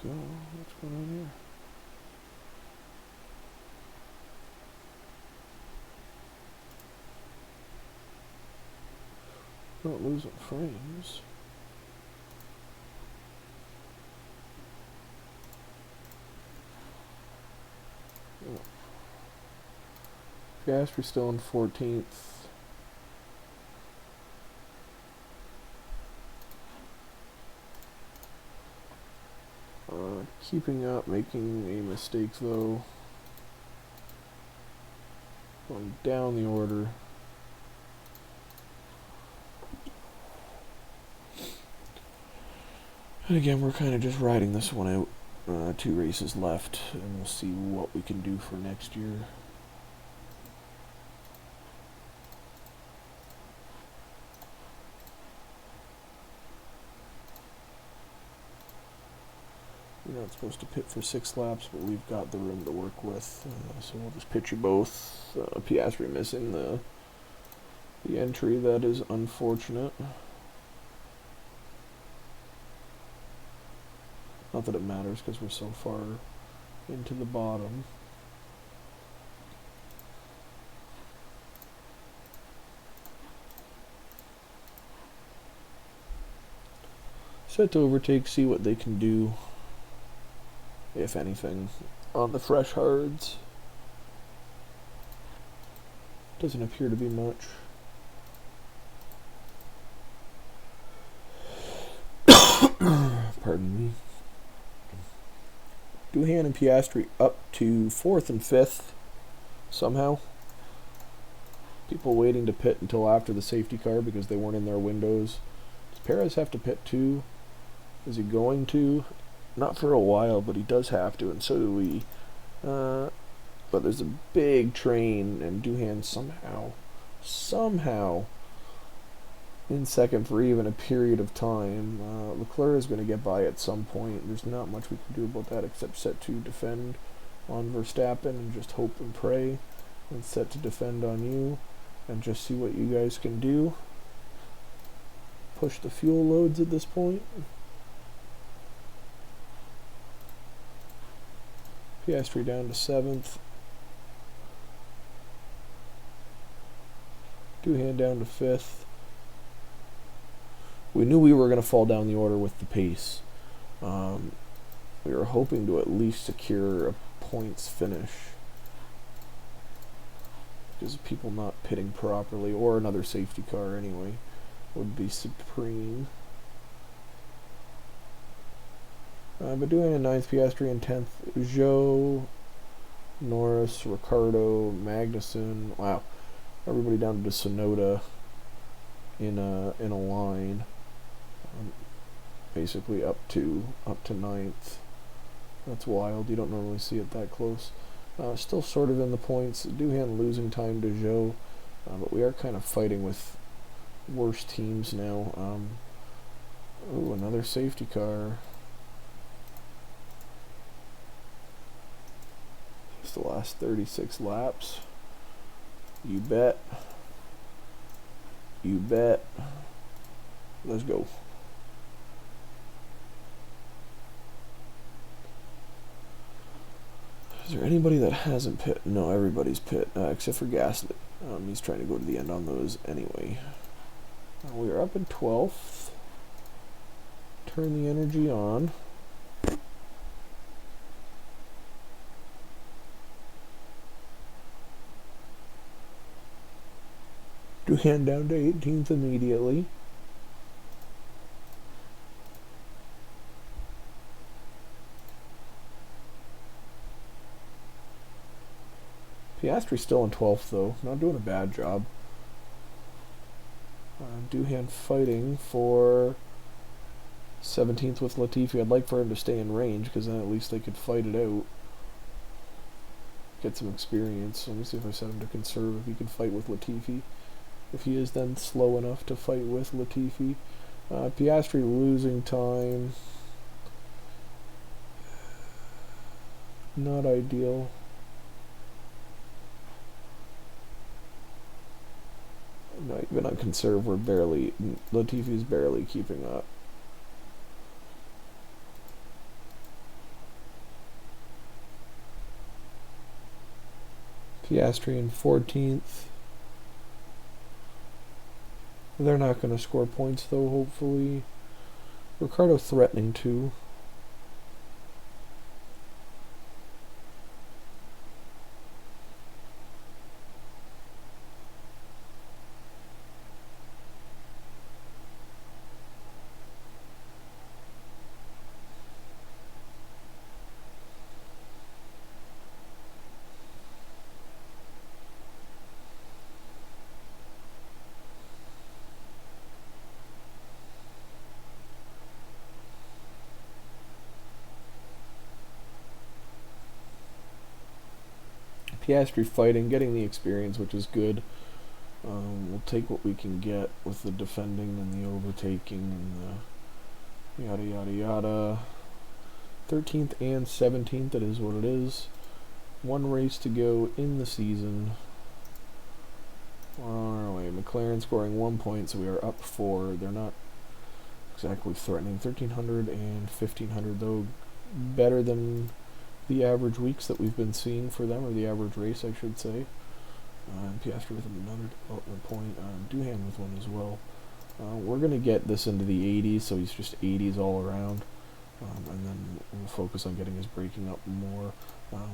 go. What's going on here? Not losing frames. Oh. Piastri still in 14th. Keeping up, making a mistake though. Going down the order. And again, we're kind of just riding this one out. 2 races left, and we'll see what we can do for next year. You're not supposed to pit for 6 laps, but we've got the room to work with, so we'll just pit you both. Piastri missing the entry. That is unfortunate. Not that it matters because we're so far into the bottom. Set to overtake, see what they can do, if anything, on the fresh hards. Doesn't appear to be much. Pardon me. Doohan and Piastri up to 4th and 5th somehow. People waiting to pit until after the safety car because they weren't in their windows. Does Perez have to pit too? Is he going to? Not for a while, but he does have to, and so do we. But there's a big train, and Doohan somehow in second for even a period of time. Leclerc is going to get by at some point. There's not much we can do about that except set to defend on Verstappen and just hope and pray, and set to defend on you and just see what you guys can do. Push the fuel loads at this point. Piastri down to 7th. Doohan down to 5th. We knew we were going to fall down the order with the pace. We were hoping to at least secure a points finish. Because people not pitting properly, or another safety car anyway, would be supreme. But doing in 9th, Piastri in 10th, Zhou, Norris, Ricciardo, Magnussen. Wow, everybody down to Sonoda in a line, basically up to 9th. That's wild. You don't normally see it that close. Still sort of in the points. Doohan losing time to Zhou, but we are kind of fighting with worse teams now. Ooh, another safety car. It's the last 36 laps. You bet. You bet. Let's go. Is there anybody that hasn't pit? No, everybody's pit, except for Gasly. He's trying to go to the end on those anyway. We are up in 12th. Turn the energy on. Doohan down to 18th immediately. Piastri's still in 12th though, not doing a bad job. Doohan fighting for 17th with Latifi. I'd like for him to stay in range because then at least they could fight it out. Get some experience. Let me see if I set him to conserve if he can fight with Latifi. If he is then slow enough to fight with Latifi. Piastri losing time. Not ideal. No, even on conserve, we're barely. Latifi's barely keeping up. Piastri in 14th. They're not going to score points, though, hopefully. Ricardo threatening to. Piastri fighting, getting the experience, which is good. We'll take what we can get with the defending and the overtaking and the yada yada yada. 13th and 17th, it is what it is. One race to go in the season. We're on our way. McLaren scoring 1 point, so we are up 4. They're not exactly threatening. 1300 and 1500, though, better than the average weeks that we've been seeing for them, or the average race, I should say. Piastri with another development point. Doohan with one as well. We're going to get this into the 80s, so he's just 80s all around. And then we'll focus on getting his braking up more.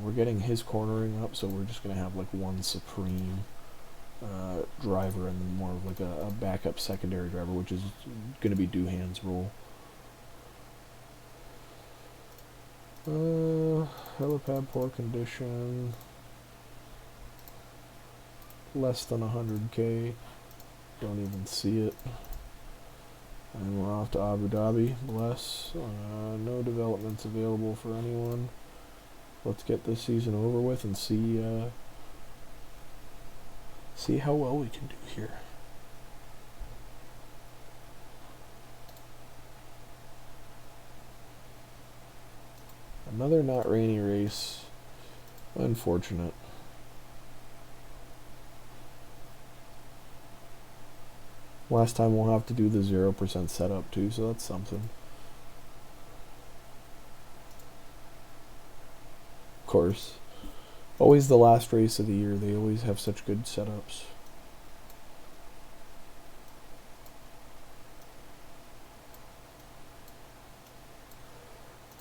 We're getting his cornering up, so we're just going to have like one supreme driver and more of like a backup secondary driver, which is going to be Doohan's role. Helipad poor condition. Less than 100k. Don't even see it. And we're off to Abu Dhabi. Bless. No developments available for anyone. Let's get this season over with and see how well we can do here. Another not rainy race. Unfortunate. Last time we'll have to do the 0% setup too, so that's something. Of course. Always the last race of the year. They always have such good setups.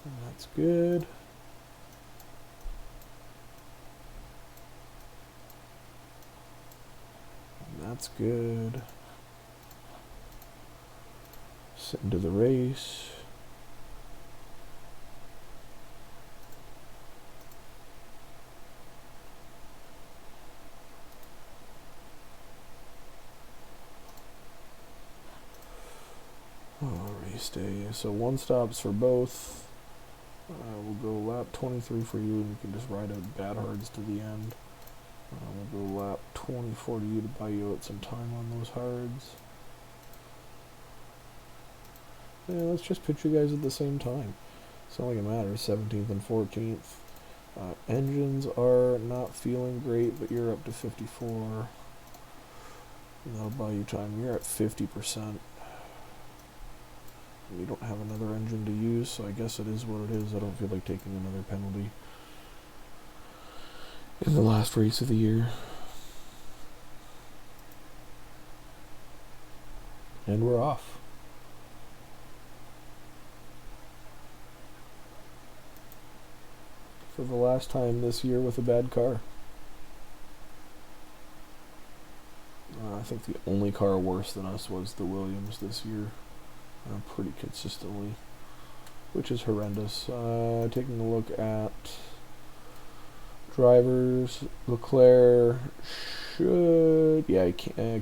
And that's good. And that's good. Into the race. Race day. So one stops for both. We'll go lap 23 for you, and you can just ride out bad hards to the end. We'll go lap 24 to you to buy you out some time on those hards. Yeah, let's just pitch you guys at the same time. It's not like it matters. 17th and 14th. Engines are not feeling great, but you're up to 54. And that'll buy you time. You're at 50%. We don't have another engine to use, so I guess it is what it is. I don't feel like taking another penalty in the last race of the year. And we're off. For the last time this year with a bad car. I think the only car worse than us was the Williams this year. Pretty consistently, which is horrendous. Taking a look at drivers, Leclerc should,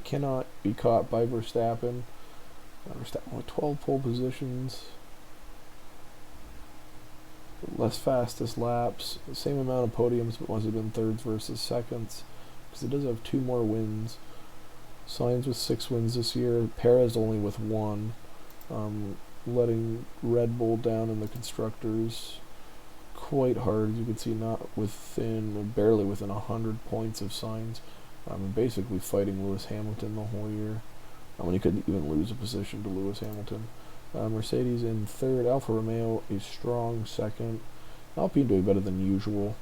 cannot be caught by Verstappen. Verstappen with 12 pole positions, less fastest laps, the same amount of podiums, but must have been thirds versus seconds, because it does have 2 more wins. Sainz with 6 wins this year, Perez only with 1. Letting Red Bull down in the constructors quite hard. As you can see, barely within 100 points of Sainz. And basically fighting Lewis Hamilton the whole year. When he couldn't even lose a position to Lewis Hamilton. Mercedes in third. Alfa Romeo a strong second. Alpine doing better than usual.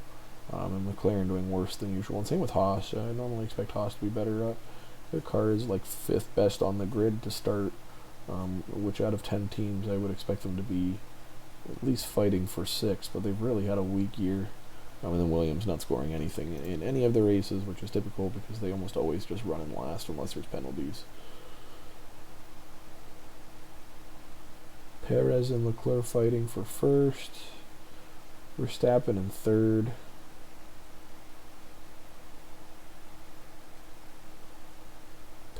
and McLaren doing worse than usual. And same with Haas. I normally expect Haas to be better. Their car is like 5th best on the grid to start, which out of 10 teams I would expect them to be at least fighting for 6, but they've really had a weak year. And then Williams not scoring anything in any of the races, which is typical because they almost always just run in last unless there's penalties. Perez and Leclerc fighting for 1st. Verstappen in 3rd.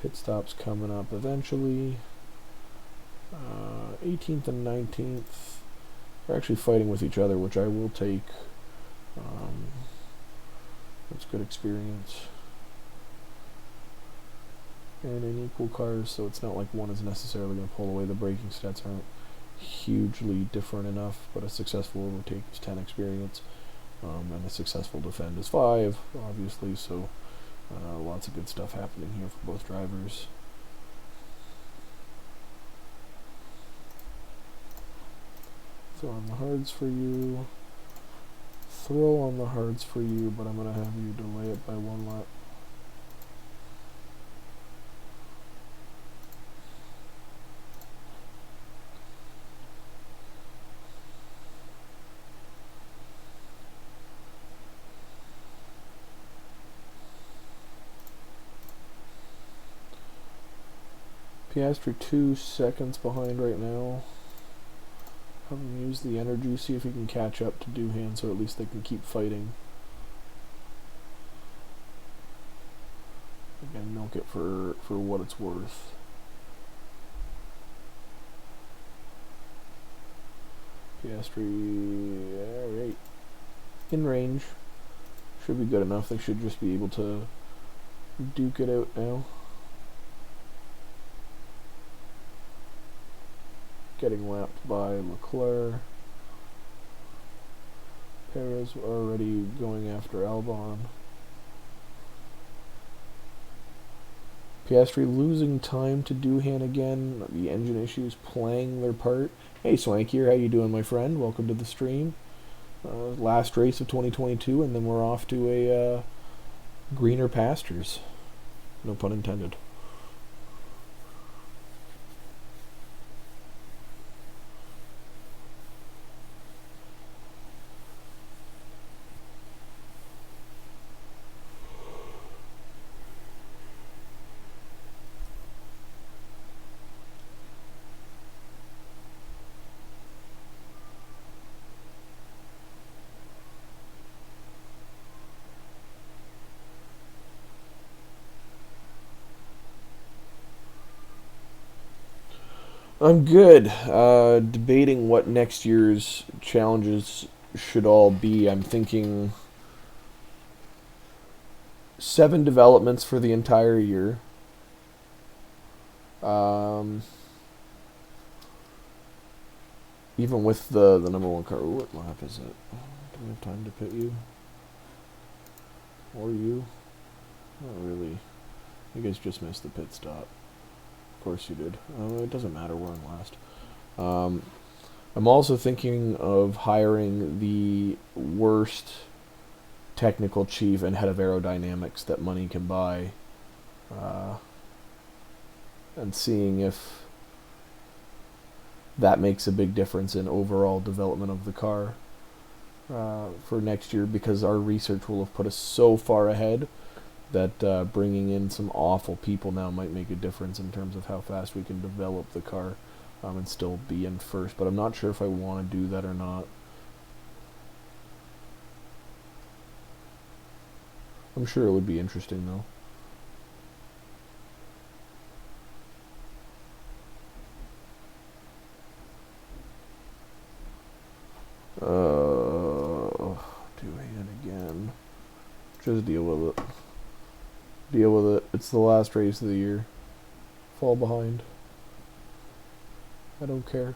Pit stops coming up eventually. 18th and 19th. They're actually fighting with each other, which I will take. That's good experience. And in equal cars, so it's not like one is necessarily going to pull away. The braking stats aren't hugely different enough, but a successful overtake is 10 experience, and a successful defend is 5, obviously, so lots of good stuff happening here for both drivers. Throw on the hards for you. Throw on the hards for you, but I'm going to have you delay it by 1 lap. Piastri 2 seconds behind right now. Have him use the energy, see if he can catch up to Doohan, so at least they can keep fighting. Again, milk it for what it's worth. Piastri, alright. In range. Should be good enough. They should just be able to duke it out now. Getting lapped by Leclerc. Perez already going after Albon. Piastri losing time to Doohan again. The engine issues playing their part. Hey Swank here, how you doing, my friend? Welcome to the stream. Last race of 2022, and then we're off to a greener pastures. No pun intended. I'm good. Debating what next year's challenges should all be. I'm thinking 7 developments for the entire year. Even with the number 1 car. Ooh, what lap is it? Do we have time to pit you? Or you? Not really. You guys just missed the pit stop. Of course you did. It doesn't matter, we're in last. I'm also thinking of hiring the worst technical chief and head of aerodynamics that money can buy, and seeing if that makes a big difference in overall development of the car for next year, because our research will have put us so far ahead that bringing in some awful people now might make a difference in terms of how fast we can develop the car and still be in first. But I'm not sure if I want to do that or not. I'm sure it would be interesting though. Doing it again. Just deal with it. Deal with it. It's the last race of the year. Fall behind. I don't care.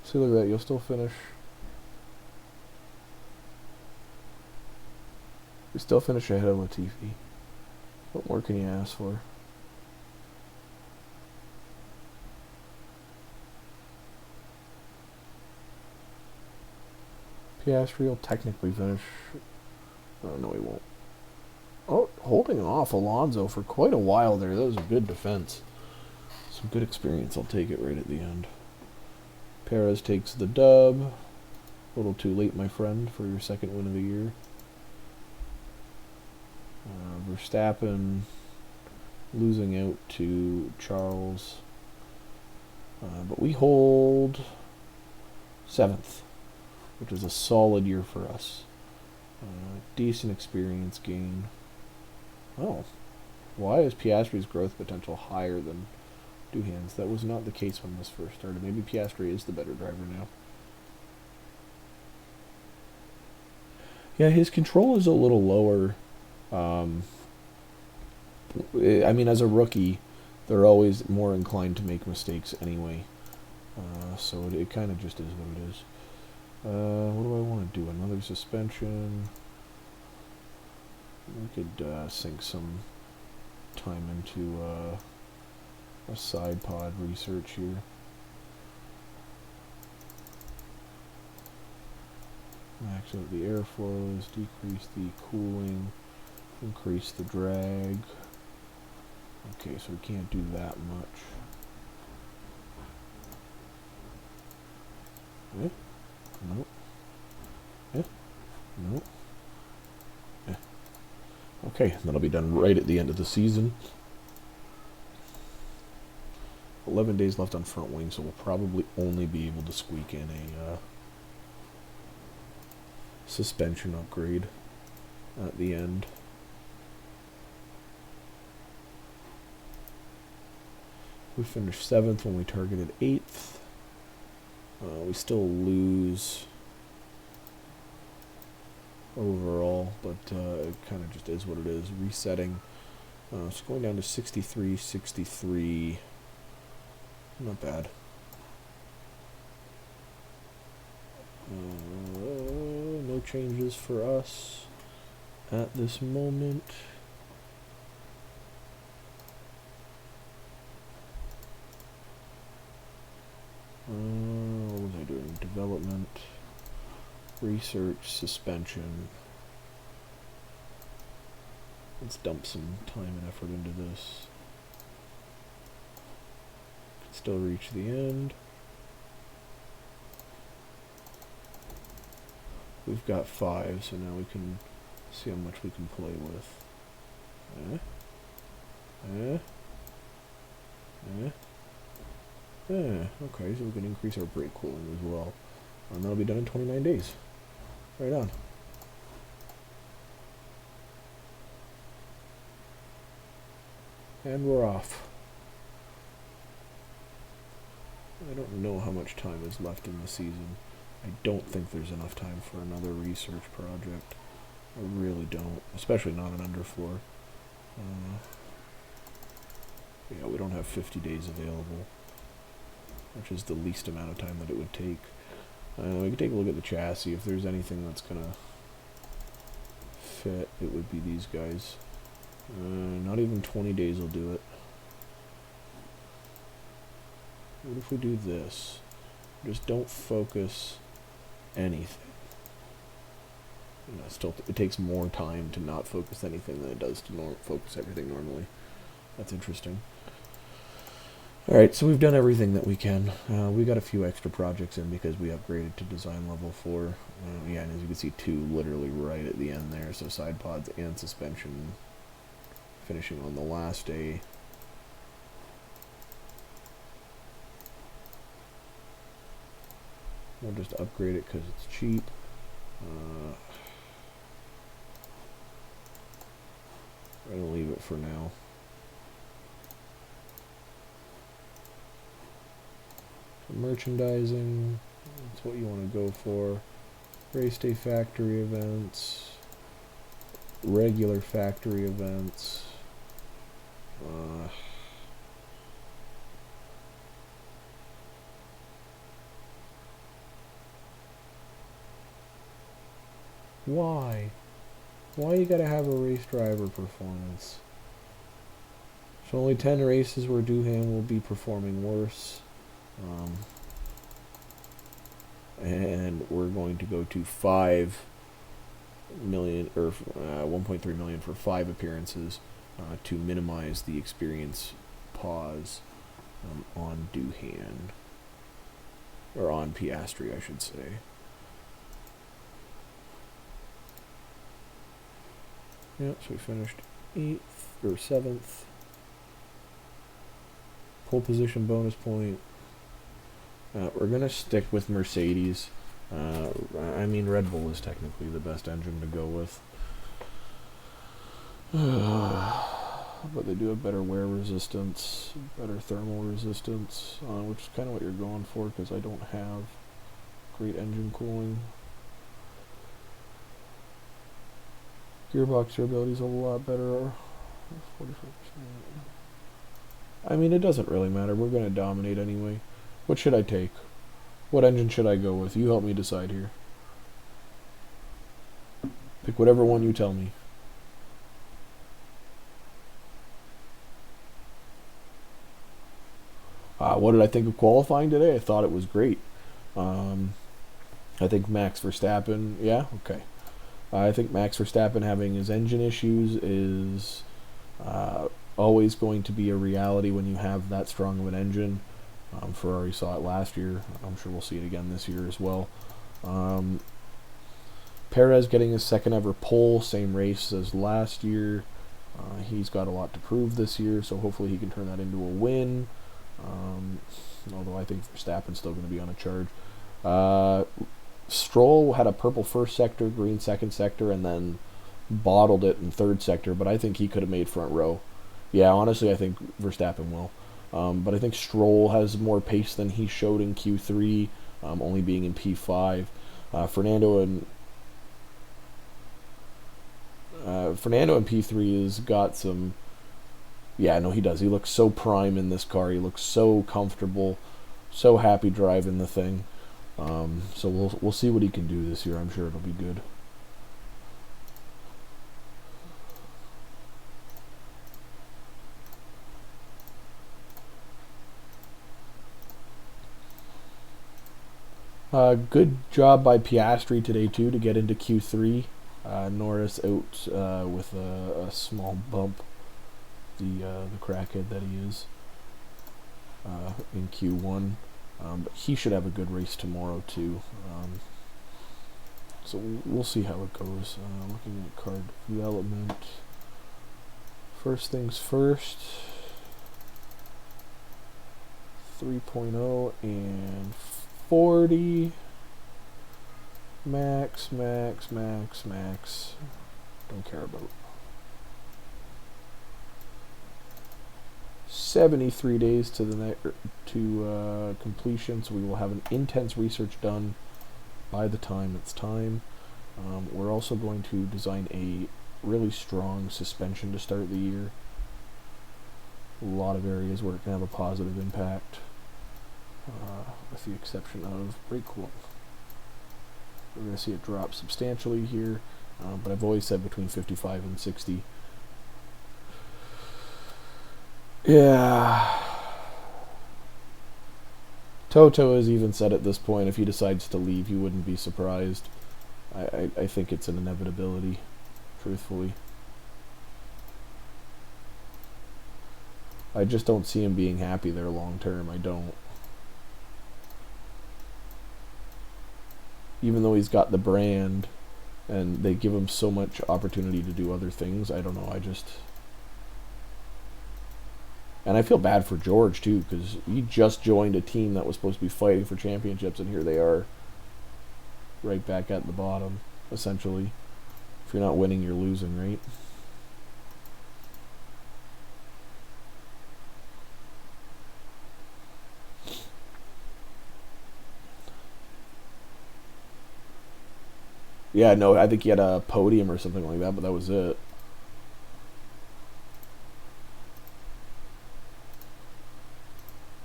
See, look at that. You'll still finish. You still finish ahead of Latifi. What more can you ask for? Piastri will technically finish. Oh, no, he won't. Oh, holding off Alonso for quite a while there. That was a good defense. Some good experience. I'll take it right at the end. Perez takes the dub. A little too late, my friend, for your second win of the year. Verstappen losing out to Charles. But we hold 7th, which is a solid year for us. Decent experience gain. Oh, why is Piastri's growth potential higher than Duhan's? That was not the case when this first started. Maybe Piastri is the better driver now. Yeah, his control is a little lower. I mean, as a rookie, they're always more inclined to make mistakes anyway. So it kind of just is what it is. What do I want to do? Another suspension. We could sink some time into a side pod research here. Max out the airflows, decrease the cooling, increase the drag. Okay, so we can't do that much. Nope. Nope. Okay, that'll be done right at the end of the season. 11 days left on front wing, so we'll probably only be able to squeak in a suspension upgrade at the end. We finished 7th when we targeted 8th. We still lose overall, but it kind of just is what it is. Resetting. It's going down to 63, 63. Not bad. No changes for us at this moment. What was I doing? Development, research, suspension. Let's dump some time and effort into this. Still reach the end. We've got 5, so now we can see how much we can play with. Okay, so we can increase our brake cooling as well. And that'll be done in 29 days. Right on. And we're off. I don't know how much time is left in the season. I don't think there's enough time for another research project. I really don't, especially not an underfloor. Yeah, we don't have 50 days available, which is the least amount of time that it would take. We can take a look at the chassis. If there's anything that's gonna fit, it would be these guys. Not even 20 days will do it. What if we do this? Just don't focus anything. You know, still, it takes more time to not focus anything than it does to focus everything normally. That's interesting. Alright, so we've done everything that we can. We got a few extra projects in because we upgraded to design level 4. Yeah, and as you can see, 2 literally right at the end there. So side pods and suspension finishing on the last day. We'll just upgrade it because it's cheap. I'm going to leave it for now. Merchandising, that's what you want to go for. Race day factory events, regular factory events. Why? Why you gotta have a race driver performance? So only 10 races where Duhan will be performing worse. and we're going to go to 5 million, or 1.3 million for 5 appearances to minimize the experience pause on Doohan, or on Piastri, I should say. Yeah, so we finished 8th or 7th. Pole position bonus point. We're going to stick with Mercedes. I mean, Red Bull is technically the best engine to go with. But they do have better wear resistance, better thermal resistance, which is kind of what you're going for, because I don't have great engine cooling. Gearbox durability is a lot better. 45%. I mean, it doesn't really matter. We're going to dominate anyway. What should I take? What engine should I go with? You help me decide here. Pick whatever one you tell me. What did I think of qualifying today? I thought it was great. I think Max Verstappen, yeah, okay. I think Max Verstappen having his engine issues is always going to be a reality when you have that strong of an engine. Ferrari saw it last year. I'm sure we'll see it again this year as well. Perez getting his second ever pole, same race as last year. He's got a lot to prove this year, so hopefully he can turn that into a win. Although I think Verstappen's still going to be on a charge. Stroll had a purple first sector, green second sector, and then bottled it in third sector, but I think he could have made front row. Yeah, honestly, I think Verstappen will. But I think Stroll has more pace than he showed in Q3, only being in P5. Fernando in P3 has got some... Yeah, no, he does. He looks so prime in this car. He looks so comfortable, so happy driving the thing. So we'll see what he can do this year. I'm sure it'll be good. Good job by Piastri today too to get into Q3. Norris out with a small bump. The crackhead that he is in Q1. But he should have a good race tomorrow too. So we'll see how it goes. Looking at card development. First things first. 3.0 and 40. Max. Don't care about. 73 days to the completion, so we will have an intense research done by the time it's time. We're also going to design a really strong suspension to start the year. A lot of areas where it can have a positive impact, with the exception of brake cooling. We're going to see it drop substantially here, but I've always said between 55 and 60. Yeah. Toto has even said at this point, if he decides to leave, he wouldn't be surprised. I think it's an inevitability, truthfully. I just don't see him being happy there long term. I don't. Even though he's got the brand, and they give him so much opportunity to do other things, I don't know, And I feel bad for George, too, because he just joined a team that was supposed to be fighting for championships, and here they are, right back at the bottom, essentially. If you're not winning, you're losing, right? Yeah, no, I think he had a podium or something like that, but that was it.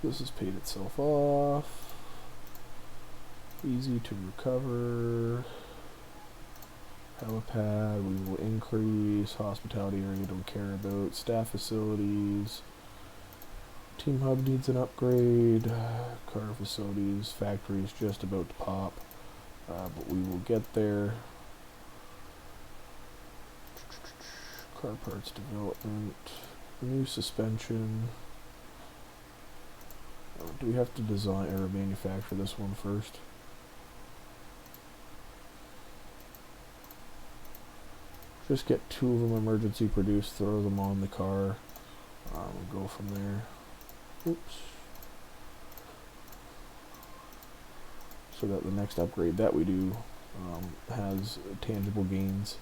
This has paid itself off. Easy to recover. Helipad, we will increase. Hospitality area, don't care about. Staff facilities. Team hub needs an upgrade. Car facilities. Factory is just about to pop. but we will get there. Car parts development, new suspension. Do we have to design or manufacture this one first? Just get 2 of them emergency produced, throw them on the car. We'll go from there. Oops. So that the next upgrade that we do has tangible gains.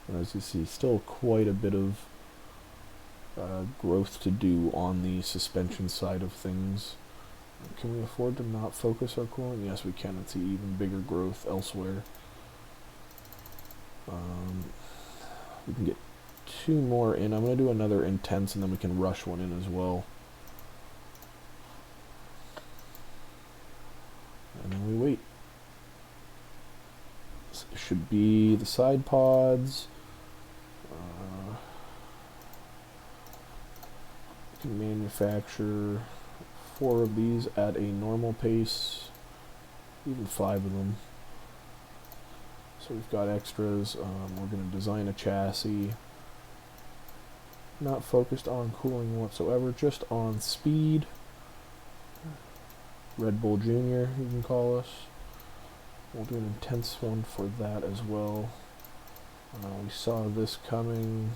And as you see, still quite a bit of growth to do on the suspension side of things. Can we afford to not focus our cooling? Yes, we can, and see even bigger growth elsewhere. We can get 2 more in. I'm going to do another intense, and then we can rush one in as well. And then we wait. This should be the side pods. We can manufacture 4 of these at a normal pace, even 5 of them. So we've got extras. We're going to design a chassis, not focused on cooling whatsoever, just on speed. Red Bull Junior, you can call us. We'll do an intense one for that as well. We saw this coming.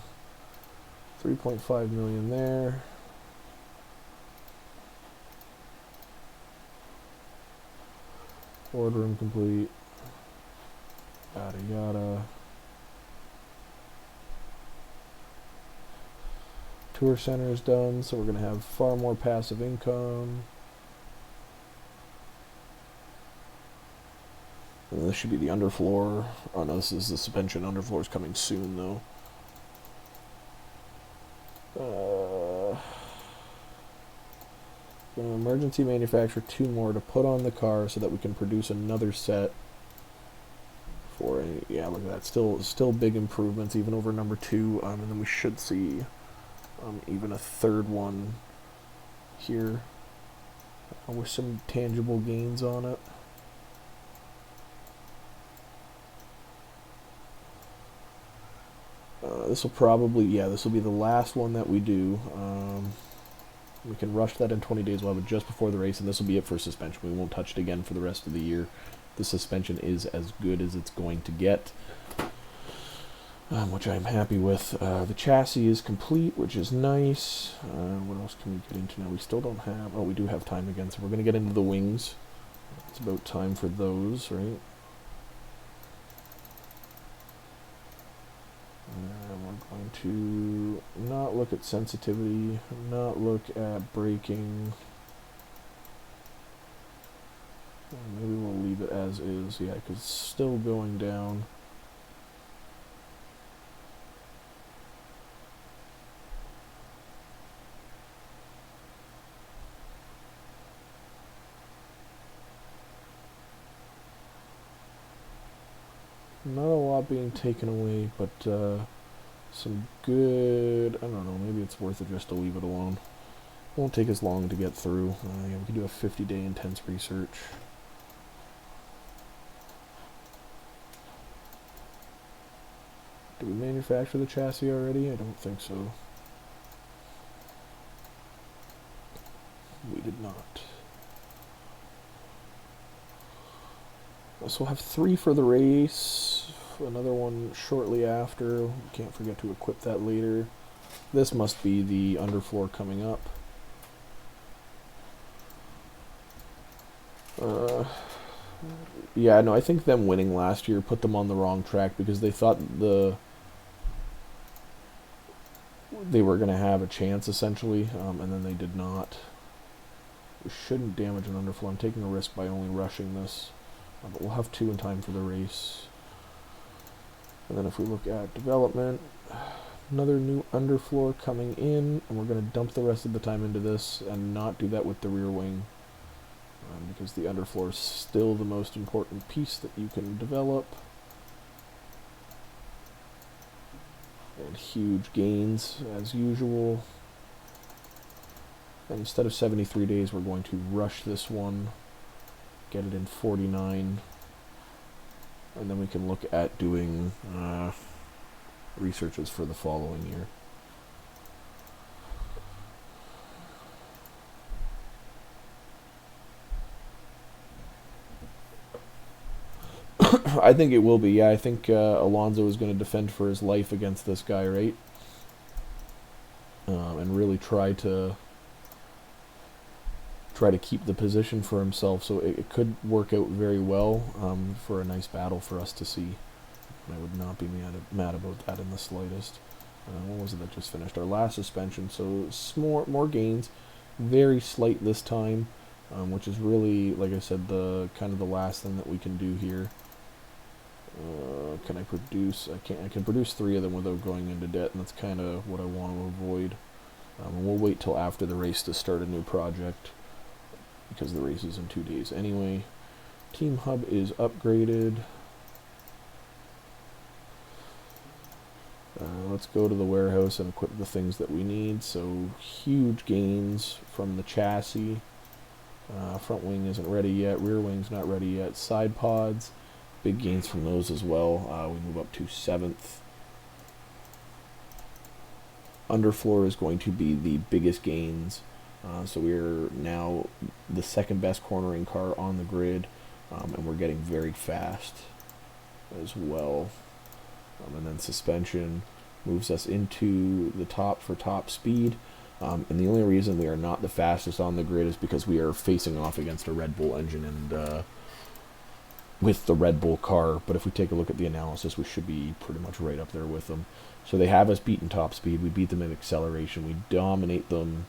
3.5 million there. Board room complete. Yada yada. Tour center is done, so we're going to have far more passive income. And this should be the underfloor. Oh no, this is the suspension. Underfloor is coming soon though. Going to emergency manufacture 2 more to put on the car so that we can produce another set. For a, yeah, look at that. Still big improvements even over number 2. And then we should see even a 3rd one here with some tangible gains on it. This will probably, yeah, this will be the last one that we do. We can rush that in 20 days. We'll have it just before the race, and this will be it for suspension. We won't touch it again for the rest of the year. The suspension is as good as it's going to get, which I'm happy with. The chassis is complete, which is nice. What else can we get into now? We still don't have, oh, we do have time again, so we're going to get into the wings. It's about time for those, right? We're going to not look at sensitivity, not look at braking. Maybe we'll leave it as is, yeah, because it's still going down. Not a lot being taken away, but some good, I don't know, maybe it's worth it just to leave it alone. Won't take as long to get through. Yeah, we can do a 50-day intense research. Did we manufacture the chassis already? I don't think so. We did not. So we'll have 3 for the race, another one shortly after. Can't forget to equip that later. This must be the underfloor coming up. Yeah, no, I think them winning last year put them on the wrong track because they thought they were going to have a chance essentially, and then they did not. We shouldn't damage an underfloor. I'm taking a risk by only rushing this. But we'll have 2 in time for the race. And then if we look at development, another new underfloor coming in, and we're going to dump the rest of the time into this and not do that with the rear wing, because the underfloor is still the most important piece that you can develop. And huge gains as usual. And instead of 73 days, we're going to rush this one, get it in 49, and then we can look at doing researches for the following year. I think it will be. Yeah, I think Alonso is going to defend for his life against this guy, right? And really try to keep the position for himself. So it could work out very well for a nice battle for us to see. I would not be mad about that in the slightest. What was it that just finished? Our last suspension. So more gains, very slight this time, which is really, like I said, the kind of the last thing that we can do here. Can I produce? I can produce 3 of them without going into debt, and that's kind of what I want to avoid. And we'll wait till after the race to start a new project, because the race is in 2 days anyway. Team Hub is upgraded. Let's go to the warehouse and equip the things that we need. So huge gains from the chassis. Front wing isn't ready yet. Rear wing's not ready yet. Side pods, big gains from those as well. We move up to 7th. Underfloor is going to be the biggest gains. So we're now the 2nd best cornering car on the grid, and we're getting very fast as well. And then suspension moves us into the top for top speed. And the only reason we are not the fastest on the grid is because we are facing off against a Red Bull engine and with the Red Bull car. But if we take a look at the analysis, we should be pretty much right up there with them. So they have us beaten top speed. We beat them in acceleration. We dominate them.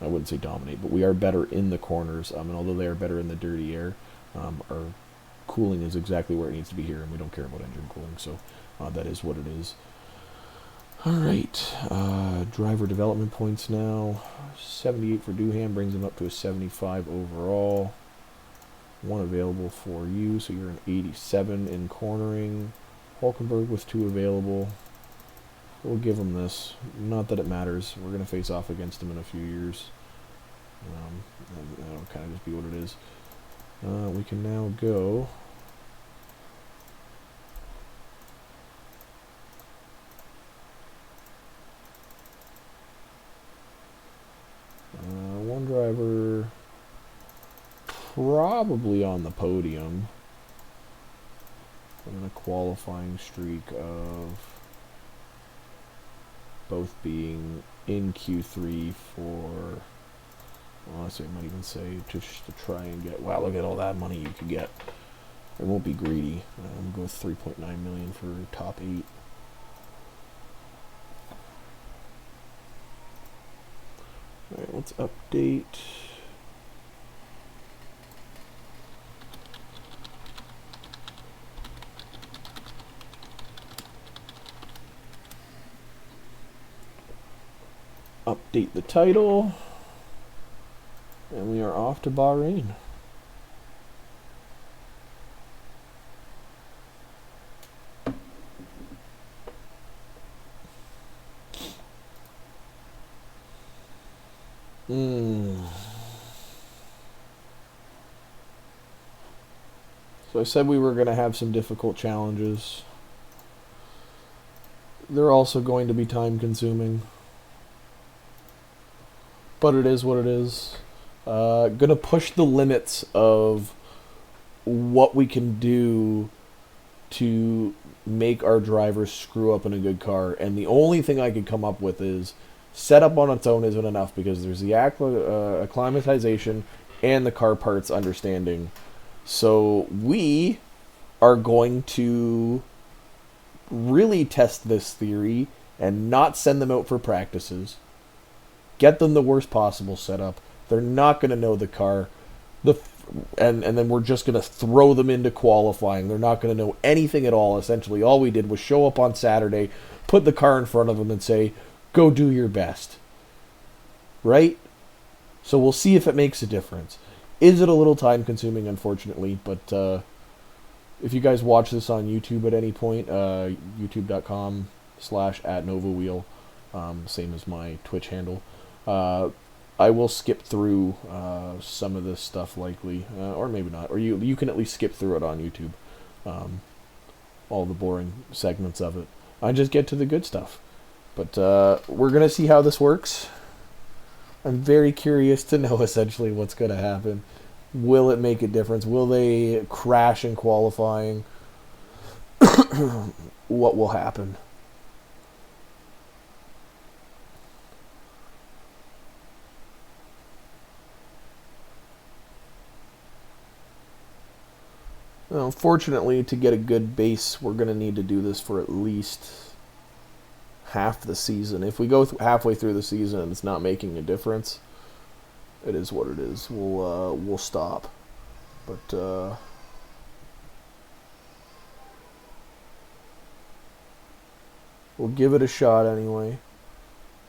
I wouldn't say dominate, but we are better in the corners. And although they are better in the dirty air, our cooling is exactly where it needs to be here, and we don't care about engine cooling. So that is what it is. All right, driver development points now. 78 for Doohan brings him up to a 75 overall. 1 available for you, so you're an 87 in cornering. Hulkenberg with 2 available. We'll give him this. Not that it matters. We're going to face off against him in a few years. That'll kind of just be what it is. We can now go. One driver probably on the podium. And a qualifying streak of both being in Q3 for, honestly, I might even say just to try and get, wow, look at all that money you could get. I won't be greedy. I'm going with 3.9 million for top 8. Alright, let's update. Update the title. And we are off to Bahrain. So I said we were going to have some difficult challenges. They're also going to be time consuming. But it is what it is. Gonna push the limits of what we can do to make our drivers screw up in a good car. And the only thing I could come up with is setup on its own isn't enough, because there's the acclimatization and the car parts understanding. So we are going to really test this theory and not send them out for practices. Get them the worst possible setup. They're not going to know the car. And then we're just going to throw them into qualifying. They're not going to know anything at all. Essentially, all we did was show up on Saturday, put the car in front of them and say, go do your best. Right? So we'll see if it makes a difference. Is it a little time consuming, unfortunately, but if you guys watch this on YouTube at any point, youtube.com/@NovaWheel, same as my Twitch handle. I will skip through some of this stuff likely, or maybe not. Or you can at least skip through it on YouTube, all the boring segments of it. I just get to the good stuff. But we're gonna see how this works. I'm very curious to know essentially what's gonna happen. Will it make a difference? Will they crash in qualifying? What will happen? Well, fortunately, to get a good base, we're going to need to do this for at least half the season. If we go halfway through the season and it's not making a difference, it is what it is. We'll stop. But we'll give it a shot anyway,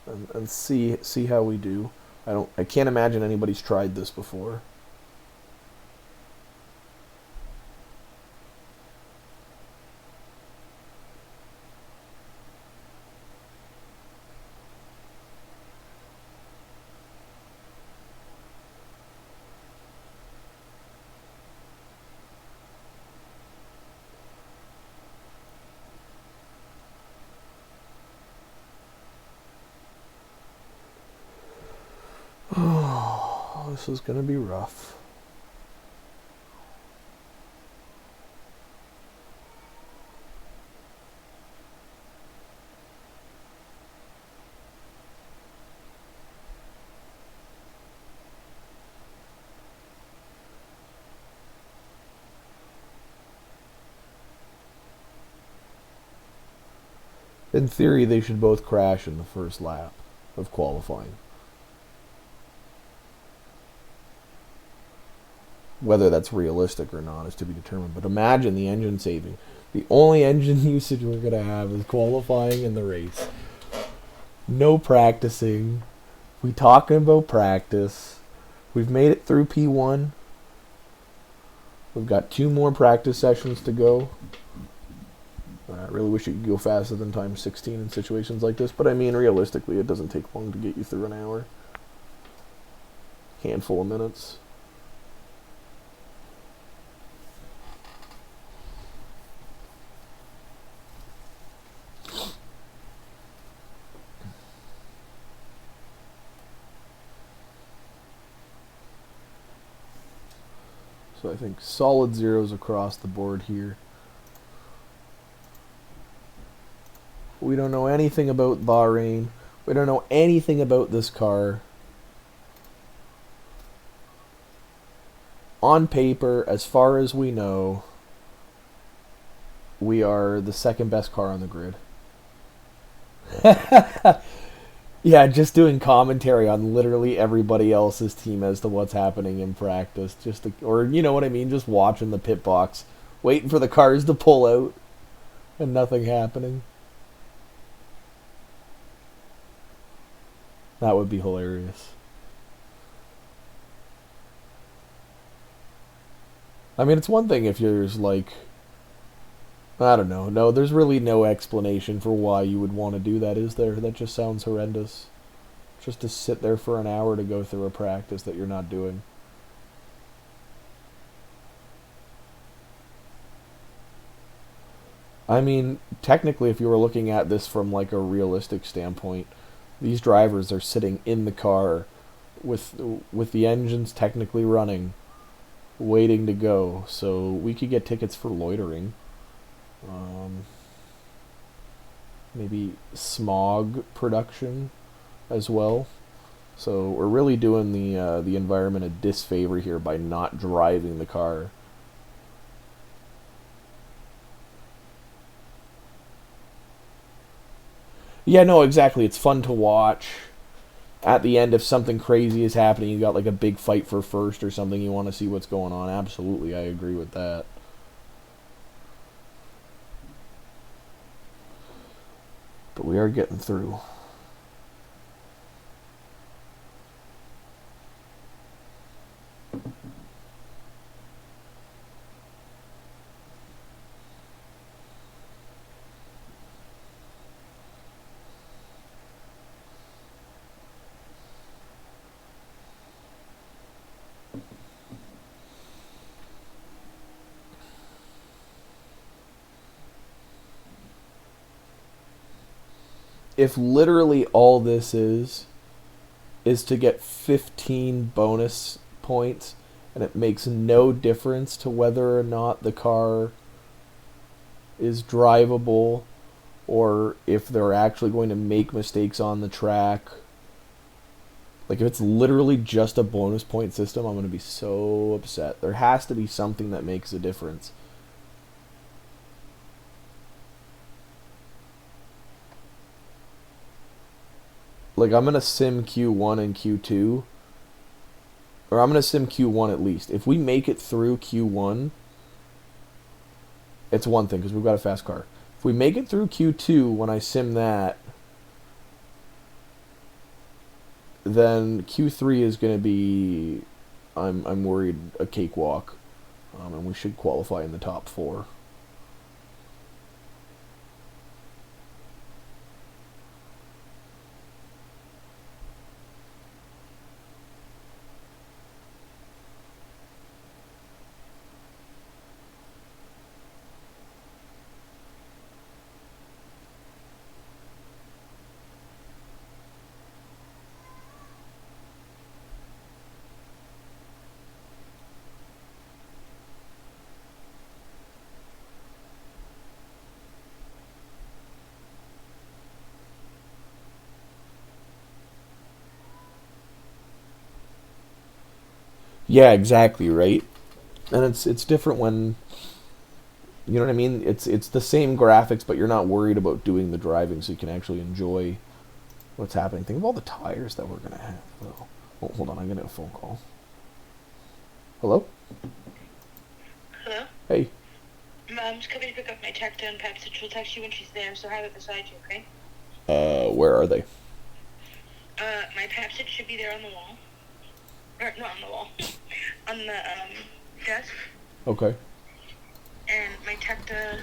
and see how we do. I can't imagine anybody's tried this before. Oh, this is gonna be rough. In theory, they should both crash in the first lap of qualifying. Whether that's realistic or not is to be determined. But imagine the engine saving. The only engine usage we're going to have is qualifying in the race. No practicing. We talking about practice. We've made it through P1. We've got 2 more practice sessions to go. I really wish you could go faster than times 16 in situations like this. But I mean, realistically, it doesn't take long to get you through an hour. Handful of minutes. So I think solid zeros across the board here. We don't know anything about Bahrain. We don't know anything about this car. On paper, as far as we know, we are the second best car on the grid. Yeah, just doing commentary on literally everybody else's team as to what's happening in practice. Or you know what I mean, just watching the pit box, waiting for the cars to pull out, and nothing happening. That would be hilarious. I mean, it's one thing if there's like, I don't know. No, there's really no explanation for why you would want to do that, is there? That just sounds horrendous. Just to sit there for an hour to go through a practice that you're not doing. I mean, technically, if you were looking at this from like a realistic standpoint, these drivers are sitting in the car with the engines technically running, waiting to go. So we could get tickets for loitering. Maybe smog production as well. So we're really doing the environment a disfavor here by not driving the car. Yeah, no, exactly. It's fun to watch. At the end, if something crazy is happening, you got like a big fight for first or something, you want to see what's going on. Absolutely, I agree with that. But we are getting through. if literally all this is to get 15 bonus points, and it makes no difference to whether or not the car is drivable or if they're actually going to make mistakes on the track. Like, if it's literally just a bonus point system, I'm going to be so upset. There has to be something that makes a difference. Like, I'm going to sim Q1 and Q2. Or I'm going to sim Q1 at least. If we make it through Q1, it's one thing because we've got a fast car. If we make it through Q2 when I sim that, then Q3 is going to be, I'm worried, a cakewalk. And we should qualify in the top 4. Yeah, exactly, right? And it's different when, you know what I mean? It's the same graphics, but you're not worried about doing the driving, so you can actually enjoy what's happening. Think of all the tires that we're gonna have, though. Oh, hold on, I'm gonna get a phone call. Hello? Hello? Hey. Mom's coming to pick up my tech and Pepsi. She'll text you when she's there, so have it beside you, okay? Where are they? My Pepsi should be there on the wall. Or, not on the wall. On the, desk. Okay. And my Tecta...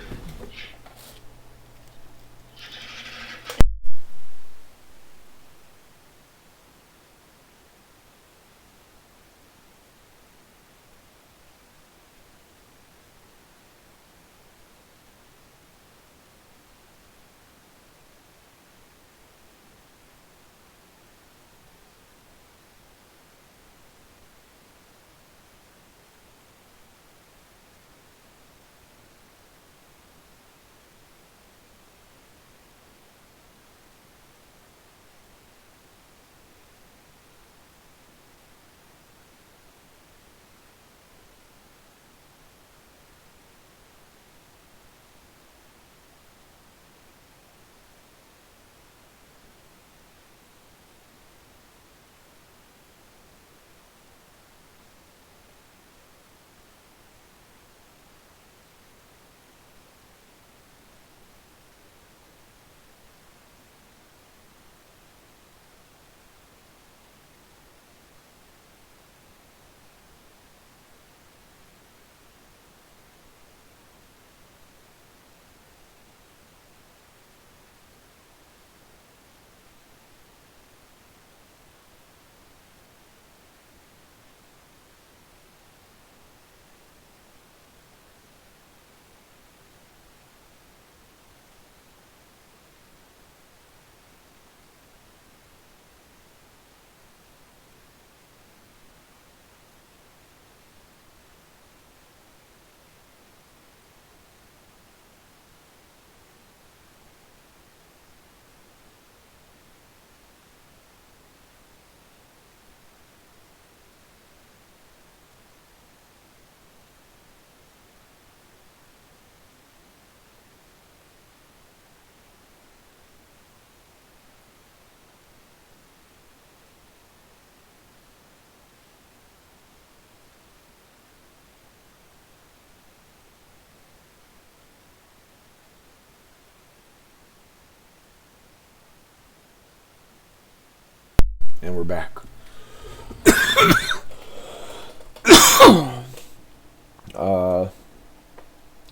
And we're back.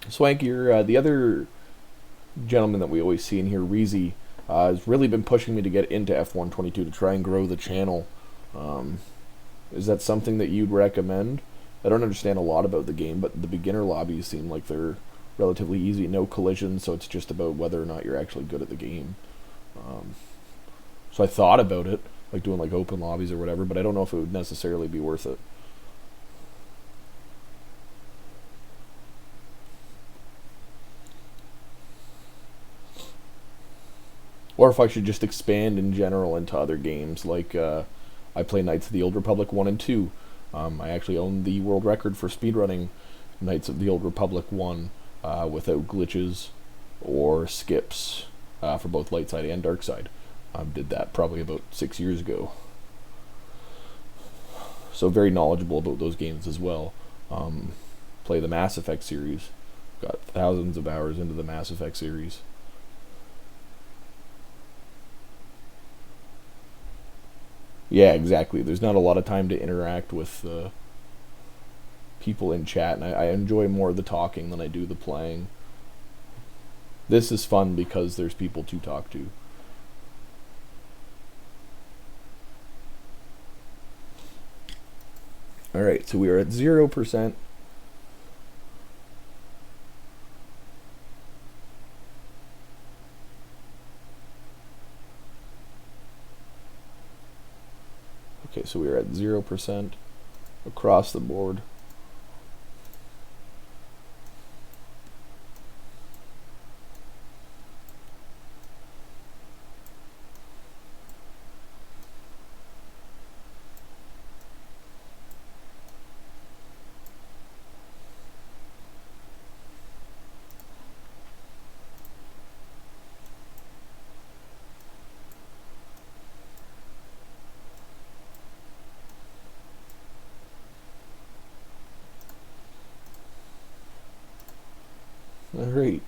Swank, you're the other gentleman that we always see in here, Reezy, has really been pushing me to get into F122 to try and grow the channel. Is that something that you'd recommend? I don't understand a lot about the game, but the beginner lobbies seem like they're relatively easy, no collisions, so it's just about whether or not you're actually good at the game. So I thought about it, like doing like open lobbies or whatever, but I don't know if it would necessarily be worth it. Or if I should just expand in general into other games, like I play Knights of the Old Republic 1 and 2. I actually own the world record for speedrunning Knights of the Old Republic 1 without glitches or skips for both light side and dark side. Did that probably about 6 years ago. So very knowledgeable about those games as well. Play the Mass Effect series. Got thousands of hours into the Mass Effect series. Yeah, exactly. There's not a lot of time to interact with people in chat, and I enjoy more of the talking than I do the playing. This is fun because there's people to talk to. Alright, so we are at 0%. Okay, so we are at 0% across the board. Alright,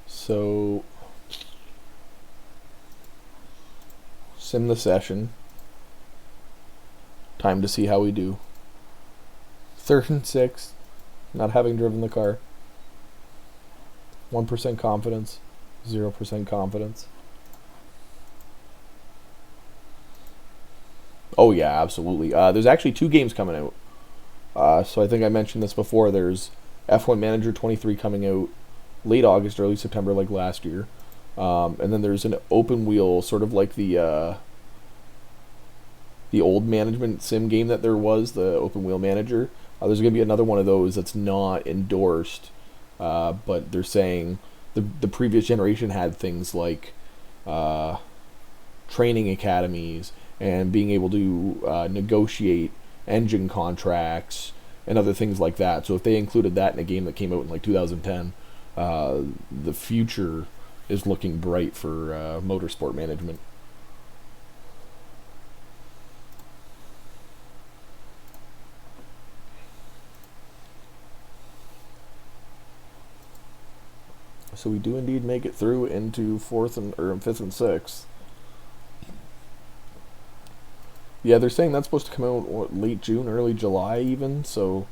so sim the session. Time to see how we do. 3rd and 6, not having driven the car. 1% confidence, 0% confidence. Oh yeah, absolutely. There's actually 2 games coming out. So I think I mentioned this before. There's F1 Manager 23 coming out late August, early September, like last year. And then there's an open wheel, sort of like the old management sim game that there was, the open wheel manager. There's going to be another one of those that's not endorsed, but they're saying the previous generation had things like training academies and being able to negotiate engine contracts and other things like that. So if they included that in a game that came out in like 2010, the future is looking bright for motorsport management. So we do indeed make it through into 5th and 6th. Yeah, they're saying that's supposed to come out late June, early July even. So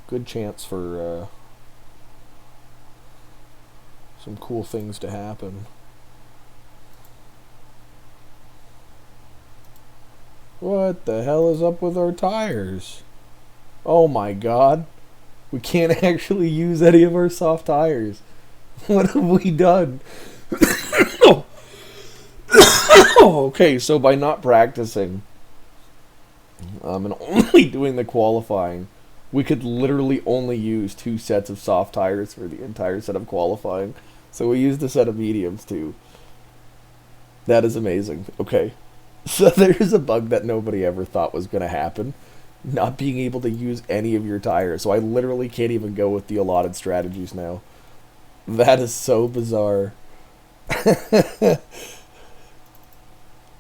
good chance for some cool things to happen. What the hell is up with our tires? Oh my god. We can't actually use any of our soft tires. What have we done? Okay, so by not practicing and only doing the qualifying, we could literally only use 2 sets of soft tires for the entire set of qualifying. So we used a set of mediums too. That is amazing. Okay. So there's a bug that nobody ever thought was going to happen. Not being able to use any of your tires. So I literally can't even go with the allotted strategies now. That is so bizarre.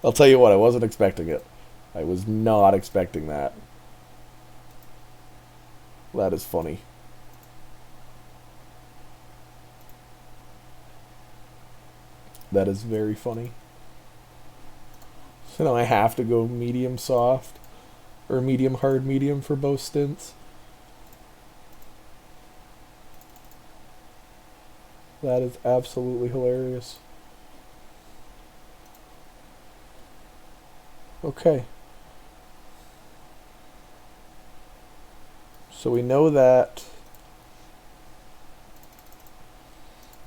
I'll tell you what, I wasn't expecting it. I was not expecting that. That is funny. That is very funny. So now I have to go medium soft. Or medium hard medium for both stints. That is absolutely hilarious. Okay. So we know that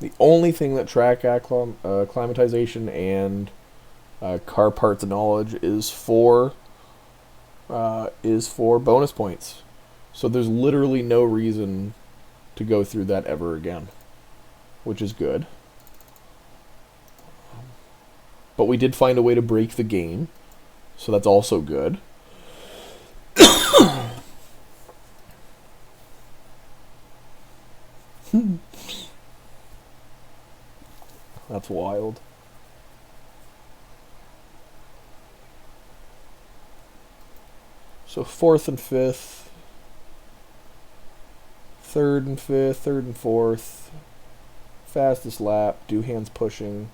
The only thing that track acclimatization and car parts knowledge is for bonus points. So there's literally no reason to go through that ever again, which is good. But we did find a way to break the game, so that's also good. That's wild. So 4th and 5th, 3rd and 5th, 3rd and 4th, fastest lap, Doohan's pushing.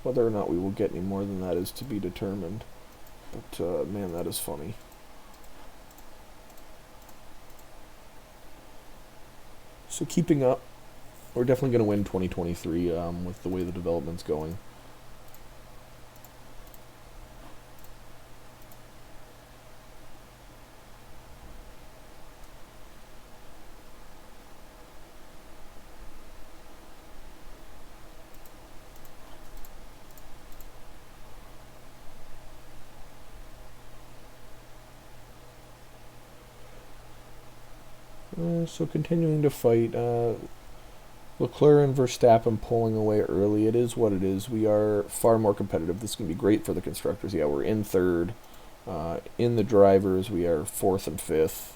Whether or not we will get any more than that is to be determined. But, man, that is funny. So keeping up, we're definitely going to win 2023 with the way the development's going. So continuing to fight, Leclerc and Verstappen pulling away early. It is what it is. We are far more competitive. This can be great for the constructors. Yeah, we're in 3rd. In the drivers, we are 4th and 5th.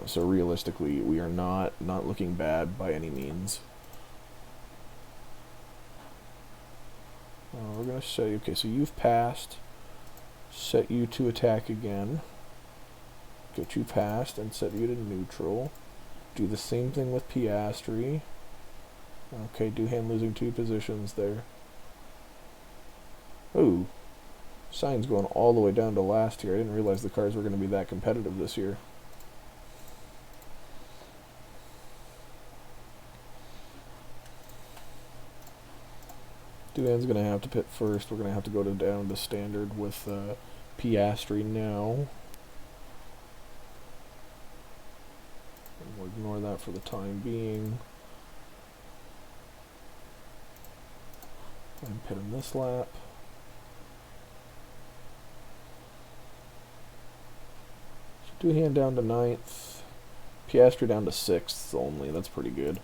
So realistically, we are not looking bad by any means. We're going to say, okay, so you've passed. Set you to attack again. Get you past and set you to neutral. Do the same thing with Piastri. Okay, Doohan losing 2 positions there. Ooh. Sainz going all the way down to last here. I didn't realize the cars were going to be that competitive this year. Doohan's going to have to pit first. We're going to have to go down to standard with Piastri now. We'll ignore that for the time being. And pit him this lap. So Doohan down to 9th. Piastri down to 6th only. That's pretty good.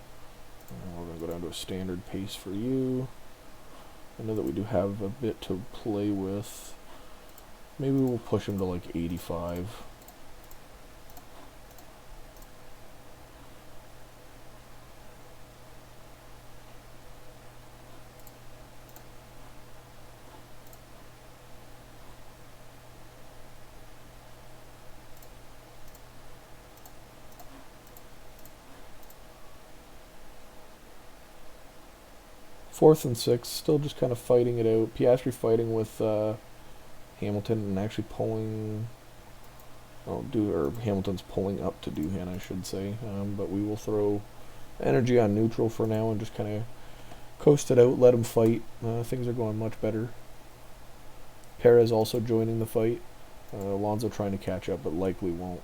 We're going to go down to a standard pace for you. I know that we do have a bit to play with. Maybe we'll push him to like 85. Fourth and 6th, still just kind of fighting it out. Piastri fighting with Hamilton and actually pulling. Hamilton's pulling up to Doohan, I should say. But we will throw energy on neutral for now and just kind of coast it out, let him fight. Things are going much better. Perez also joining the fight. Alonso trying to catch up, but likely won't.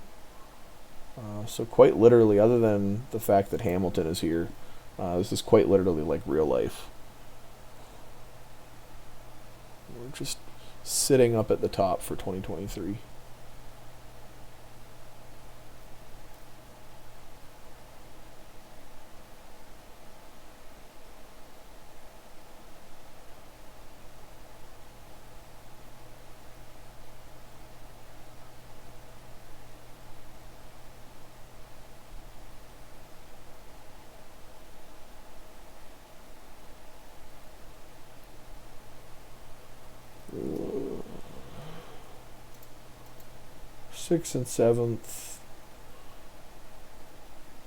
So quite literally, other than the fact that Hamilton is here, this is quite literally like real life. We're just sitting up at the top for 2023. Sixth and 7th.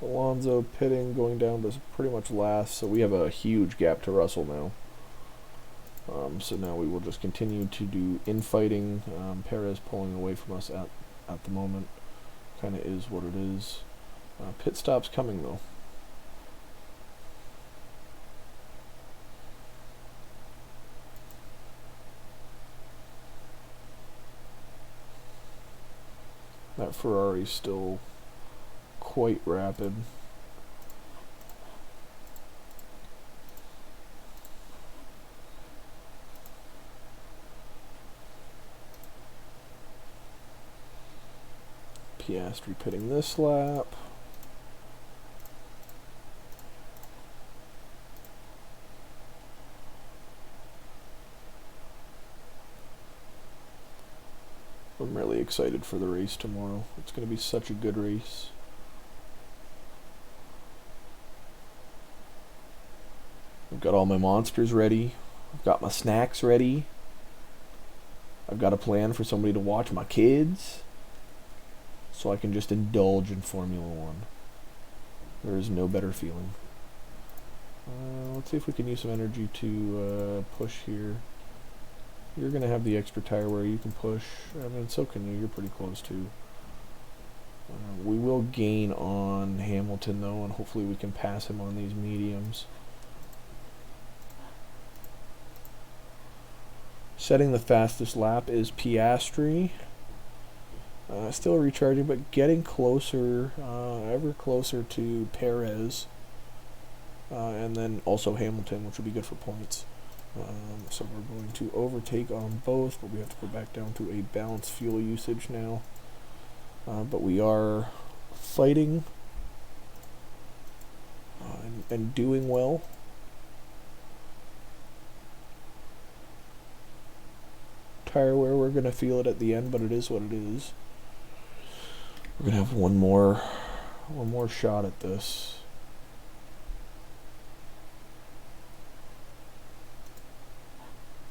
Alonso pitting, going down to pretty much last, so we have a huge gap to Russell now. So now we will just continue to do infighting. Perez pulling away from us at the moment. Kind of is what it is. Pit stop's coming though. That Ferrari's still quite rapid. Piastri pitting this lap. I'm really excited for the race tomorrow. It's going to be such a good race. I've got all my monsters ready. I've got my snacks ready. I've got a plan for somebody to watch my kids, so I can just indulge in Formula One. There is no better feeling. Let's see if we can use some energy to push here. You're going to have the extra tire wear you can push. I mean, so can you. You're pretty close too. We will gain on Hamilton though, and hopefully we can pass him on these mediums. Setting the fastest lap is Piastri. Still recharging, but getting closer, ever closer to Perez. And then also Hamilton, which will be good for points. So we're going to overtake on both, but we have to go back down to a balanced fuel usage now. But we are fighting and doing well. Tire wear, we're going to feel it at the end, but it is what it is. We're going to have one more shot at this.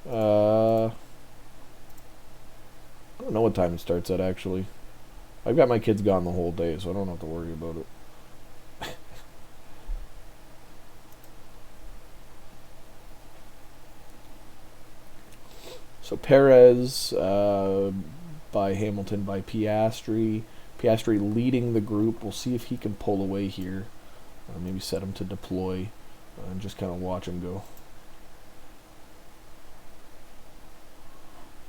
I don't know what time it starts at, actually. I've got my kids gone the whole day, so I don't have to worry about it. So Perez by Hamilton by Piastri. Piastri leading the group. We'll see if he can pull away here. Maybe set him to deploy and just kind of watch him go.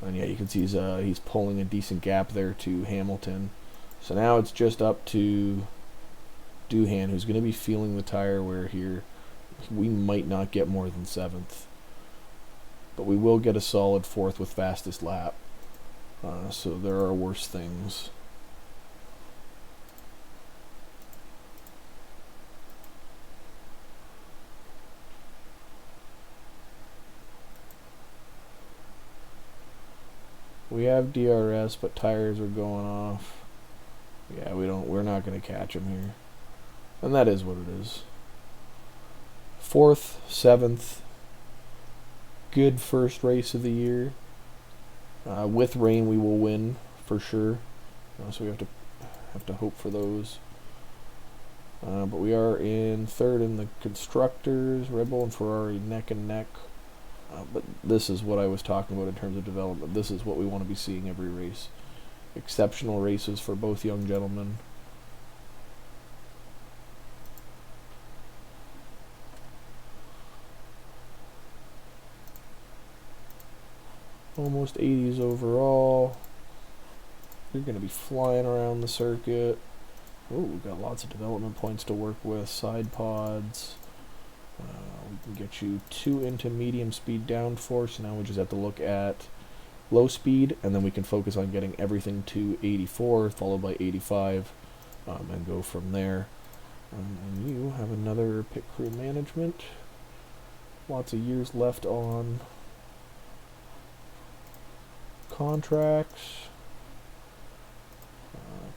And yeah, you can see he's pulling a decent gap there to Hamilton. So now it's just up to Doohan, who's going to be feeling the tire wear here. We might not get more than 7th. But we will get a solid 4th with fastest lap. So there are worse things. We have DRS, but tires are going off. Yeah, we're not going to catch him here. And that is what it is. 4th, 7th. Good first race of the year. With rain, we will win for sure. So we have to hope for those. But we are in 3rd in the constructors. Red Bull and Ferrari neck and neck. But this is what I was talking about in terms of development. This is what we want to be seeing every race. Exceptional races for both young gentlemen. Almost 80s overall. You're going to be flying around the circuit. Oh, we've got lots of development points to work with. Side pods. We can get you 2 into medium speed downforce. Now we just have to look at low speed, and then we can focus on getting everything to 84, followed by 85, and go from there. And you have another pit crew management. Lots of years left on contracts.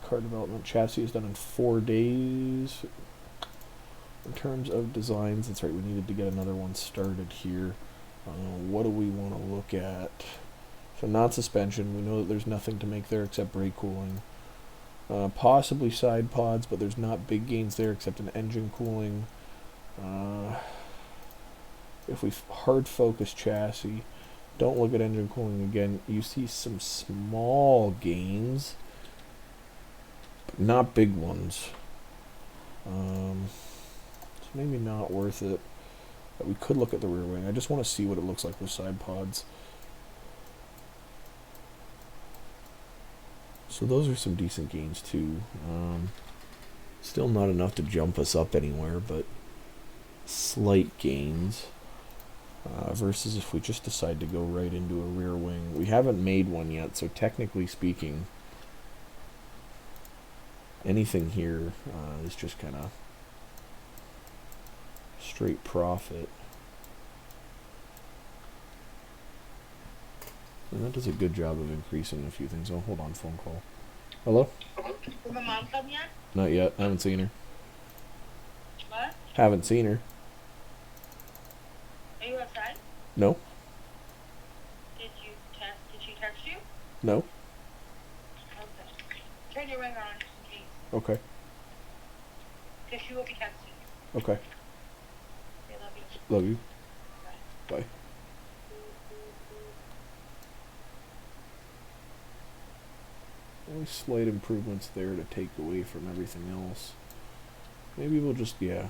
Car development chassis is done in 4 days. In terms of designs, that's right, we needed to get another one started here. What do we want to look at? So not suspension, we know that there's nothing to make there except brake cooling. Possibly side pods, but there's not big gains there except in engine cooling. If we hard focus chassis, don't look at engine cooling again, you see some small gains, but not big ones. Maybe not worth it. But we could look at the rear wing. I just want to see what it looks like with side pods. So those are some decent gains too. Still not enough to jump us up anywhere, but slight gains. Versus if we just decide to go right into a rear wing. We haven't made one yet, so technically speaking, anything here is just kind of straight profit. And that does a good job of increasing a few things. Oh, hold on, phone call. Hello? Did my mom come yet? Not yet. I haven't seen her. What? Haven't seen her. Are you outside? No. Did she text you? No. Okay. Turn your ringer on, please. Okay. Because she will be texting. Okay. I love you. Love you. Bye. Only slight improvements there to take away from everything else. Maybe we'll just, yeah.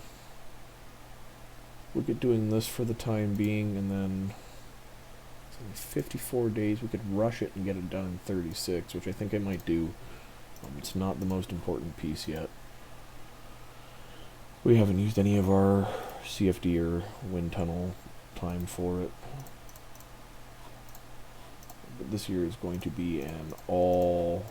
Look at doing this for the time being, and then it's only 54 days. We could rush it and get it done in 36, which I think I might do. It's not the most important piece yet. We haven't used any of our CFD or wind tunnel time for it. But this year is going to be an all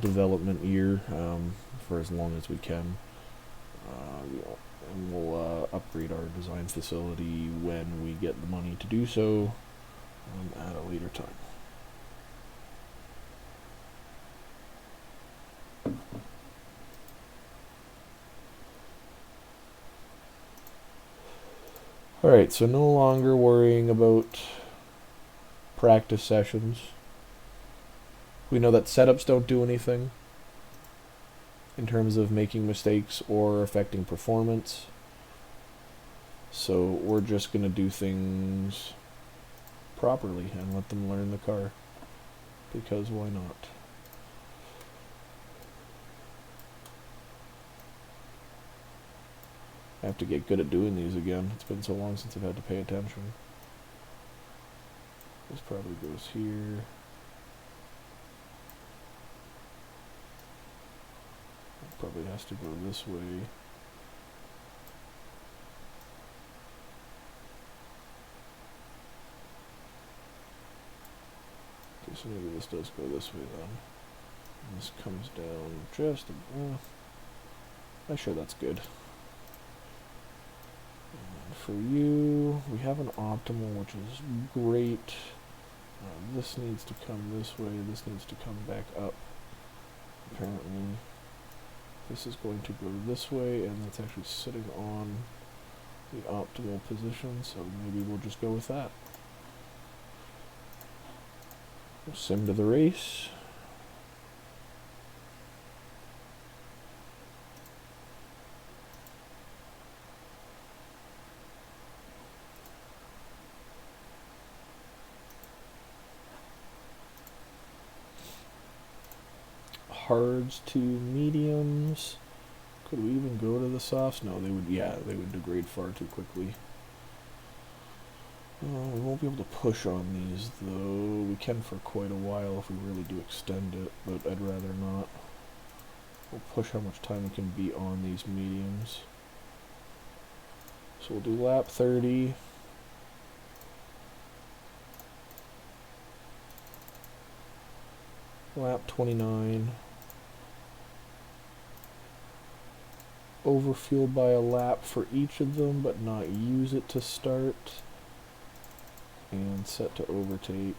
development year for as long as we can. And we'll upgrade our design facility when we get the money to do so at a later time. Alright, so no longer worrying about practice sessions. We know that setups don't do anything in terms of making mistakes or affecting performance. So we're just going to do things properly and let them learn the car. Because why not? I have to get good at doing these again. It's been so long since I've had to pay attention. This probably goes here. It probably has to go this way. Okay, so maybe this does go this way then. And this comes down just I'm sure that's good. And for you, we have an optimal, which is great. This needs to come this way. This needs to come back up. Apparently, this is going to go this way, and that's actually sitting on the optimal position, so maybe we'll just go with that. We'll sim to the race. Hards to mediums. Could we even go to the softs? No, they would. Yeah, they would degrade far too quickly. We won't be able to push on these though. We can for quite a while if we really do extend it, but I'd rather not. We'll push how much time we can be on these mediums. So we'll do lap 30. Lap 29. Overfuel by a lap for each of them, but not use it to start. And set to overtake.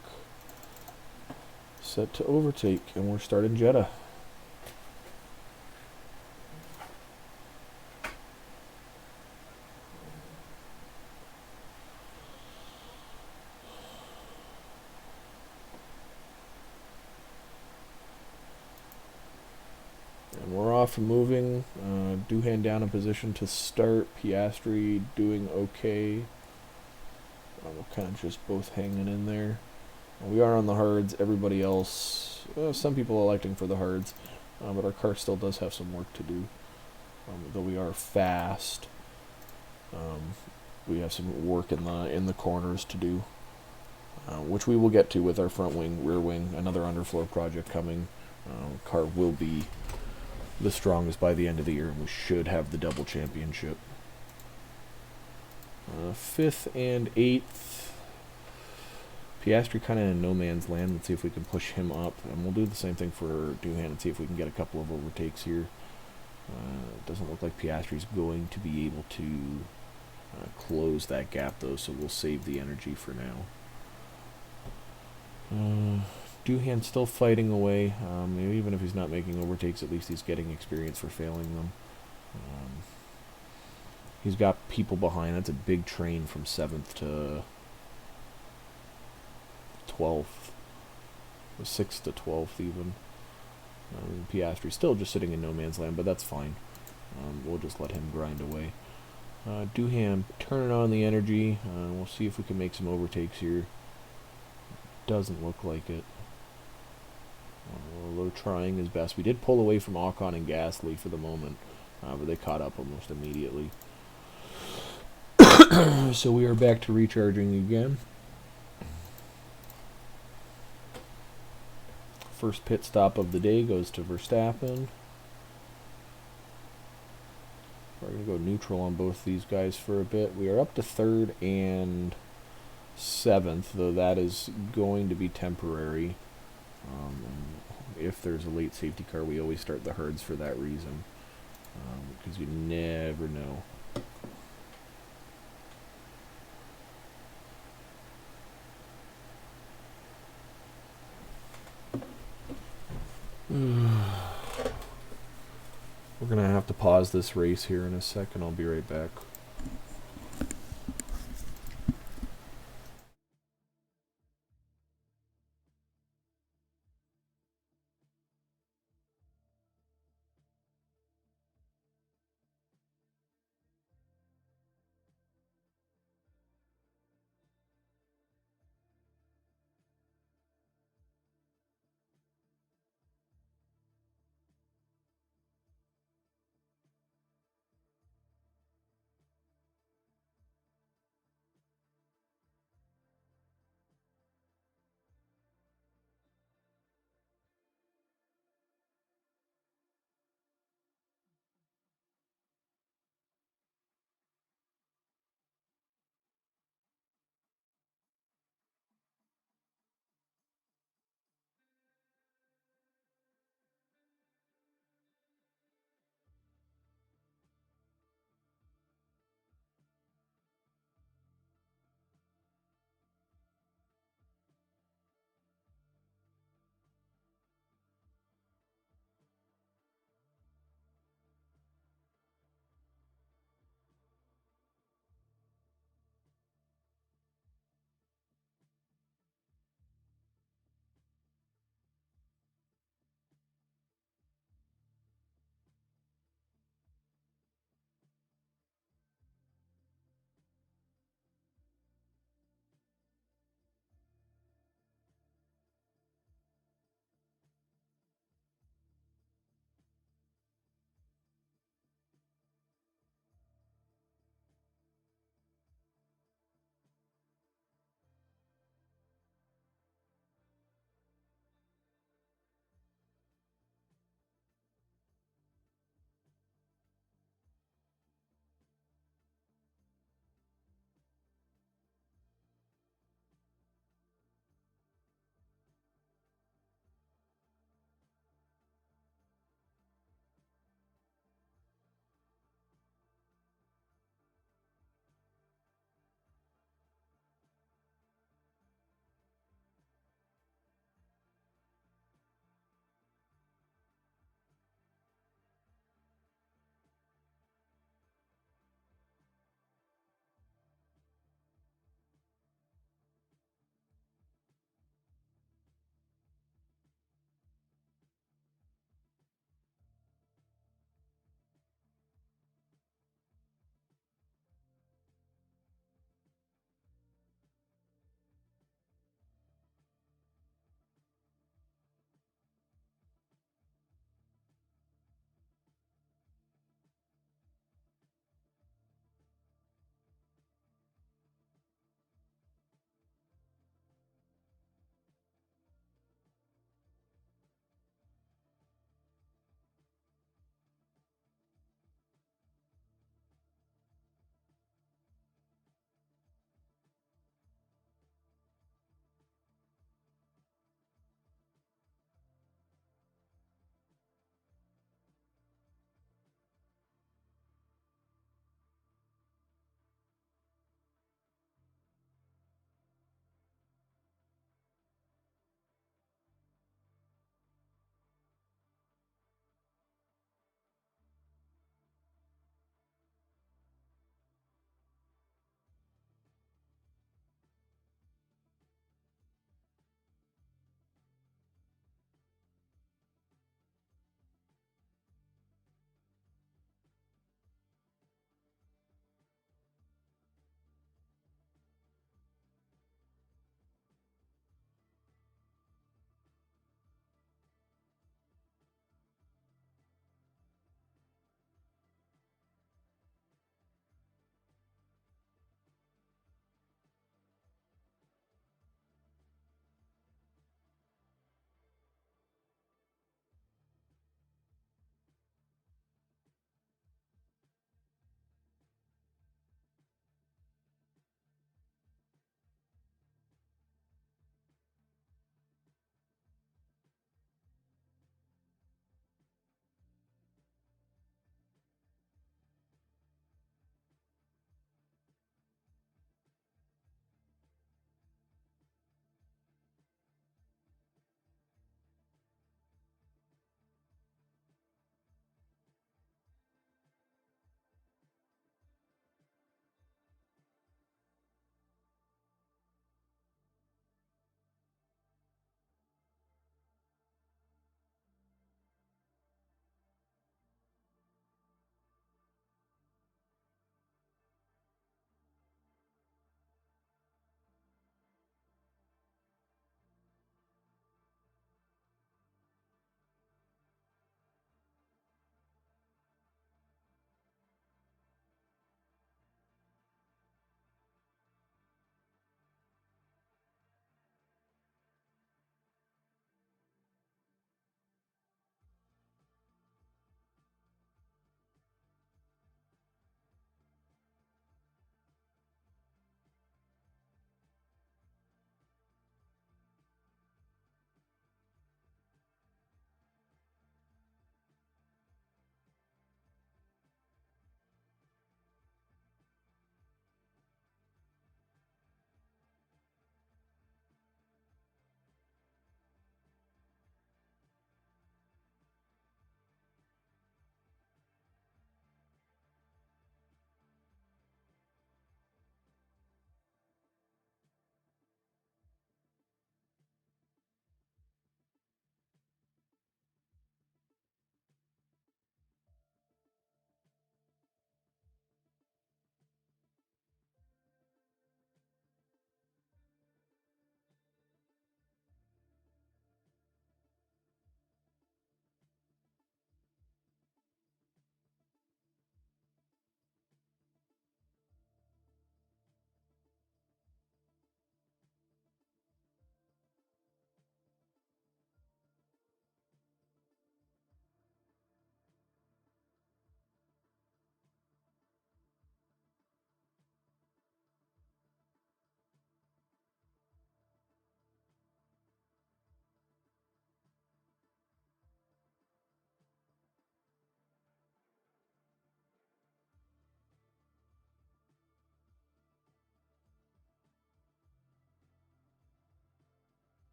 Set to overtake, and we're starting Jeddah. And we're off and moving. Doohan down in position to start. Piastri doing okay. We're kind of just both hanging in there. We are on the hards. Everybody else, some people are electing for the hards, but our car still does have some work to do. Though we are fast, we have some work in the corners to do, which we will get to with our front wing, rear wing, another underfloor project coming. Car will be the strongest by the end of the year, and we should have the double championship. 5th and 8th. Piastri kind of in no man's land. Let's see if we can push him up. And we'll do the same thing for Doohan and see if we can get a couple of overtakes here. It doesn't look like Piastri's going to be able to close that gap, though, so we'll save the energy for now. Doohan still fighting away. Even if he's not making overtakes, at least he's getting experience for failing them. He's got people behind. That's a big train from 7th to 12th. Or 6th to 12th, even. Piastri's still just sitting in no man's land, but that's fine. We'll just let him grind away. Doohan turning on the energy. We'll see if we can make some overtakes here. Doesn't look like it. Although trying his best. We did pull away from Ocon and Gasly for the moment, but they caught up almost immediately. So we are back to recharging again. First pit stop of the day goes to Verstappen. We're going to go neutral on both these guys for a bit. We are up to 3rd and 7th, though that is going to be temporary. If there's a late safety car, we always start the herds for that reason, because you never know. We're going to have to pause this race here in a second. I'll be right back.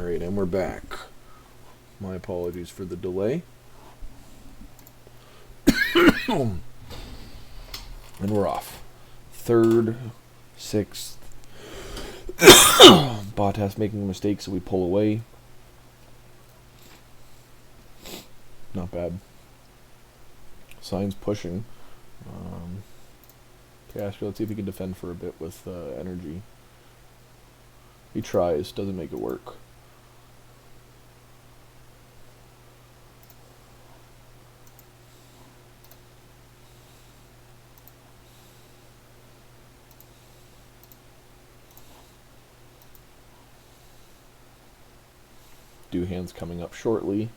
Alright, and we're back. My apologies for the delay. And we're off. Third, sixth. Bottas making a mistake, so we pull away. Not bad. Sainz pushing. Piastri, let's see if he can defend for a bit with energy. He tries, doesn't make it work. Doohan's coming up shortly.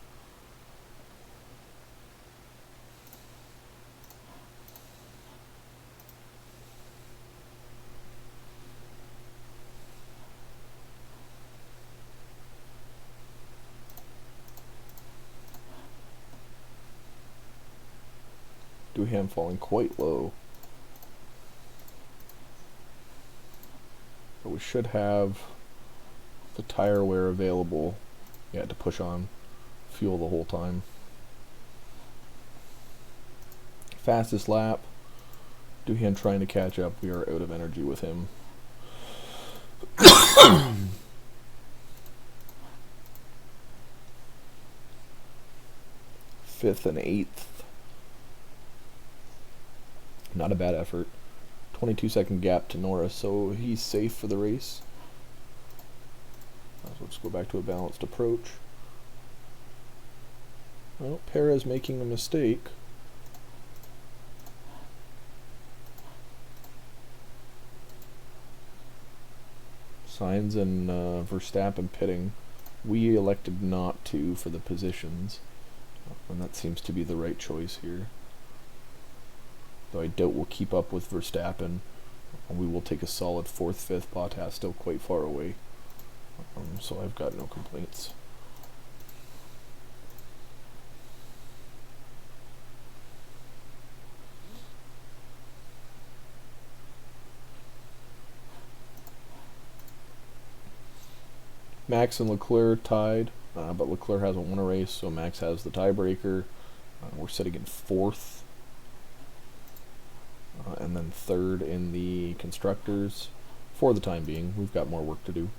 Doohan falling quite low. But we should have the tire wear available. Yeah, to push on fuel the whole time. Fastest lap. Doohan trying to catch up. We are out of energy with him. Fifth and eighth. Not a bad effort. 22-second gap to Norris, so he's safe for the race. So let's go back to a balanced approach. Well, Perez making a mistake. Sainz and Verstappen pitting. We elected not to for the positions, and that seems to be the right choice here. Though I doubt we'll keep up with Verstappen. We will take a solid 4th, 5th. Bottas still quite far away. So I've got no complaints. Max and Leclerc tied, but Leclerc hasn't won a race, so Max has the tiebreaker. We're sitting in 4th. And then 3rd in the constructors. For the time being, we've got more work to do.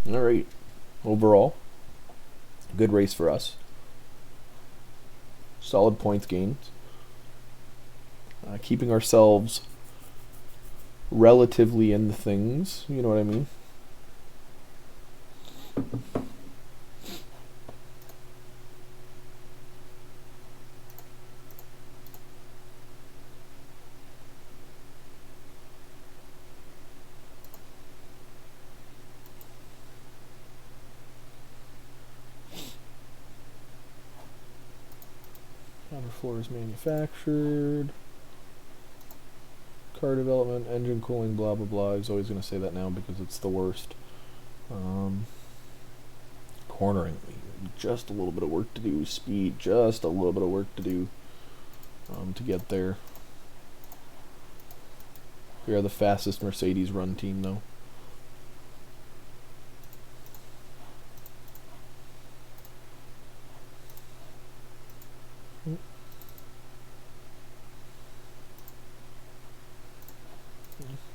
Alright, overall, good race for us. Solid points gained. Keeping ourselves relatively in the things, you know what I mean? Floor is manufactured. Car development, engine cooling, blah blah blah. He's always going to say that now because it's the worst. Cornering, just a little bit of work to do. Speed, just a little bit of work to do to get there. We are the fastest Mercedes run team though.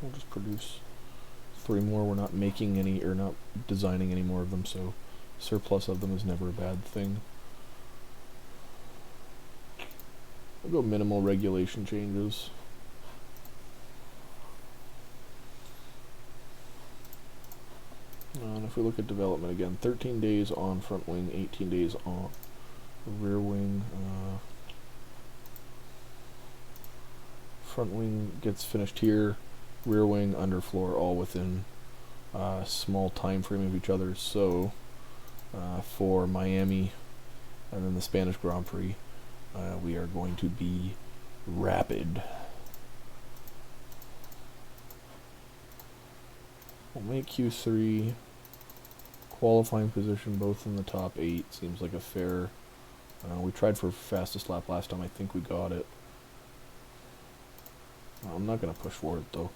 We'll just produce 3 more. We're not making any, or not designing any more of them, so surplus of them is never a bad thing. We'll go minimal regulation changes. And if we look at development again, 13 days on front wing, 18 days on rear wing. Front wing gets finished here. Rear wing, underfloor, all within a small time frame of each other. So for Miami and then the Spanish Grand Prix, we are going to be rapid. We'll make Q3. Qualifying position both in the top 8 seems like a fair. We tried for fastest lap last time. I think we got it. I'm not going to push for it, though.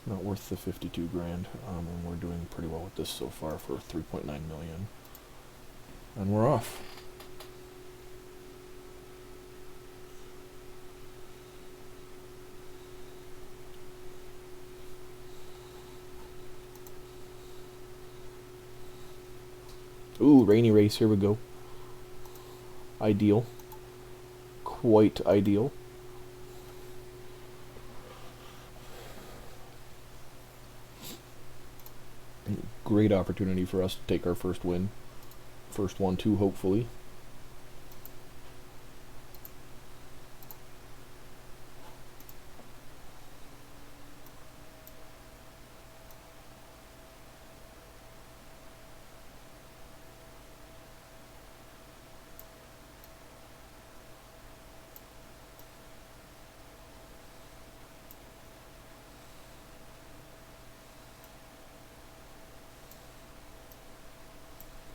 Not worth the 52 grand. And we're doing pretty well with this so far for 3.9 million. And we're off. Ooh, rainy race, here we go. Ideal. Quite ideal. Great opportunity for us to take our first win. First one too, hopefully.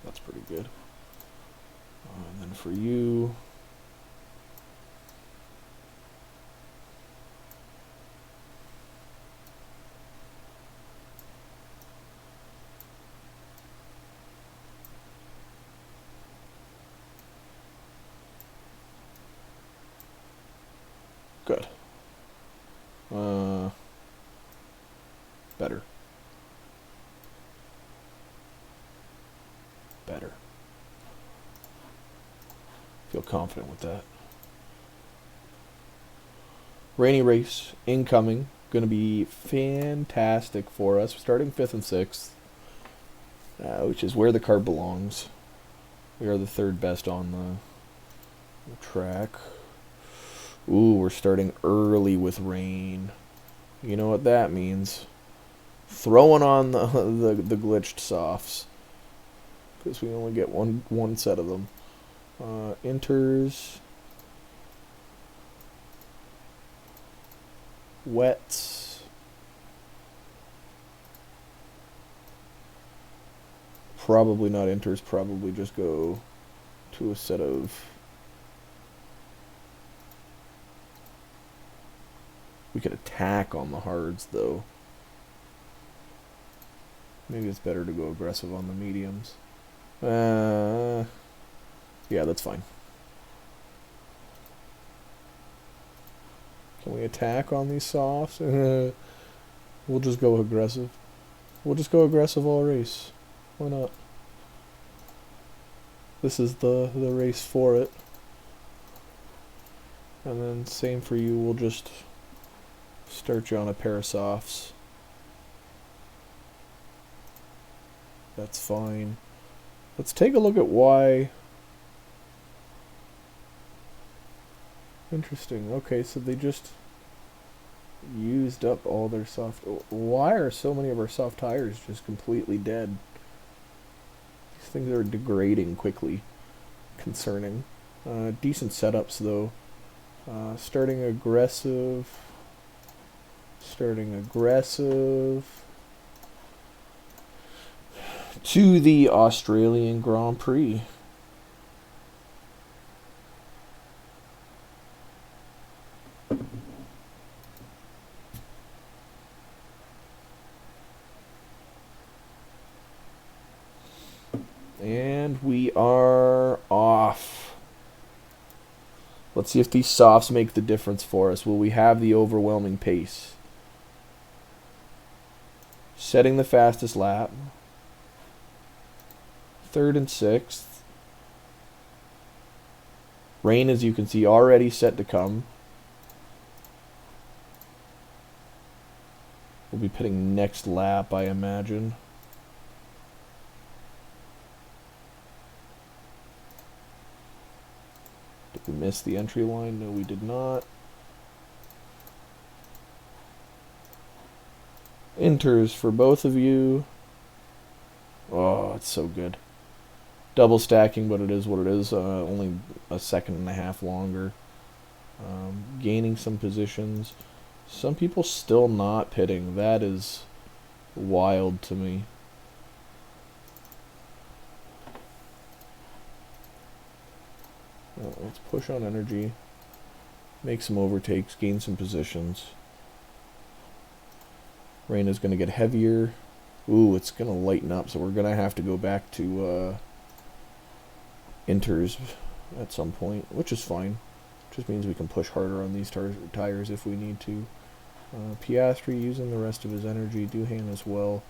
That's pretty good. And then for you, good. Better. Better. Feel confident with that. Rainy race incoming. Going to be fantastic for us. Starting 5th and 6th, which is where the car belongs. We are the 3rd best on the track. Ooh, we're starting early with rain. You know what that means. Throwing on the glitched softs. Because we only get one set of them. Inters. Wets. Probably not inters, probably just go to a set of... We could attack on the hards, though. Maybe it's better to go aggressive on the mediums. Yeah, that's fine. Can we attack on these softs? We'll just go aggressive. We'll just go aggressive all race. Why not? This is the race for it. And then same for you, we'll just start you on a pair of softs. That's fine. Let's take a look at why. Interesting. Okay, so they just used up all their soft... Why are so many of our soft tires just completely dead? These things are degrading quickly. Concerning. Decent setups, though. Starting aggressive. Starting aggressive. To the Australian Grand Prix. And we are off. Let's see if these softs make the difference for us. Will we have the overwhelming pace? Setting the fastest lap. 3rd and 6th. Rain, as you can see, already set to come. We'll be pitting next lap, I imagine. Did we miss the entry line? No, we did not. Inters for both of you. Oh, it's so good. Double stacking, but it is what it is. Only a 1.5 longer. Gaining some positions. Some people still not pitting. That is wild to me. Let's push on energy. make some overtakes, gain some positions. Rain is going to get heavier. Ooh, it's going to lighten up, so we're going to have to go back to inters at some point, which is fine. Just means we can push harder on these tires if we need to. Piastri using the rest of his energy, Duhan as well,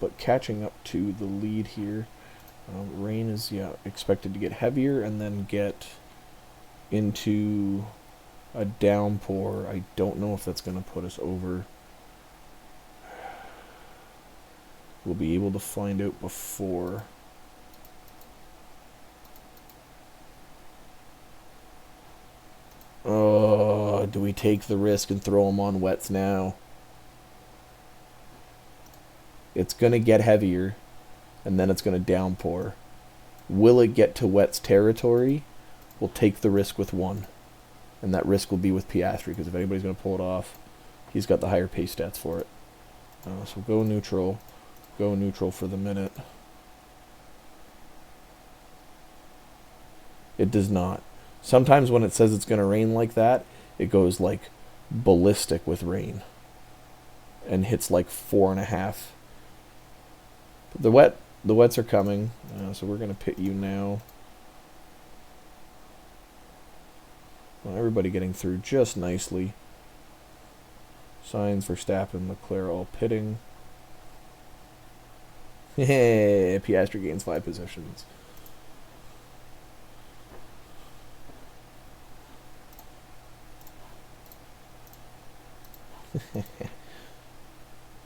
but catching up to the lead here. Rain is expected to get heavier and then get into a downpour. I don't know if that's going to put us over. We'll be able to find out before. Oh, do we take the risk and throw them on wets now? It's going to get heavier, and then it's going to downpour. Will it get to wets territory? We'll take the risk with one. And that risk will be with Piastri, because if anybody's going to pull it off, he's got the higher pace stats for it. So go neutral. Go neutral for the minute. It does not. Sometimes when it says it's going to rain like that, it goes like ballistic with rain and hits like 4.5. But the wets are coming, so we're going to pit you now. Well, everybody getting through just nicely. Signs for Verstappen, Leclerc all pitting. Hey, Piastri gains 5 positions.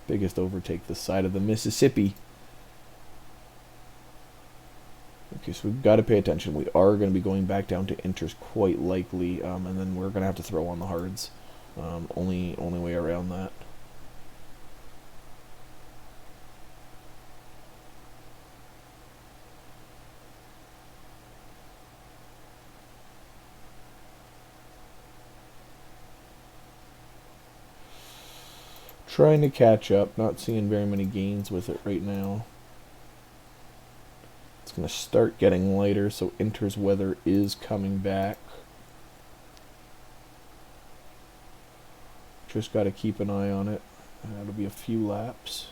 Biggest overtake this side of the Mississippi. Okay, so we've got to pay attention. We are going to be going back down to inters quite likely, and then we're going to have to throw on the hards. Only way around that. Trying to catch up, not seeing very many gains with it right now. It's going to start getting lighter, so Inter's weather is coming back. Just got to keep an eye on it. It'll be a few laps.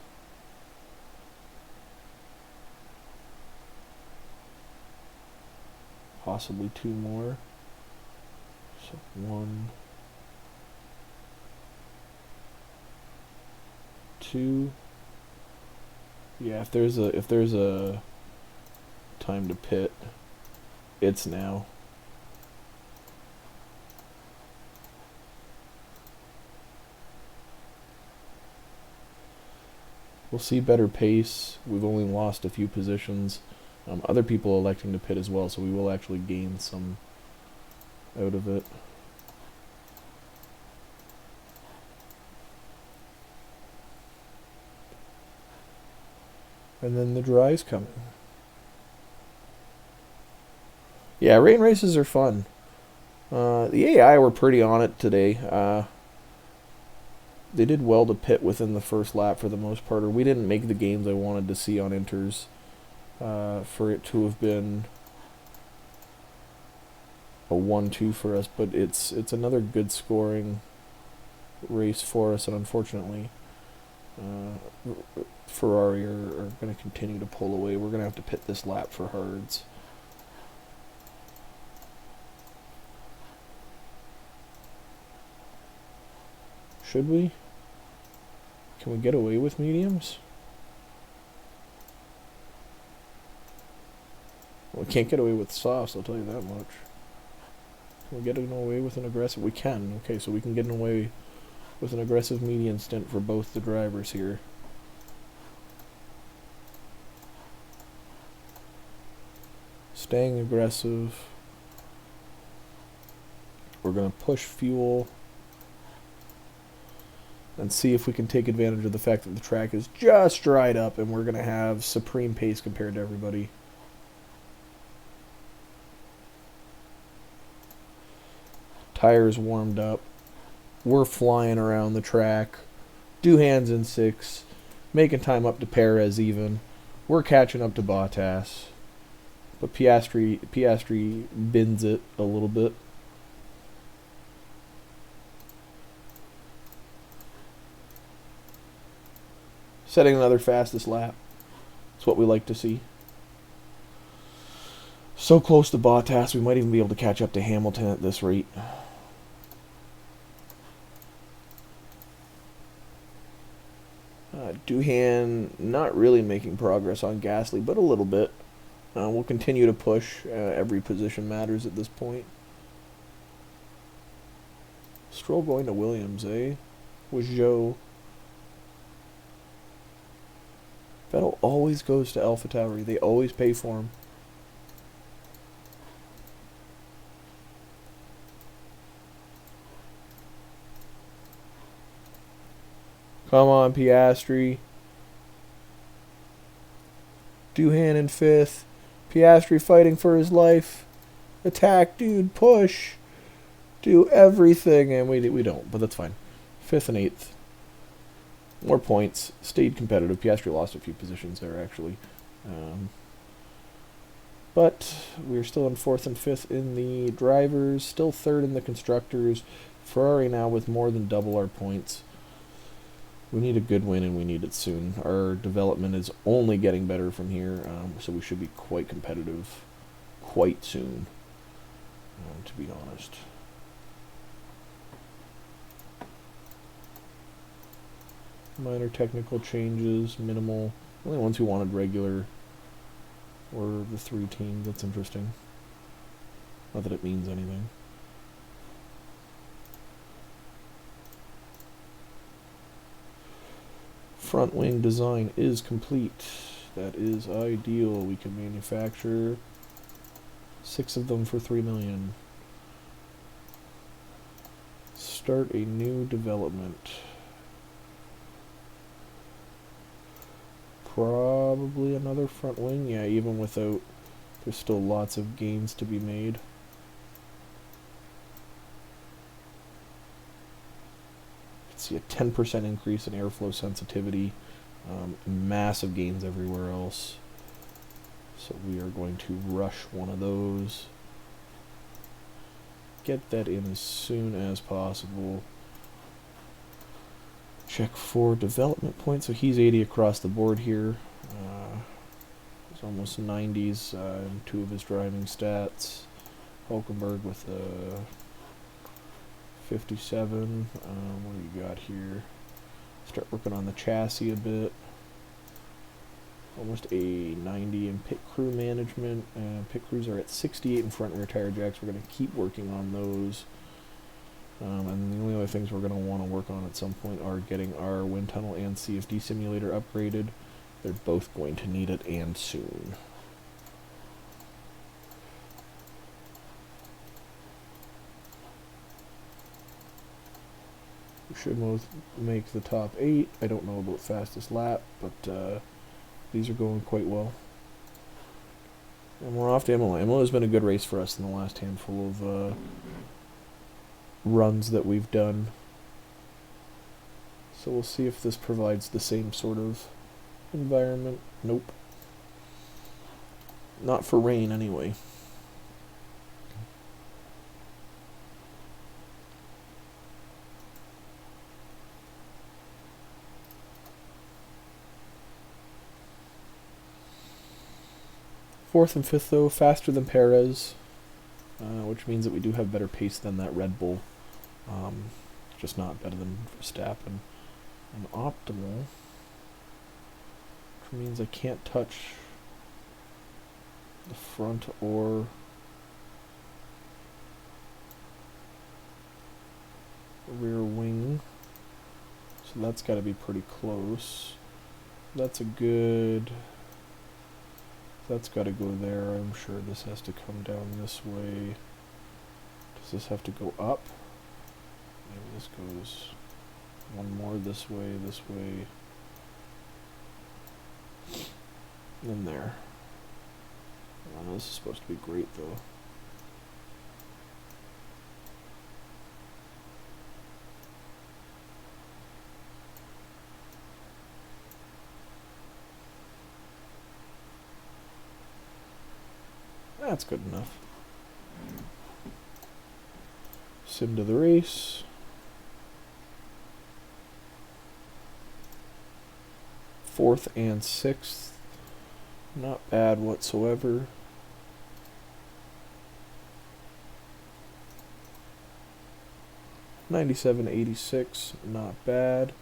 Possibly 2 more. So 1, 2. Yeah, if there's a time to pit, it's now. We'll see better pace. We've only lost a few positions. Other people electing to pit as well, so we will actually gain some out of it. And then the dry's coming. Yeah, rain races are fun. The AI were pretty on it today. They did well to pit within the first lap for the most part, or we didn't make the gains I wanted to see on inters for it to have been a 1-2 for us, but it's another good scoring race for us, and unfortunately Ferrari are going to continue to pull away. We're going to have to pit this lap for hards. Should we? Can we get away with mediums? Well, we can't get away with softs, I'll tell you that much. Can we get away with an aggressive? We can. Okay, so we can get away with an aggressive median stint for both the drivers here. Staying aggressive. We're going to push fuel and see if we can take advantage of the fact that the track is just dried up and we're going to have supreme pace compared to everybody. Tires warmed up. We're flying around the track. Duhan's in 6. Making time up to Perez even. We're catching up to Bottas. But Piastri bins it a little bit. Setting another fastest lap. That's what we like to see. So close to Bottas, we might even be able to catch up to Hamilton at this rate. Doohan not really making progress on Gasly, but a little bit. We'll continue to push. Every position matters at this point. Stroll going to Williams, eh? With Zhou. Vettel always goes to AlphaTauri. They always pay for him. Come on, Piastri. Doohan in 5th. Piastri fighting for his life. Attack, dude. Push. Do everything. And we don't, but that's fine. 5th and 8th. More points. Stayed competitive. Piastri lost a few positions there, actually. But we're still in 4th and 5th in the drivers. Still 3rd in the constructors. Ferrari now with more than double our points. We need a good win, and we need it soon. Our development is only getting better from here, so we should be quite competitive quite soon, to be honest. Minor technical changes, minimal. Only ones who wanted regular were the 3 teams. That's interesting. Not that it means anything. Front wing design is complete. That is ideal. We can manufacture 6 of them for $3 million. Start a new development. Probably another front wing. Yeah, even without, there's still lots of gains to be made. See a 10% increase in airflow sensitivity, massive gains everywhere else. So we are going to rush one of those. Get that in as soon as possible. Check for development points. So he's 80 across the board here. He's almost 90s in 2 of his driving stats. Hulkenberg with a 57. What do you got here? Start working on the chassis a bit. Almost a 90 in pit crew management. Pit crews are at 68 in front and rear tire jacks. We're going to keep working on those. And the only other things we're going to want to work on at some point are getting our wind tunnel and CFD simulator upgraded. They're both going to need it, and soon. We should both make the top 8. I don't know about fastest lap, but these are going quite well. And we're off to Imola. Imola has been a good race for us in the last handful of runs that we've done. So we'll see if this provides the same sort of environment. Nope. Not for rain, anyway. Fourth and 5th, though, faster than Perez, which means that we do have better pace than that Red Bull. Just not better than Verstappen. And optimal, which means I can't touch the front or rear wing. So that's got to be pretty close. That's a good... That's got to go there. I'm sure this has to come down this way. Does this have to go up? Maybe this goes one more this way, and then there. I know this is supposed to be great, though. That's good enough. Sim to the race. 4th and 6th. Not bad whatsoever. $97.86, not bad.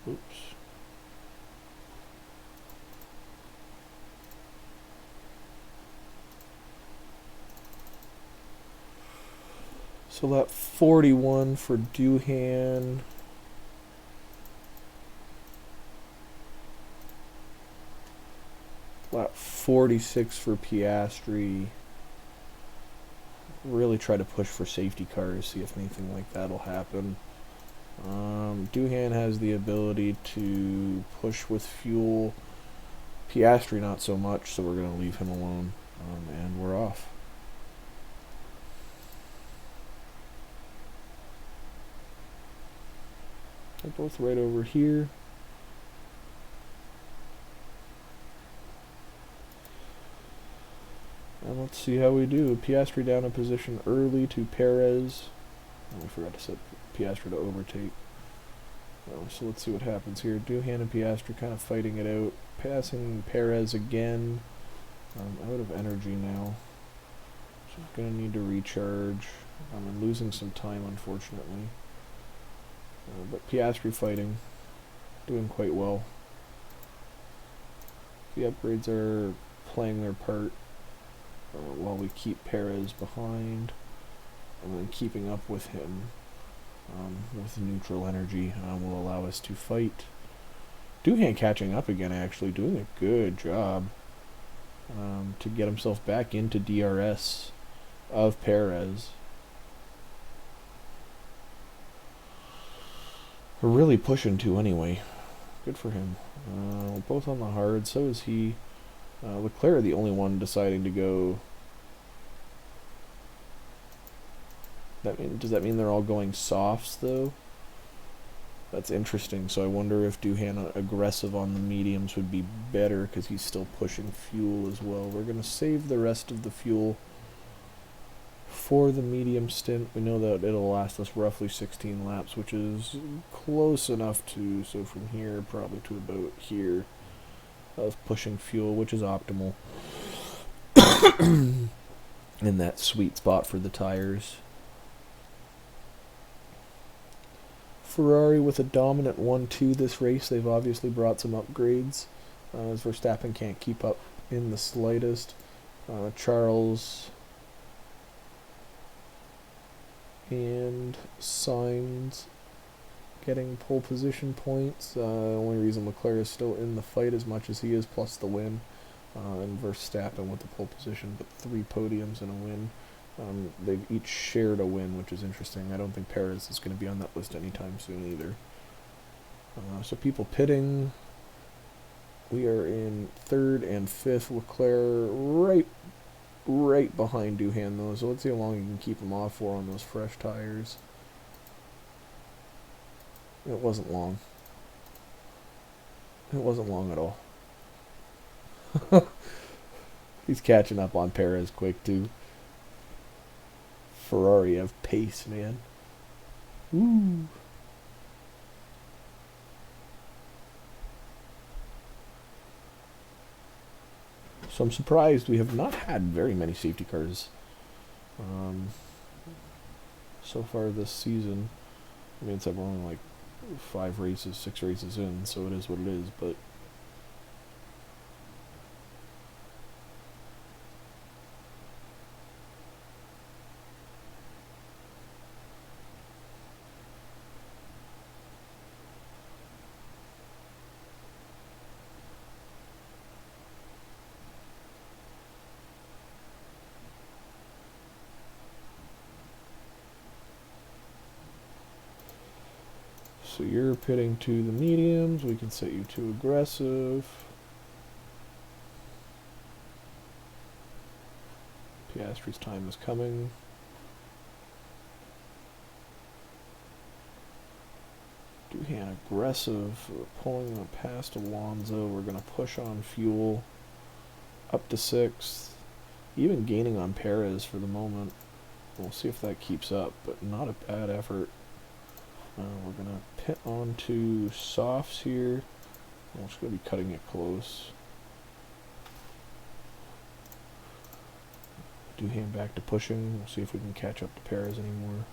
Oops. So that 41 for Doohan. That 46 for Piastri. Really try to push for safety cars, see if anything like that'll happen. Doohan has the ability to push with fuel. Piastri not so much, so we're going to leave him alone. And we're off. They're both right over here. And let's see how we do. Piastri down a position early to Perez. Oh, I forgot to set Piastri to overtake. So let's see what happens here. Doohan and Piastri kind of fighting it out. Passing Perez again. Out of energy now. So I'm going to need to recharge. I'm losing some time, unfortunately. But Piastri fighting. Doing quite well. The upgrades are playing their part. While we keep Perez behind, and then keeping up with him with neutral energy will allow us to fight. Doohan catching up again, actually doing a good job to get himself back into DRS of Perez. We're really pushing to anyway. Good for him. Both on the hard, so is he. Leclerc the only one deciding to go. Does that mean they're all going softs though? That's interesting. So I wonder if Doohan aggressive on the mediums would be better because he's still pushing fuel as well. We're going to save the rest of the fuel for the medium stint. We know that it'll last us roughly 16 laps, which is close enough to, so from here probably to about here, of pushing fuel, which is optimal. In that sweet spot for the tires. Ferrari with a dominant 1-2 this race. They've obviously brought some upgrades, as Verstappen can't keep up in the slightest. Charles and Sainz getting pole position points. The only reason Leclerc is still in the fight as much as he is, plus the win. And Verstappen with the pole position, but 3 podiums and a win. They've each shared a win, which is interesting. I don't think Perez is going to be on that list anytime soon either. So people pitting. We are in 3rd and 5th. Leclerc right behind Doohan though. So let's see how long you can keep him off for on those fresh tires. It wasn't long. It wasn't long at all. He's catching up on Perez quick too. Ferrari have pace, man. Woo. So I'm surprised we have not had very many safety cars so far this season. I mean, it's like we're only like 6 races in, so it is what it is, but so you're pitting to the mediums. We can set you to aggressive. Piastri's time is coming. Doohan aggressive. We're pulling past Alonso. We're going to push on fuel up to 6th. Even gaining on Perez for the moment. We'll see if that keeps up, but not a bad effort. We're going to pit onto softs here. We're just going to be cutting it close. Do him back to pushing. We'll see if we can catch up to Perez anymore.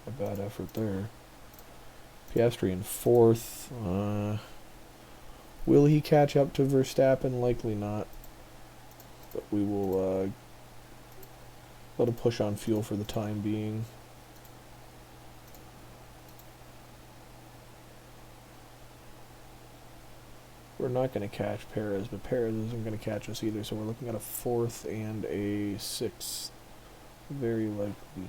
A bad effort there. Piastri in fourth. Will he catch up to Verstappen? Likely not. But we will let him push on fuel for the time being. We're not going to catch Perez, but Perez isn't going to catch us either, so we're looking at a fourth and a sixth. Very likely.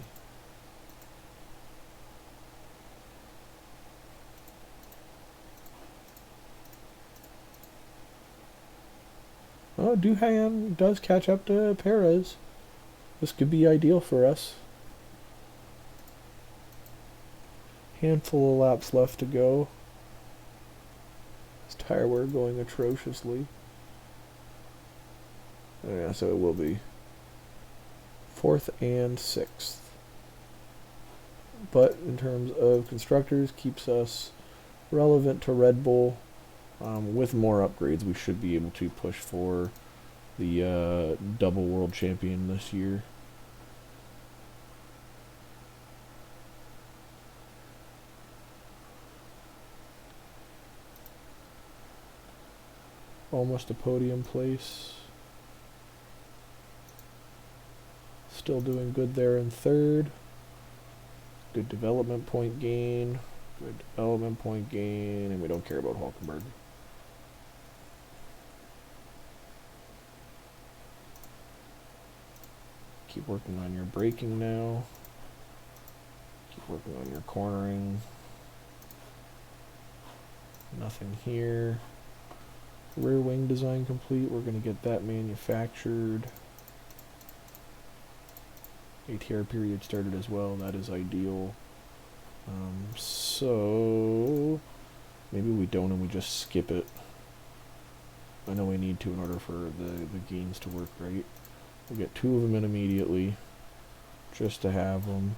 Oh, Duhan does catch up to Perez. This could be ideal for us. Handful of laps left to go. His tire wear going atrociously. Oh, yeah, so it will be fourth and sixth. But in terms of constructors, keeps us relevant to Red Bull. With more upgrades, we should be able to push for the double world champion this year. Almost a podium place. Still doing good there in third. Good development point gain. Good development point gain. And we don't care about Hulkenberg. Keep working on your braking now. Keep working on your cornering. Nothing here. Rear wing design complete. We're going to get that manufactured. ATR period started as well. That is ideal. So maybe we don't and we just skip it. I know we need to in order for the gains to work right. We'll get 2 of them in immediately, just to have them.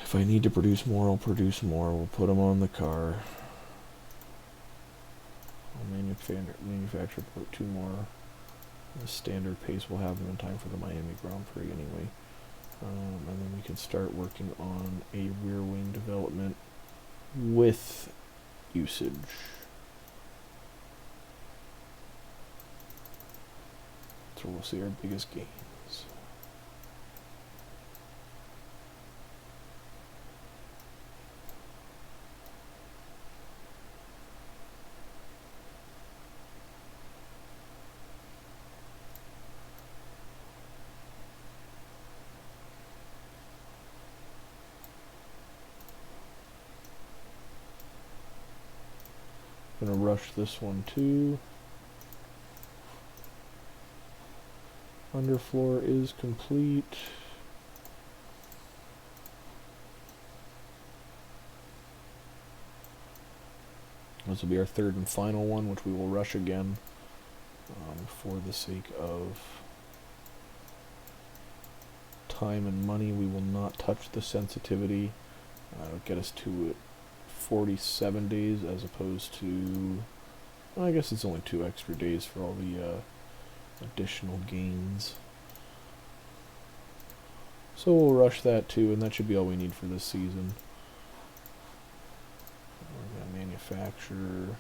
If I need to produce more, I'll produce more. We'll put them on the car. I'll manufacture 2 more. The standard pace will have them in time for the Miami Grand Prix anyway. And then we can start working on a rear wing development with usage. So we'll see our biggest gains. Gonna rush this one too. Underfloor is complete. This will be our 3rd and final one, which we will rush again for the sake of time and money. We will not touch the sensitivity. It'll get us to 47 days as opposed to, well, I guess it's only 2 extra days for all the additional gains. So we'll rush that too, and that should be all we need for this season. We're going to manufacture,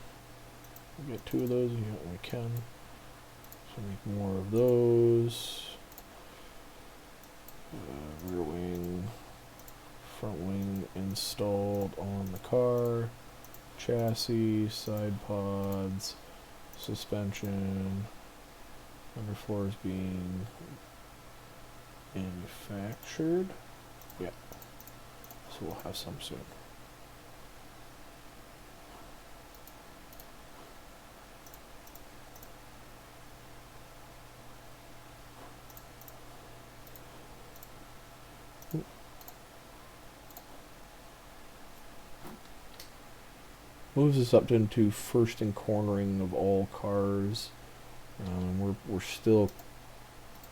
we'll get 2 of those, yeah, we can. So make more of those. Rear wing, front wing installed on the car, chassis, side pods, suspension, underfloor is being manufactured. Yeah, so we'll have some soon. Moves us up into first in cornering of all cars. We're still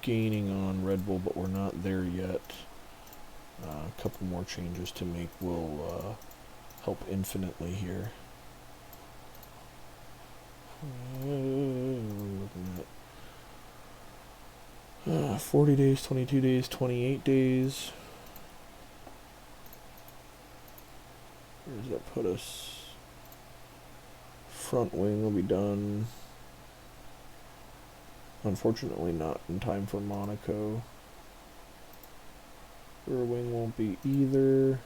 gaining on Red Bull, but we're not there yet. A couple more changes to make will help infinitely here. Looking at 40 days, 22 days, 28 days. Where does that put us? Front wing will be done. Unfortunately not in time for Monaco. Rear wing won't be either.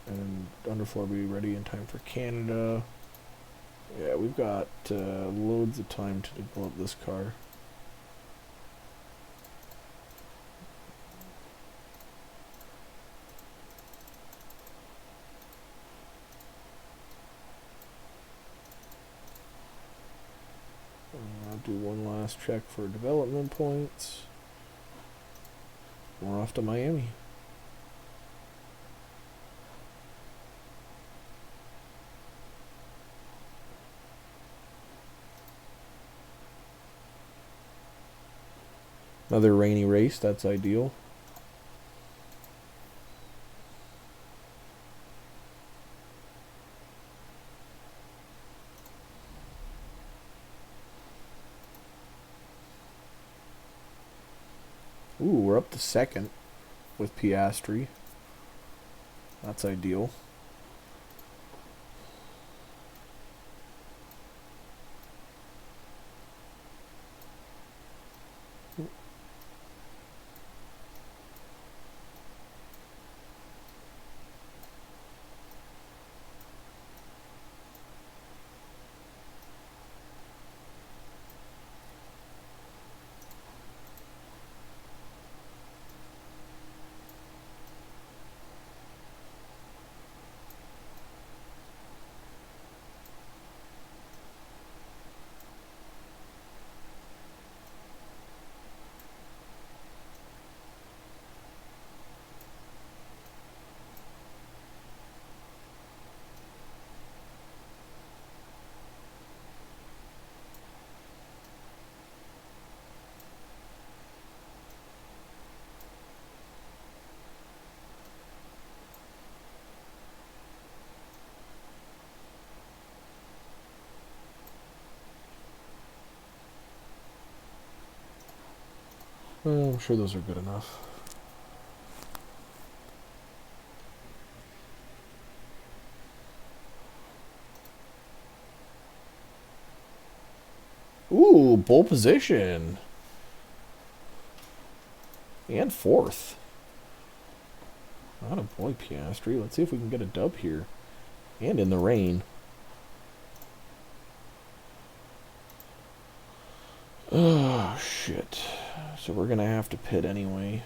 And underfloor will be ready in time for Canada. Yeah, we've got loads of time to develop this car. I'll do one last check for development points. We're off to Miami. Another rainy race, that's ideal. Ooh, we're up to second with Piastri. That's ideal. I'm sure those are good enough. Ooh, pole position. And fourth. Not a boy, Piastri. Let's see if we can get a dub here. And in the rain. Oh, shit. So we're going to have to pit anyway.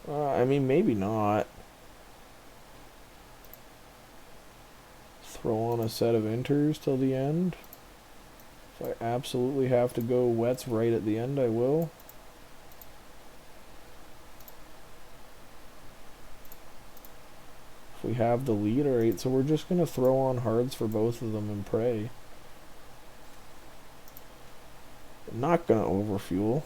I mean, maybe not. Throw on a set of inters till the end. If I absolutely have to go wets right at the end, I will. If we have the lead, alright, so we're just going to throw on hards for both of them and pray. Not going to overfuel,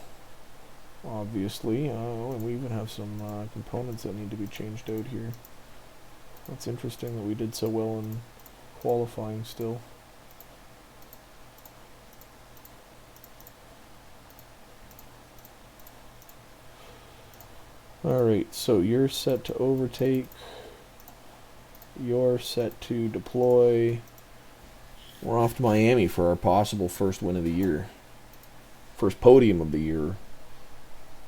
obviously. And we even have some components that need to be changed out here. That's interesting that we did so well in qualifying still. Alright, so you're set to overtake. You're set to deploy. We're off to Miami for our possible first win of the year. First podium of the year.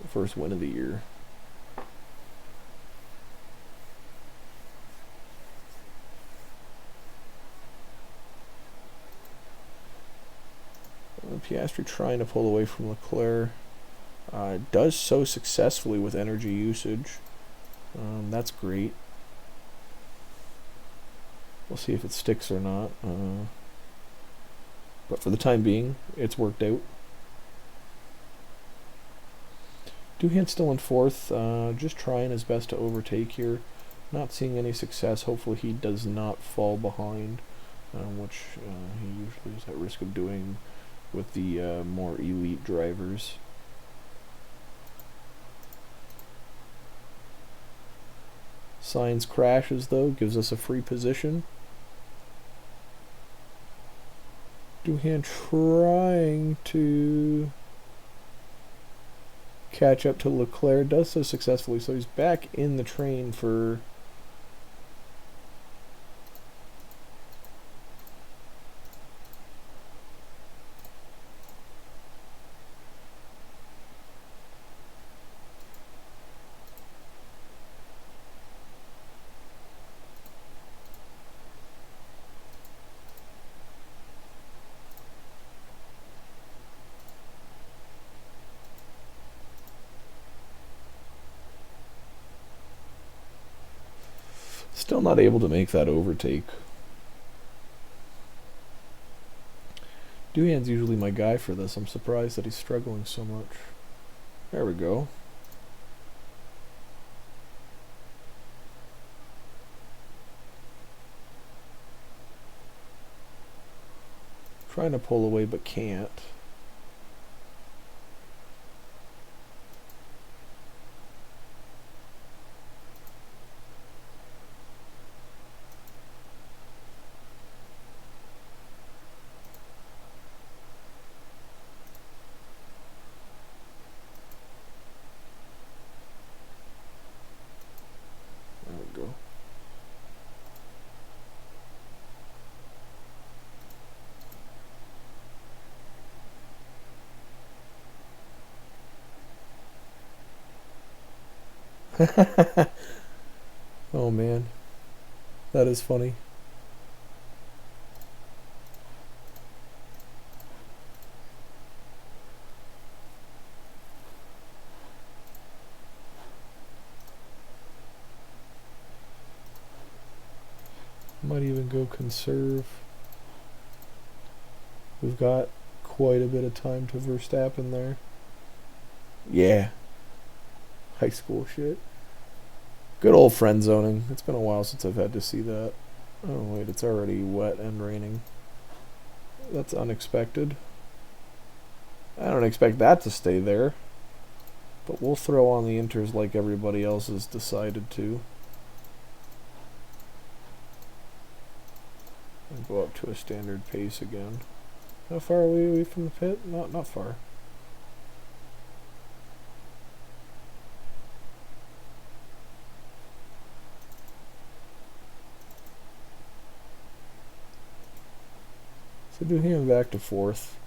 First win of the year. Piastri trying to pull away from Leclerc. Does so successfully with energy usage. That's great. We'll see if it sticks or not. But for the time being, it's worked out. Doohan's still in fourth, just trying his best to overtake here. Not seeing any success. Hopefully he does not fall behind, which he usually is at risk of doing with the more elite drivers. Sainz crashes though, gives us a free position. Doohan trying to catch up to Leclerc, does so successfully, so he's back in the train for still not able to make that overtake. Doohan's usually my guy for this. I'm surprised that he's struggling so much. There we go. Trying to pull away but can't. Oh man, that is funny. Might even go conserve. We've got quite a bit of time to Verstappen there. Yeah. High school shit. Good old friend zoning. It's been a while since I've had to see that. Oh wait, it's already wet and raining. That's unexpected. I don't expect that to stay there. But we'll throw on the inters like everybody else has decided to. And go up to a standard pace again. How far are we away from the pit? Not far. So Doohan back to fourth.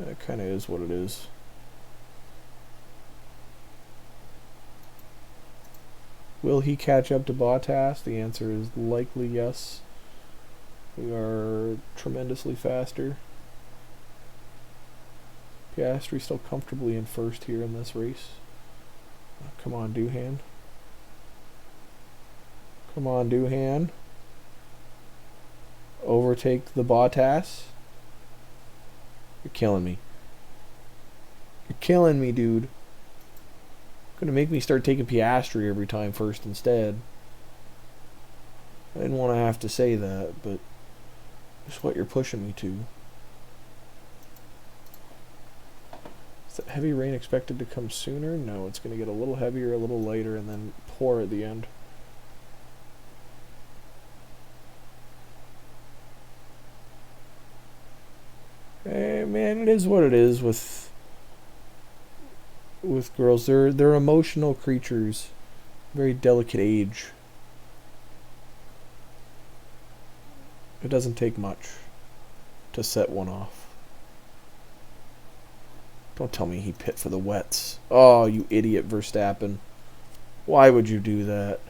That kind of is what it is. Will he catch up to Bottas? The answer is likely yes. We are tremendously faster. Piastri still comfortably in first here in this race. Come on, Doohan. Come on, Doohan. Overtake the Bottas. You're killing me. You're killing me, dude. Gonna make me start taking Piastri every time first instead. I didn't want to have to say that, but it's what you're pushing me to. Is that heavy rain expected to come sooner? No, it's going to get a little heavier, a little lighter, and then pour at the end. Hey, man, it is what it is with girls. They're emotional creatures. Very delicate age. It doesn't take much to set one off. Don't tell me he pit for the wets. Oh, you idiot, Verstappen. Why would you do that?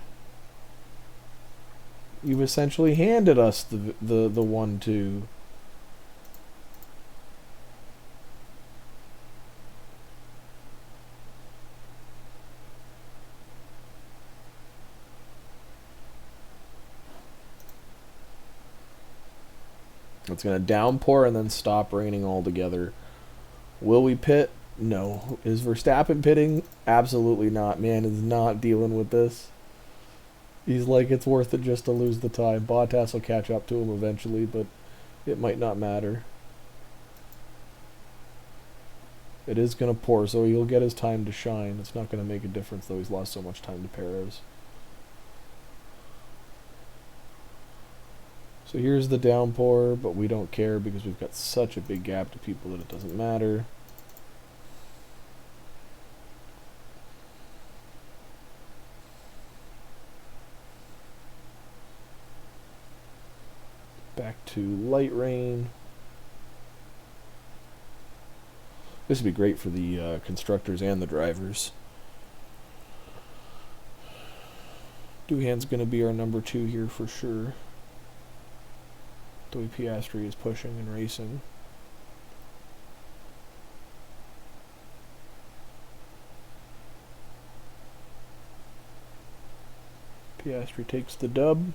You've essentially handed us the 1-2. It's going to downpour and then stop raining altogether. Will we pit? No. Is Verstappen pitting? Absolutely not. Man is not dealing with this. He's like, it's worth it just to lose the time. Bottas will catch up to him eventually, but it might not matter. It is going to pour, so he'll get his time to shine. It's not going to make a difference, though. He's lost so much time to Perez. So here's the downpour, but we don't care because we've got such a big gap to people that it doesn't matter. Back to light rain. This would be great for the constructors and the drivers. Doohan's going to be our number 2 here for sure. The way Piastri is pushing and racing. Piastri takes the dub.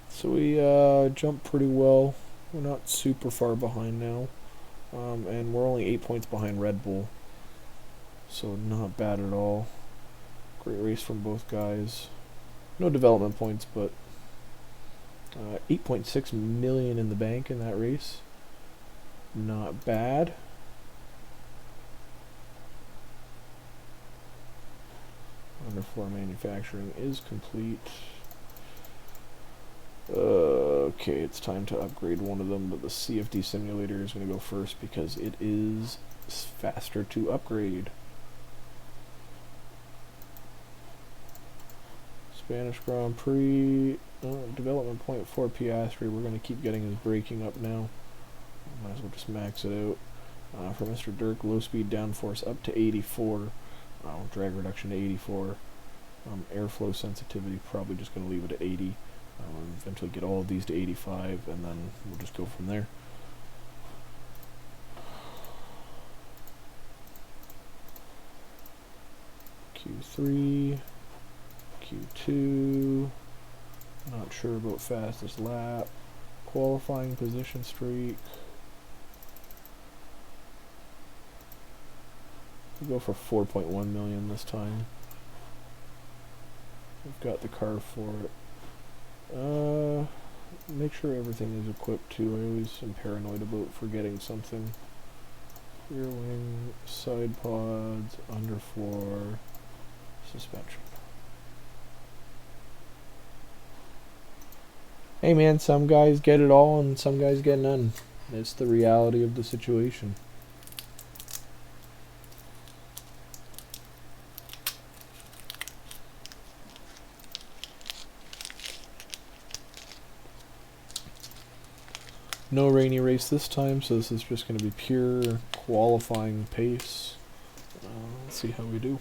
So we jumped pretty well. We're not super far behind now. And we're only 8 points behind Red Bull. So not bad at all. Great race from both guys. No development points, but 8.6 million in the bank in that race. Not bad. Underfloor manufacturing is complete. Okay, it's time to upgrade one of them, but the CFD simulator is going to go first because it is faster to upgrade. Spanish Grand Prix, development point for Piastri. We're going to keep getting his braking up now. Might as well just max it out. For Mr. Dirk, low speed downforce up to 84. Drag reduction to 84. Airflow sensitivity, probably just going to leave it at 80. Eventually get all of these to 85, and then we'll just go from there. Q3, Q2, not sure about fastest lap, qualifying position streak. We'll go for 4.1 million this time. We've got the car for it. Make sure everything is equipped too. I always am paranoid about forgetting something. Rear wing, side pods, underfloor, suspension. Hey man, some guys get it all and some guys get none. It's the reality of the situation. No rainy race this time, so this is just going to be pure qualifying pace. Let's see how we do.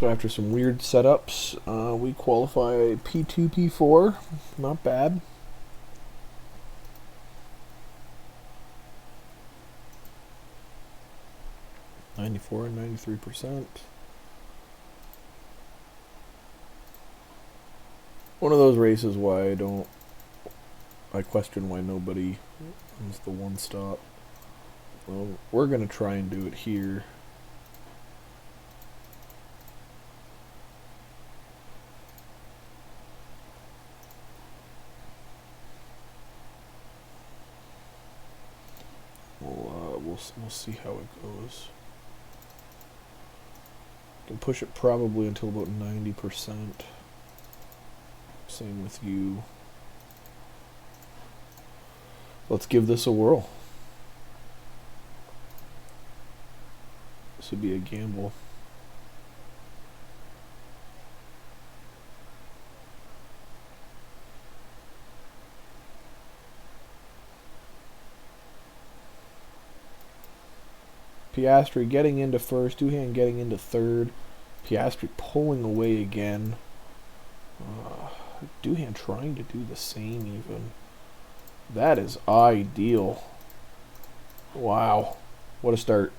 So after some weird setups, we qualify P2, P4. Not bad. $94 and 93%. One of those races why I question why nobody owns the one stop. Well, we're going to try and do it here. We'll see how it goes. Can push it probably until about 90%. Same with you. Let's give this a whirl. This would be a gamble. Piastri getting into first, Doohan getting into third, Piastri pulling away again. Doohan trying to do the same even. That is ideal. Wow. What a start.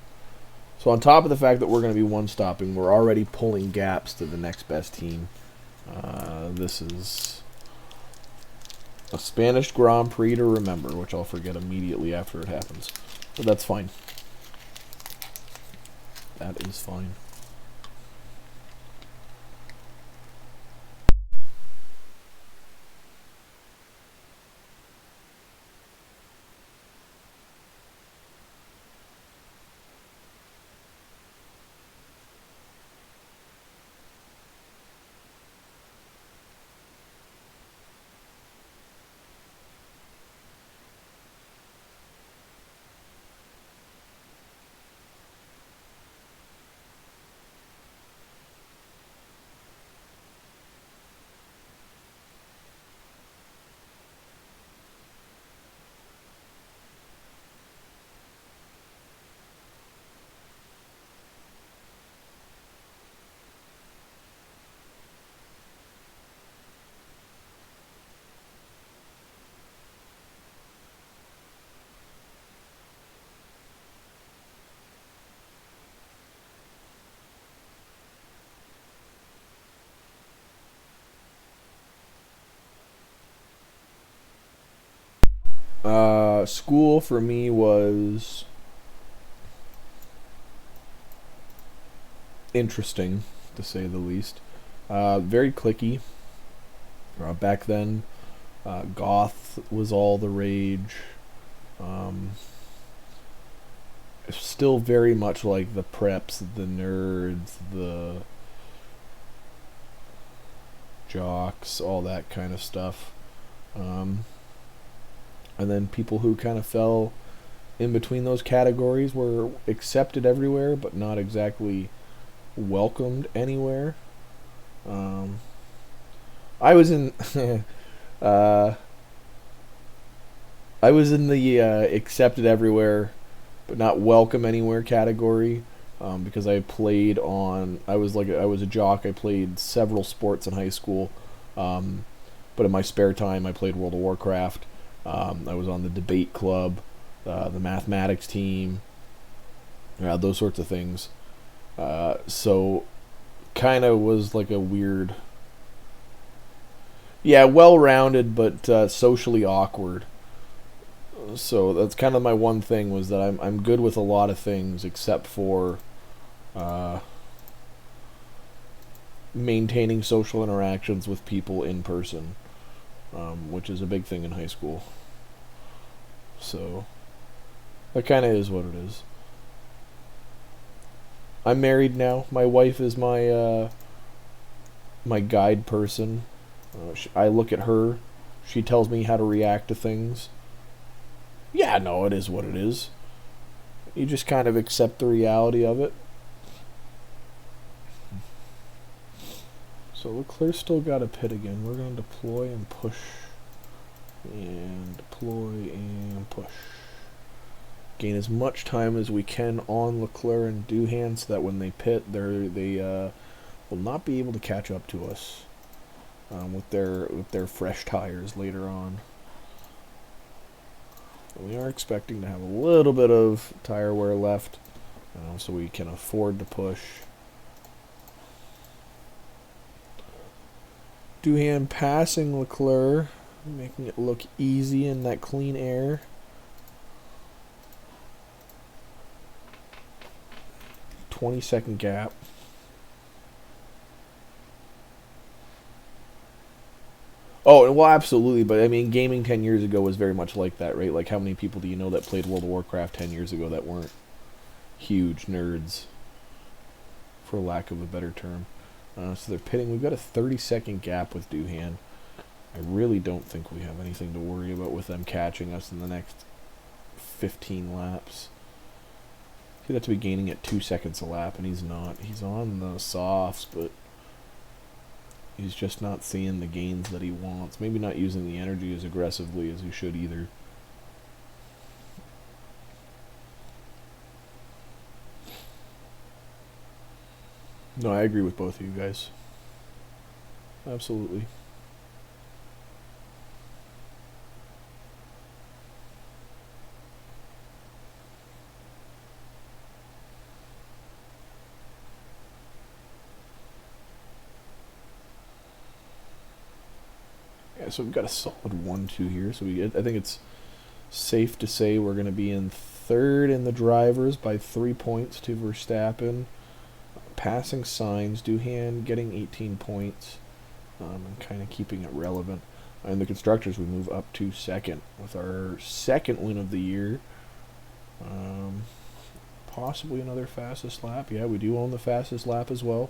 So on top of the fact that we're going to be one-stopping, we're already pulling gaps to the next best team. This is a Spanish Grand Prix to remember, which I'll forget immediately after it happens. But that's fine. That is fine. School for me was interesting, to say the least. Very cliquey. Back then, goth was all the rage. Still very much like the preps, the nerds, the jocks, all that kind of stuff. And then people who kind of fell in between those categories were accepted everywhere, but not exactly welcomed anywhere. I was in I was in the accepted everywhere, but not welcome anywhere category, because I played on. I was a jock. I played several sports in high school, but in my spare time, I played World of Warcraft. I was on the debate club, the mathematics team, those sorts of things. So, kind of was like a weird, well-rounded but socially awkward. So that's kind of my one thing, was that I'm good with a lot of things except for maintaining social interactions with people in person. Which is a big thing in high school. So, that kind of is what it is. I'm married now. My wife is my guide person. I look at her. She tells me how to react to things. Yeah, no, it is what it is. You just kind of accept the reality of it. So Leclerc's still got a pit again. We're going to deploy and push. And deploy and push. Gain as much time as we can on Leclerc and Doohan, so that when they pit, will not be able to catch up to us with their fresh tires later on. But we are expecting to have a little bit of tire wear left, so we can afford to push. Doohan passing Leclerc, making it look easy in that clean air. -20-second gap. Oh, well, absolutely, but I mean, gaming 10 years ago was very much like that, right? Like, how many people do you know that played World of Warcraft 10 years ago that weren't huge nerds, for lack of a better term? So they're pitting. We've got a 30-second gap with Doohan. I really don't think we have anything to worry about with them catching us in the next 15 laps. He'd have to be gaining at 2 seconds a lap, and he's not. He's on the softs, but he's just not seeing the gains that he wants. Maybe not using the energy as aggressively as he should either. No, I agree with both of you guys. Absolutely. Yeah, so we've got a solid 1-2 here. So I think it's safe to say we're going to be in third in the drivers by 3 points to Verstappen. Passing Sainz, Doohan getting 18 points, and kind of keeping it relevant. And the constructors, we move up to second with our second win of the year. Possibly another fastest lap. Yeah, we do own the fastest lap as well.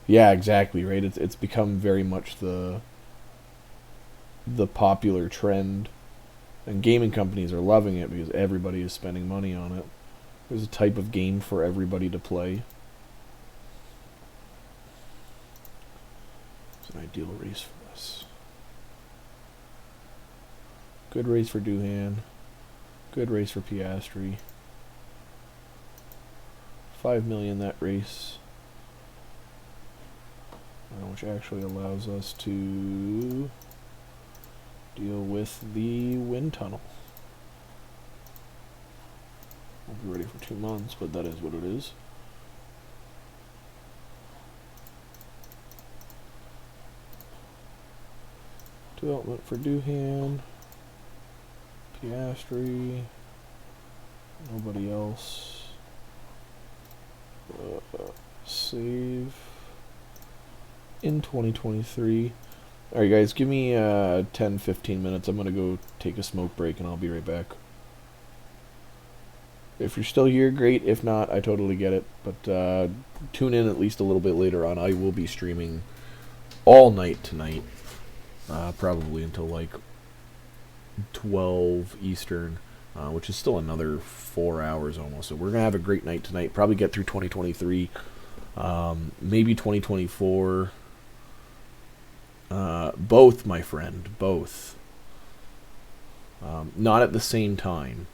Yeah, exactly, right? It's become very much the popular trend. And gaming companies are loving it because everybody is spending money on it. There's a type of game for everybody to play. It's an ideal race for us. Good race for Doohan. Good race for Piastri. 5 million that race. Which actually allows us to deal with the wind tunnel. Won't be ready for 2 months, but that is what it is. Development for Doohan. Piastri. Nobody else. Save. In 2023. Alright guys, give me 10-15 minutes. I'm going to go take a smoke break and I'll be right back. If you're still here, great. If not, I totally get it. But tune in at least a little bit later on. I will be streaming all night tonight. Probably until like 12 Eastern, which is still another 4 hours almost. So we're going to have a great night tonight. Probably get through 2023. Maybe 2024. Both, my friend, both. Not at the same time,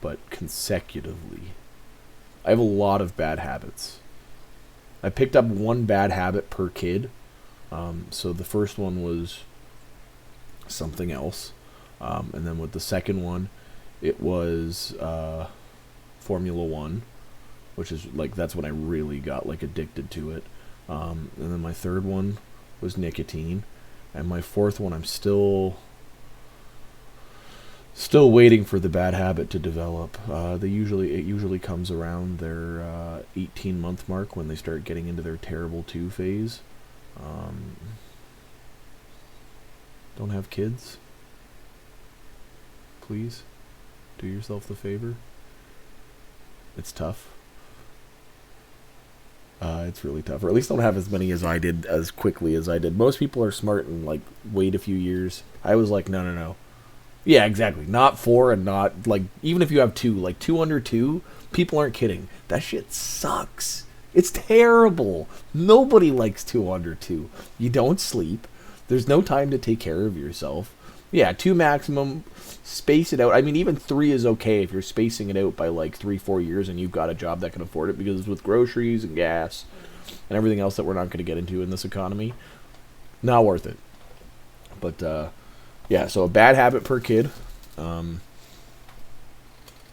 but consecutively. I have a lot of bad habits. I picked up one bad habit per kid. So the first one was something else. And then with the second one, it was Formula One, which is like, that's when I really got like addicted to it. And then my third one was nicotine, and my fourth one I'm still waiting for the bad habit to develop. It usually comes around their 18-month mark when they start getting into their terrible 2 phase. Don't have kids. Please do yourself the favor. It's tough. It's really tough. Or at least don't have as many as I did, as quickly as I did. Most people are smart and like wait a few years. I was like, no. Yeah, exactly. Not 4 and not like, even if you have 2, like 2 under 2, people aren't kidding. That shit sucks. It's terrible. Nobody likes 2 under 2. You don't sleep. There's no time to take care of yourself. Yeah, 2 maximum. Space it out. I mean, even 3 is okay if you're spacing it out by like 3-4 years and you've got a job that can afford it, because with groceries and gas and everything else that we're not going to get into in this economy, not worth it. But yeah, so a bad habit per kid.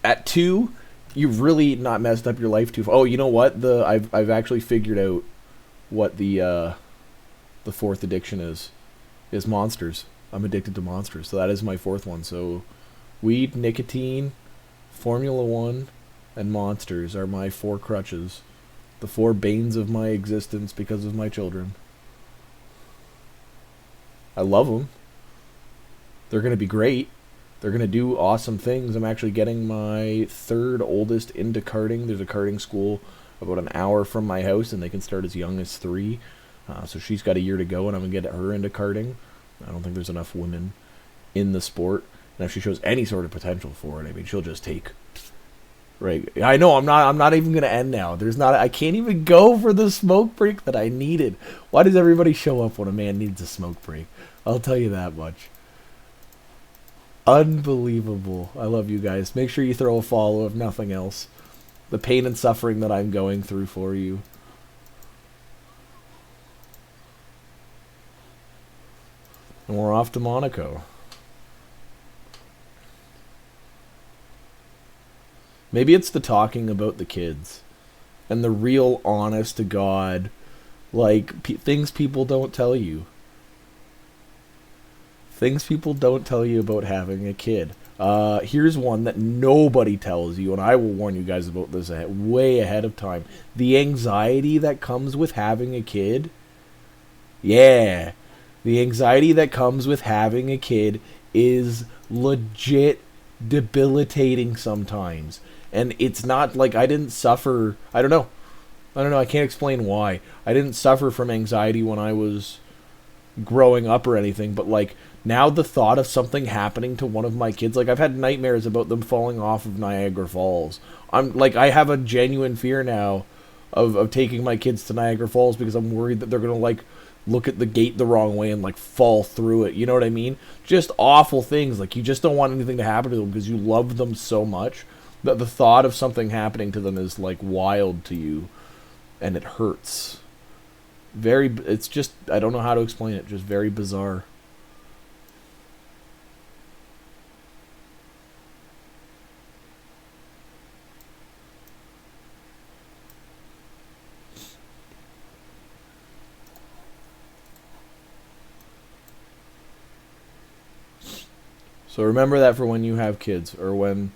At 2, you've really not messed up your life too. Oh, you know what? I've actually figured out what the 4th addiction is monsters. I'm addicted to monsters, so that is my 4th one. So weed, nicotine, Formula One, and monsters are my 4 crutches. The 4 banes of my existence because of my children. I love them. They're going to be great. They're going to do awesome things. I'm actually getting my 3rd oldest into karting. There's a karting school about an hour from my house, and they can start as young as 3. So she's got a year to go, and I'm going to get her into karting. I don't think there's enough women in the sport. And if she shows any sort of potential for it, I mean, she'll just take. Right. I know, I'm not even going to end now. I can't even go for the smoke break that I needed. Why does everybody show up when a man needs a smoke break? I'll tell you that much. Unbelievable. I love you guys. Make sure you throw a follow if nothing else. The pain and suffering that I'm going through for you. And we're off to Monaco. Maybe it's the talking about the kids. And the real honest to God, like, things people don't tell you. Things people don't tell you about having a kid. Here's one that nobody tells you, and I will warn you guys about this way ahead of time. The anxiety that comes with having a kid. Yeah. The anxiety that comes with having a kid is legit debilitating sometimes. And it's not like I didn't suffer. I don't know. I can't explain why. I didn't suffer from anxiety when I was growing up or anything, but like now the thought of something happening to one of my kids, like I've had nightmares about them falling off of Niagara Falls. I have a genuine fear now of taking my kids to Niagara Falls because I'm worried that they're gonna like look at the gate the wrong way and like fall through it. You know what I mean? Just awful things. Like you just don't want anything to happen to them because you love them so much that the thought of something happening to them is like wild to you, and it hurts. It's just, I don't know how to explain it, just very bizarre. So remember that for when you have kids, or when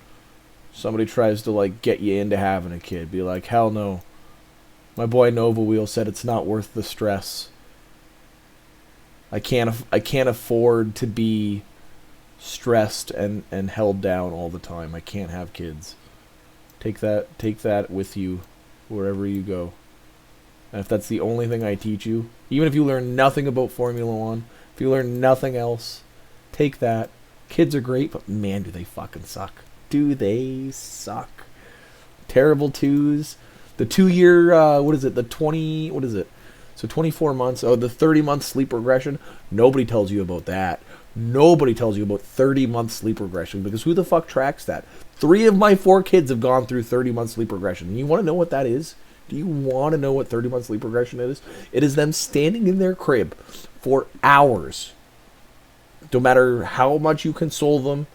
somebody tries to like get you into having a kid. Be like, hell no. My boy Nova Wheel said it's not worth the stress. I can't afford to be stressed and held down all the time. I can't have kids. Take that with you wherever you go. And if that's the only thing I teach you, even if you learn nothing about Formula One, if you learn nothing else, take that. Kids are great, but man, do they fucking suck. Do they suck. Terrible 2s. The 2-year, what is it? The 20, what is it? So 24 months. Oh, the 30-month sleep regression. Nobody tells you about that. Nobody tells you about 30-month sleep regression, because who the fuck tracks that? 3 of my 4 kids have gone through 30-month sleep regression. And you want to know what that is? Do you want to know what 30-month sleep regression is? It is them standing in their crib for hours. No matter how much you console them,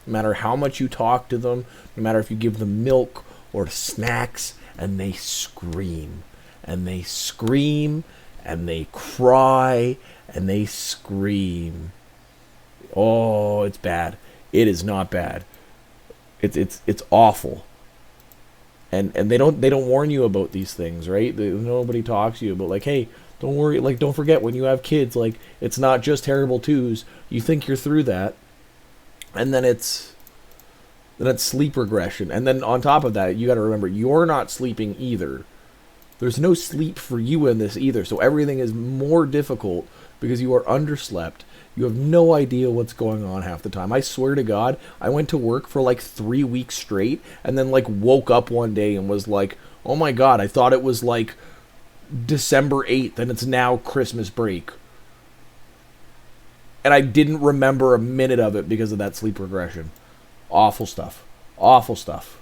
no matter how much you talk to them, no matter if you give them milk or snacks, and they scream. And they scream, and they cry, and they scream. Oh, it's bad. It is not bad. It's awful. And they don't warn you about these things, right? Nobody talks to you about like, hey, don't worry, like don't forget when you have kids, like it's not just terrible 2s. You think you're through that, and then it's sleep regression, and then on top of that, you got to remember you're not sleeping either. There's no sleep for you in this either, so everything is more difficult because you are underslept. You have no idea what's going on half the time. I swear to God, I went to work for like 3 weeks straight, and then like woke up one day and was like, oh my God, I thought it was like December 8th and it's now Christmas break. And I didn't remember a minute of it because of that sleep regression. Awful stuff. Awful stuff.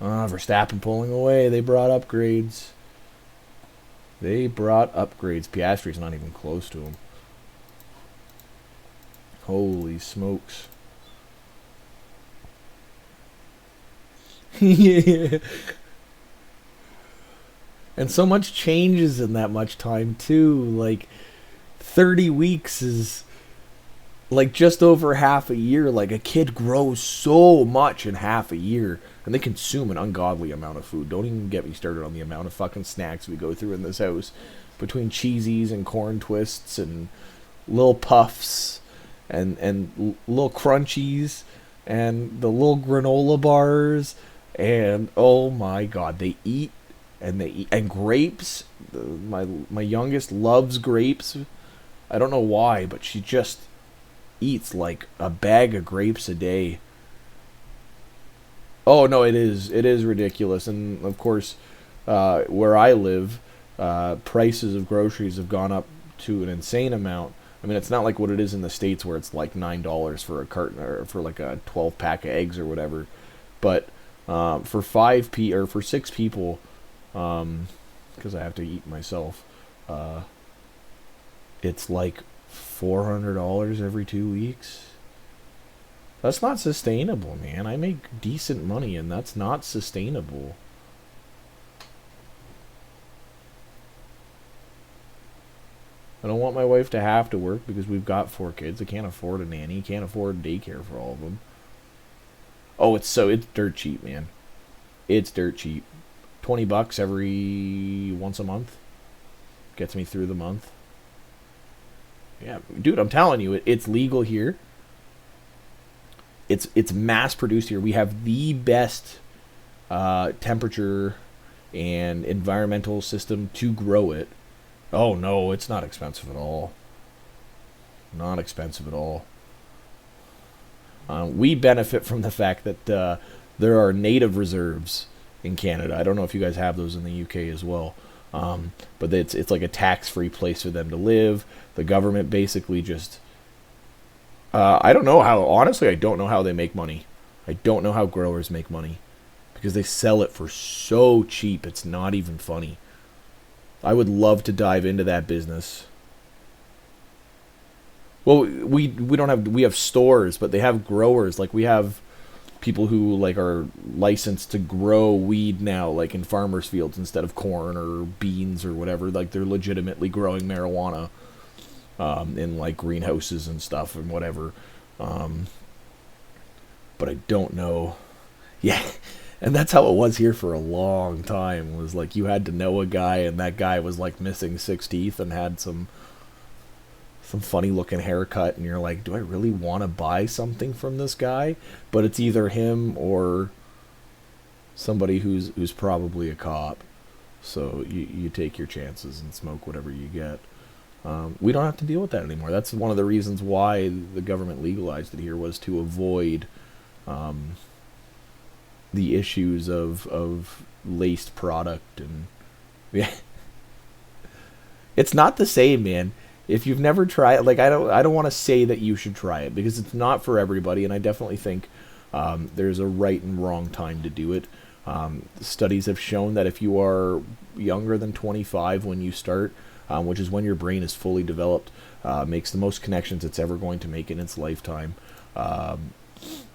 Verstappen pulling away. They brought upgrades. Piastri's not even close to him. Holy smokes. Yeah. And so much changes in that much time, too. Like, 30 weeks is, like, just over half a year. Like, a kid grows so much in half a year. And they consume an ungodly amount of food. Don't even get me started on the amount of fucking snacks we go through in this house. Between cheesies and corn twists and little puffs and little crunchies and the little granola bars. And, oh my god, they eat. And grapes. My youngest loves grapes. I don't know why, but she just eats like a bag of grapes a day. Oh no, it is ridiculous. And of course, where I live, prices of groceries have gone up to an insane amount. I mean, it's not like what it is in the States where it's like $9 for a carton or for like a 12 pack of eggs or whatever. But for for 6 people. Because I have to eat myself. It's like $400 every 2 weeks. That's not sustainable, man. I make decent money, and that's not sustainable. I don't want my wife to have to work because we've got 4 kids. I can't afford a nanny. Can't afford daycare for all of them. Oh, it's dirt cheap, man. It's dirt cheap. $20 every once a month gets me through the month. Yeah, dude, I'm telling you, it's legal here. It's mass produced here. We have the best temperature and environmental system to grow it. Oh no, it's not expensive at all. Not expensive at all. We benefit from the fact that there are native reserves in Canada. I don't know if you guys have those in the UK as well. But it's like a tax-free place for them to live. The government basically just... I don't know how... Honestly, I don't know how they make money. I don't know how growers make money. Because they sell it for so cheap, it's not even funny. I would love to dive into that business. Well, we don't have... We have stores, but they have growers. Like, we have people who like are licensed to grow weed now, like in farmers' fields instead of corn or beans or whatever. Like they're legitimately growing marijuana in like greenhouses and stuff and whatever. But I don't know. Yeah, and that's how it was here for a long time. It was like you had to know a guy, and that guy was like missing 6 teeth and had some funny looking haircut, and you're like, do I really want to buy something from this guy? But it's either him or somebody who's probably a cop. So you take your chances and smoke whatever you get. We don't have to deal with that anymore. That's one of the reasons why the government legalized it here, was to avoid the issues of laced product. And yeah, it's not the same, man. If you've never tried it, like I don't want to say that you should try it because it's not for everybody, and I definitely think there's a right and wrong time to do it. Studies have shown that if you are younger than 25 when you start, which is when your brain is fully developed, makes the most connections it's ever going to make in its lifetime, and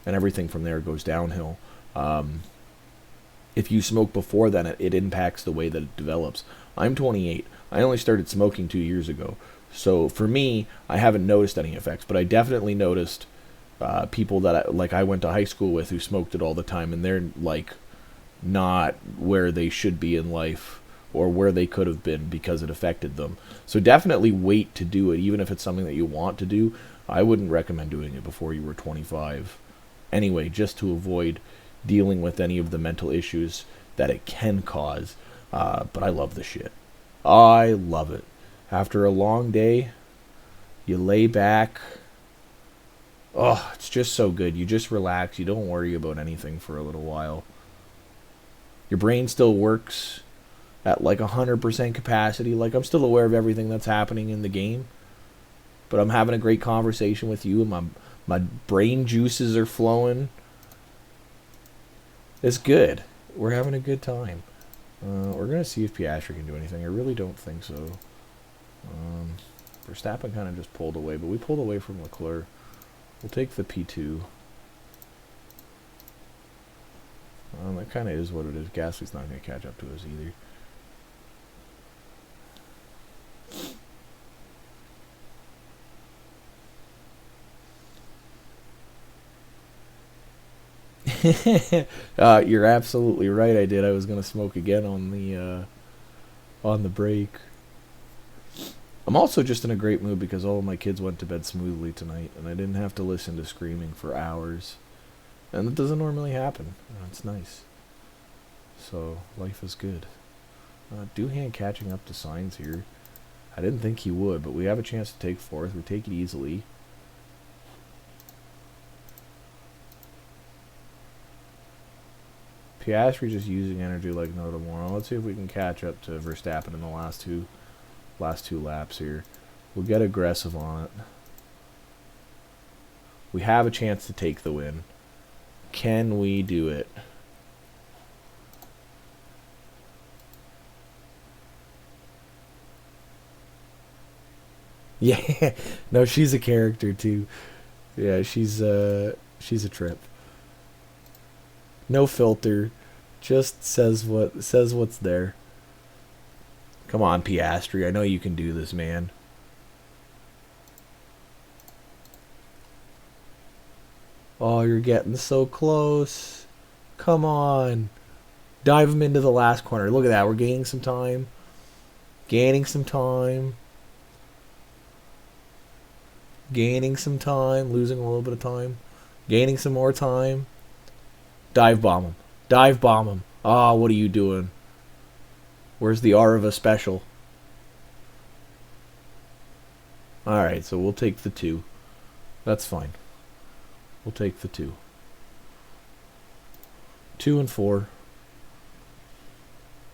everything from there goes downhill. If you smoke before then, it impacts the way that it develops. I'm 28. I only started smoking 2 years ago. So for me, I haven't noticed any effects, but I definitely noticed people that I went to high school with who smoked it all the time, and they're like not where they should be in life or where they could have been because it affected them. So definitely wait to do it, even if it's something that you want to do. I wouldn't recommend doing it before you were 25. Anyway, just to avoid dealing with any of the mental issues that it can cause. But I love the shit. I love it. After a long day, you lay back. Oh, it's just so good. You just relax. You don't worry about anything for a little while. Your brain still works at like 100% capacity. Like, I'm still aware of everything that's happening in the game, but I'm having a great conversation with you, and my brain juices are flowing. It's good. We're having a good time. We're going to see if Piastri can do anything. I really don't think so. Verstappen kind of just pulled away, but we pulled away from Leclerc. We'll take the P2. That kind of is what it is. Gasly's not going to catch up to us either. You're absolutely right. I did. I was gonna smoke again on the break. I'm also just in a great mood because all of my kids went to bed smoothly tonight, and I didn't have to listen to screaming for hours, and that doesn't normally happen. It's nice. So life is good. Doohan catching up to Sainz here. I didn't think he would, but we have a chance to take fourth. We take it easily. Piastri just using energy like no tomorrow. Let's see if we can catch up to Verstappen in the last two laps here. We'll get aggressive on it. We have a chance to take the win. Can we do it? Yeah. No, she's a character too. Yeah, she's a trip. No filter, just says what's there. Come on, Piastri, I know you can do this, man. Oh, you're getting so close. Come on. Dive him into the last corner. Look at that, we're gaining some time. Gaining some time. Losing a little bit of time. Gaining some more time. Dive bomb him. Dive bomb him. Ah, what are you doing? Where's the Arva special? Alright, so we'll take the 2. That's fine. We'll take the 2. 2 and 4.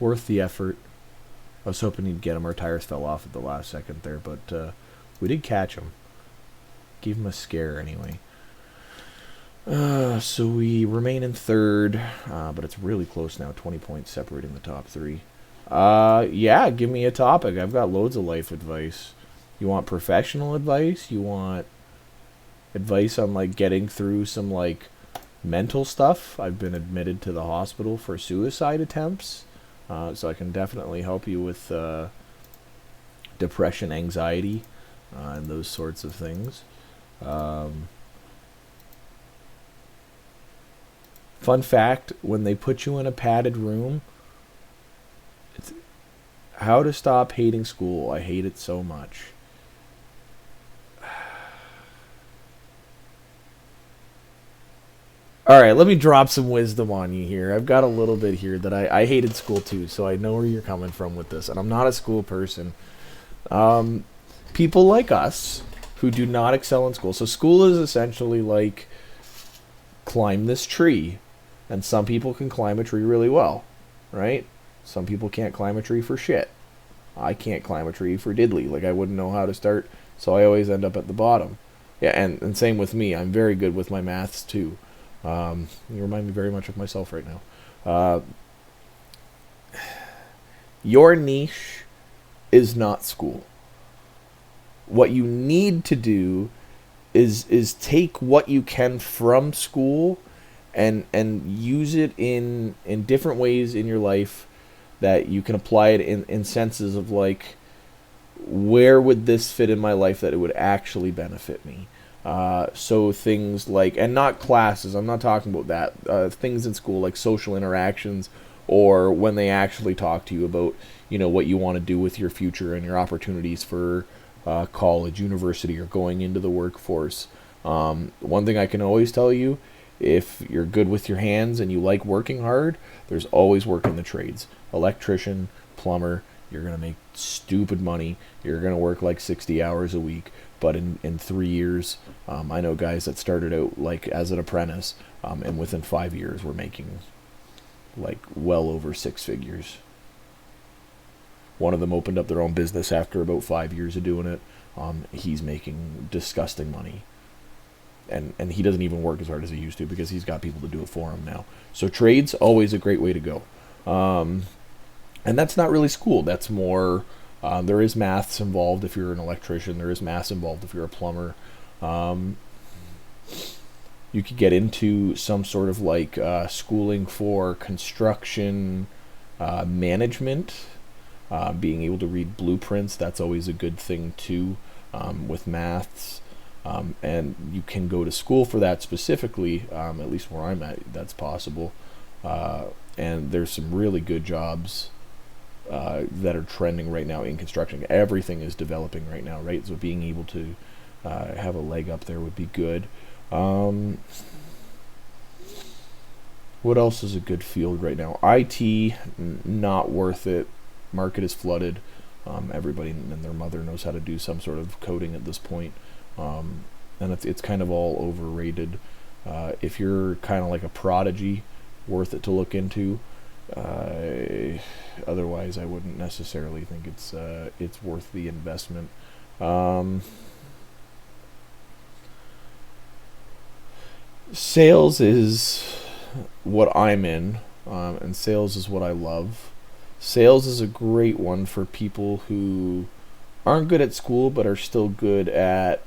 Worth the effort. I was hoping he'd get him. Our tires fell off at the last second there, but we did catch him. Gave him a scare anyway. So we remain in third, but it's really close now. 20 points separating the top 3. Yeah, give me a topic. I've got loads of life advice. You want professional advice? You want advice on, like, getting through some, like, mental stuff? I've been admitted to the hospital for suicide attempts, so I can definitely help you with depression, anxiety, and those sorts of things. Fun fact, when they put you in a padded room, it's how to stop hating school. I hate it so much. Alright, let me drop some wisdom on you here. I've got a little bit here that I hated school too, so I know where you're coming from with this, and I'm not a school person. People like us who do not excel in school. So school is essentially like climb this tree. And some people can climb a tree really well, right? Some people can't climb a tree for shit. I can't climb a tree for diddly. Like, I wouldn't know how to start, so I always end up at the bottom. Yeah, and same with me. I'm very good with my maths, too. You remind me very much of myself right now. Your niche is not school. What you need to do is take what you can from school and use it in different ways in your life that you can apply it in senses of, like, where would this fit in my life that it would actually benefit me. So things like, and not classes, I'm not talking about that, things in school like social interactions, or when they actually talk to you about, you know, what you want to do with your future and your opportunities for college, university, or going into the workforce. One thing I can always tell you, if you're good with your hands and you like working hard, there's always work in the trades. Electrician, plumber, you're going to make stupid money. You're going to work like 60 hours a week. But in 3 years, I know guys that started out like as an apprentice, and within 5 years were making like well over 6 figures. One of them opened up their own business after about 5 years of doing it. He's making disgusting money. And he doesn't even work as hard as he used to because he's got people to do it for him now. So trade's always a great way to go. And that's not really school. That's more, there is maths involved if you're an electrician. There is maths involved if you're a plumber. You could get into some sort of like schooling for construction management, being able to read blueprints. That's always a good thing too, with maths. And you can go to school for that specifically, at least where I'm at, that's possible. And there's some really good jobs that are trending right now in construction. Everything is developing right now, right? So being able to have a leg up there would be good. What else is a good field right now? IT, not worth it. Market is flooded. Everybody and their mother knows how to do some sort of coding at this point. And it's kind of all overrated. If you're kind of like a prodigy, worth it to look into. Otherwise, I wouldn't necessarily think it's worth the investment. Sales is what I'm in, and sales is what I love. Sales is a great one for people who aren't good at school but are still good at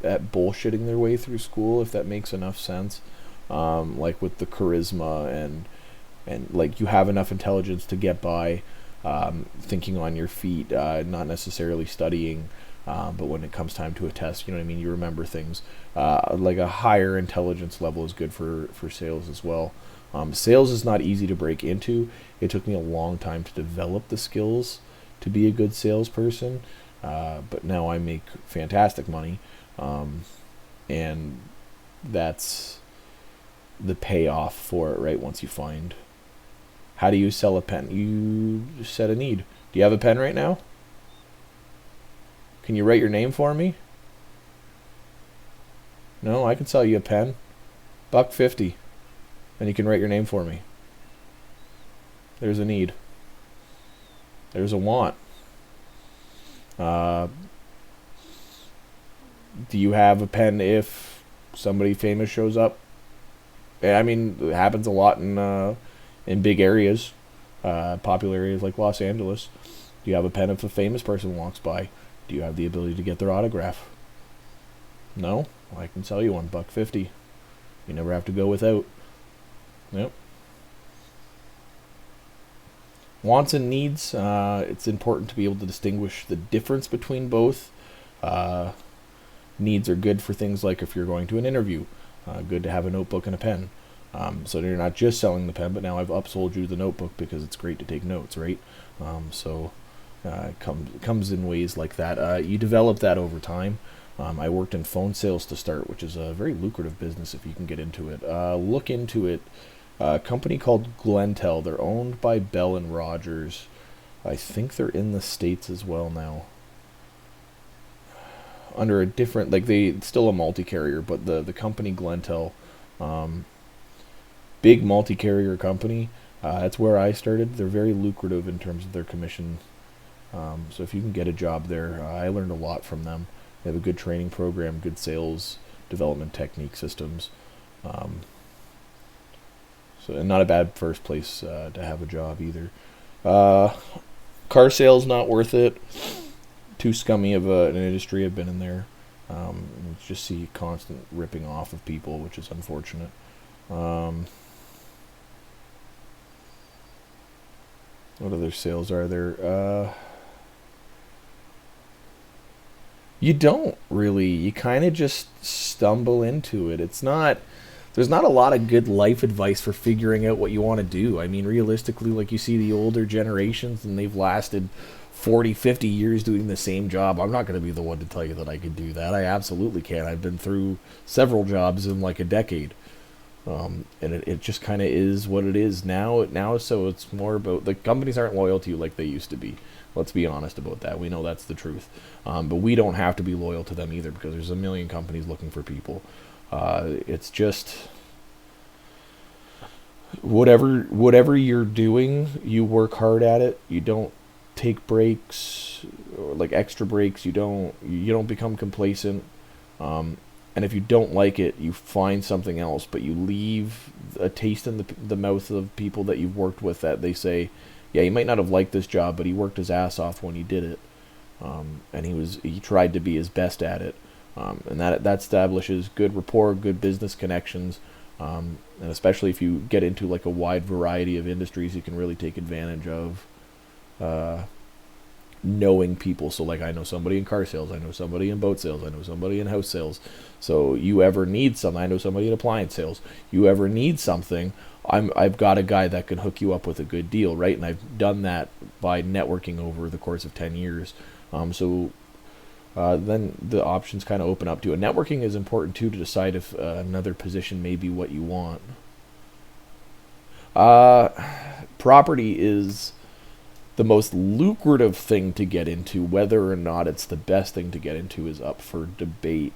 bullshitting their way through school, if that makes enough sense. Like with the charisma and like you have enough intelligence to get by, thinking on your feet, not necessarily studying, but when it comes time to a test, you know what I mean, you remember things. Like a higher intelligence level is good for sales as well. Sales is not easy to break into. It took me a long time to develop the skills to be a good salesperson, but now I make fantastic money, and that's the payoff for it, right? Once you find how do you sell a pen, you set a need. Do you have a pen right now? Can you write your name for me? No, I can sell you a pen, $1.50, and you can write your name for me. There's a need. There's a want. Do you have a pen if somebody famous shows up? I mean, it happens a lot in big areas, popular areas like Los Angeles. Do you have a pen if a famous person walks by? Do you have the ability to get their autograph? No? I can sell you one, $1.50. You never have to go without. Yep. Wants and needs. It's important to be able to distinguish the difference between both. Needs are good for things like if you're going to an interview. Good to have a notebook and a pen. So you're not just selling the pen, but now I've upsold you the notebook because it's great to take notes, right? It comes in ways like that. You develop that over time. I worked in phone sales to start, which is a very lucrative business if you can get into it. Look into it. A company called Glentel. They're owned by Bell and Rogers. I think they're in the States as well now. Under a different, it's still a multi-carrier, but the company Glentel, big multi-carrier company. That's where I started. They're very lucrative in terms of their commission. So if you can get a job there, I learned a lot from them. They have a good training program, good sales development technique systems. And not a bad first place to have a job either. Car sales, not worth it. Too scummy of an industry. I've been in there. You just see constant ripping off of people, which is unfortunate. What other sales are there? You don't really. You kind of just stumble into it. There's not a lot of good life advice for figuring out what you want to do. I mean, realistically, like you see the older generations and they've lasted 40, 50 years doing the same job. I'm not going to be the one to tell you that I could do that. I absolutely can. I've been through several jobs in like a decade. And it just kind of is what it is now. So it's more about, the companies aren't loyal to you like they used to be. Let's be honest about that. We know that's the truth. But we don't have to be loyal to them either because there's a million companies looking for people. It's just whatever you're doing, you work hard at it. You don't take breaks, or like extra breaks. You don't become complacent. And if you don't like it, you find something else, but you leave a taste in the mouth of people that you've worked with, that they say, yeah, he might not have liked this job, but he worked his ass off when he did it. And he tried to be his best at it. And that establishes good rapport, good business connections. And especially if you get into like a wide variety of industries, you can really take advantage of knowing people. So like, I know somebody in car sales, I know somebody in boat sales, I know somebody in house sales. So you ever need something, I know somebody in appliance sales. You ever need something, I've got a guy that can hook you up with a good deal, right? And I've done that by networking over the course of 10 years. Then the options kind of open up to it. Networking is important too, to decide if another position may be what you want. Property is the most lucrative thing to get into. Whether or not it's the best thing to get into is up for debate.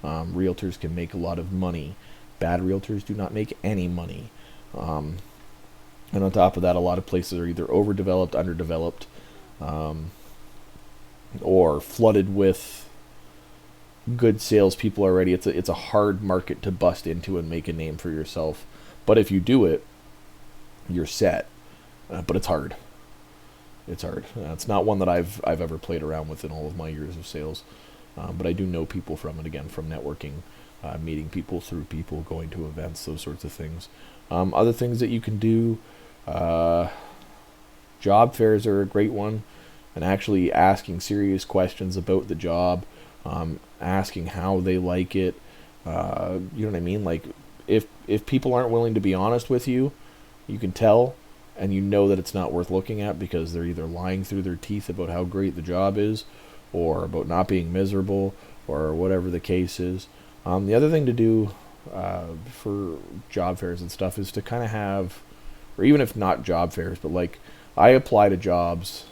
Realtors can make a lot of money. Bad realtors do not make any money. And on top of that, a lot of places are either overdeveloped, underdeveloped, or flooded with good salespeople already. It's a hard market to bust into and make a name for yourself. But if you do it, you're set. But it's hard. It's hard. It's not one that I've ever played around with in all of my years of sales. But I do know people from it, again, from networking, meeting people through people, going to events, those sorts of things. Other things that you can do, job fairs are a great one, and actually asking serious questions about the job, asking how they like it. You know what I mean? Like, if people aren't willing to be honest with you, you can tell, and you know that it's not worth looking at, because they're either lying through their teeth about how great the job is, or about not being miserable, or whatever the case is. The other thing to do for job fairs and stuff is to kind of have, or even if not job fairs, but like, I apply to jobs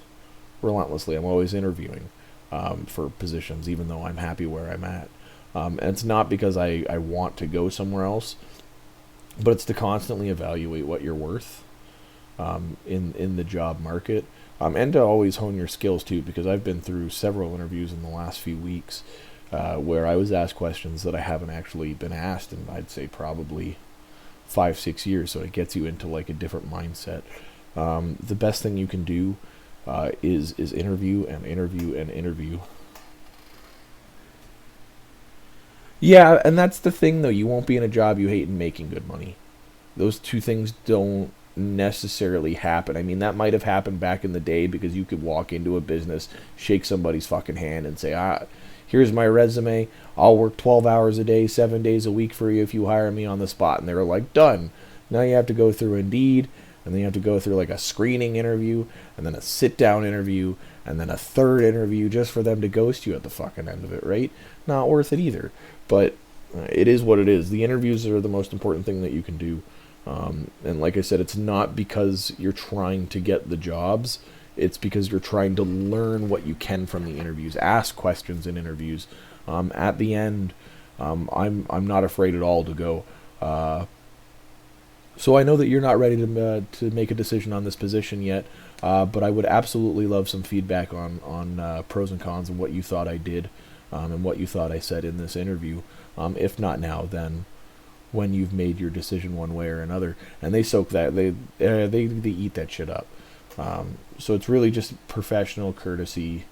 relentlessly. I'm always interviewing for positions, even though I'm happy where I'm at. And it's not because I want to go somewhere else, but it's to constantly evaluate what you're worth in the job market, and to always hone your skills too, because I've been through several interviews in the last few weeks where I was asked questions that I haven't actually been asked in, I'd say, probably 5-6 years. So it gets you into like a different mindset. The best thing you can do is interview and interview and interview. Yeah, and that's the thing though. You won't be in a job you hate and making good money. Those two things don't necessarily happen. I mean, that might have happened back in the day, because you could walk into a business, shake somebody's fucking hand, and say, here's my resume. I'll work 12 hours a day, 7 days a week for you if you hire me on the spot. And they were like, done. Now you have to go through Indeed, and then you have to go through like a screening interview, and then a sit-down interview, and then a third interview just for them to ghost you at the fucking end of it, right? Not worth it either. But it is what it is. The interviews are the most important thing that you can do. And like I said, it's not because you're trying to get the jobs. It's because you're trying to learn what you can from the interviews. Ask questions in interviews. At the end, I'm not afraid at all to go, so I know that you're not ready to make a decision on this position yet, but I would absolutely love some feedback on pros and cons and what you thought I did, and what you thought I said in this interview. If not now, then when you've made your decision one way or another. And they soak that, they eat that shit up. So it's really just professional courtesy,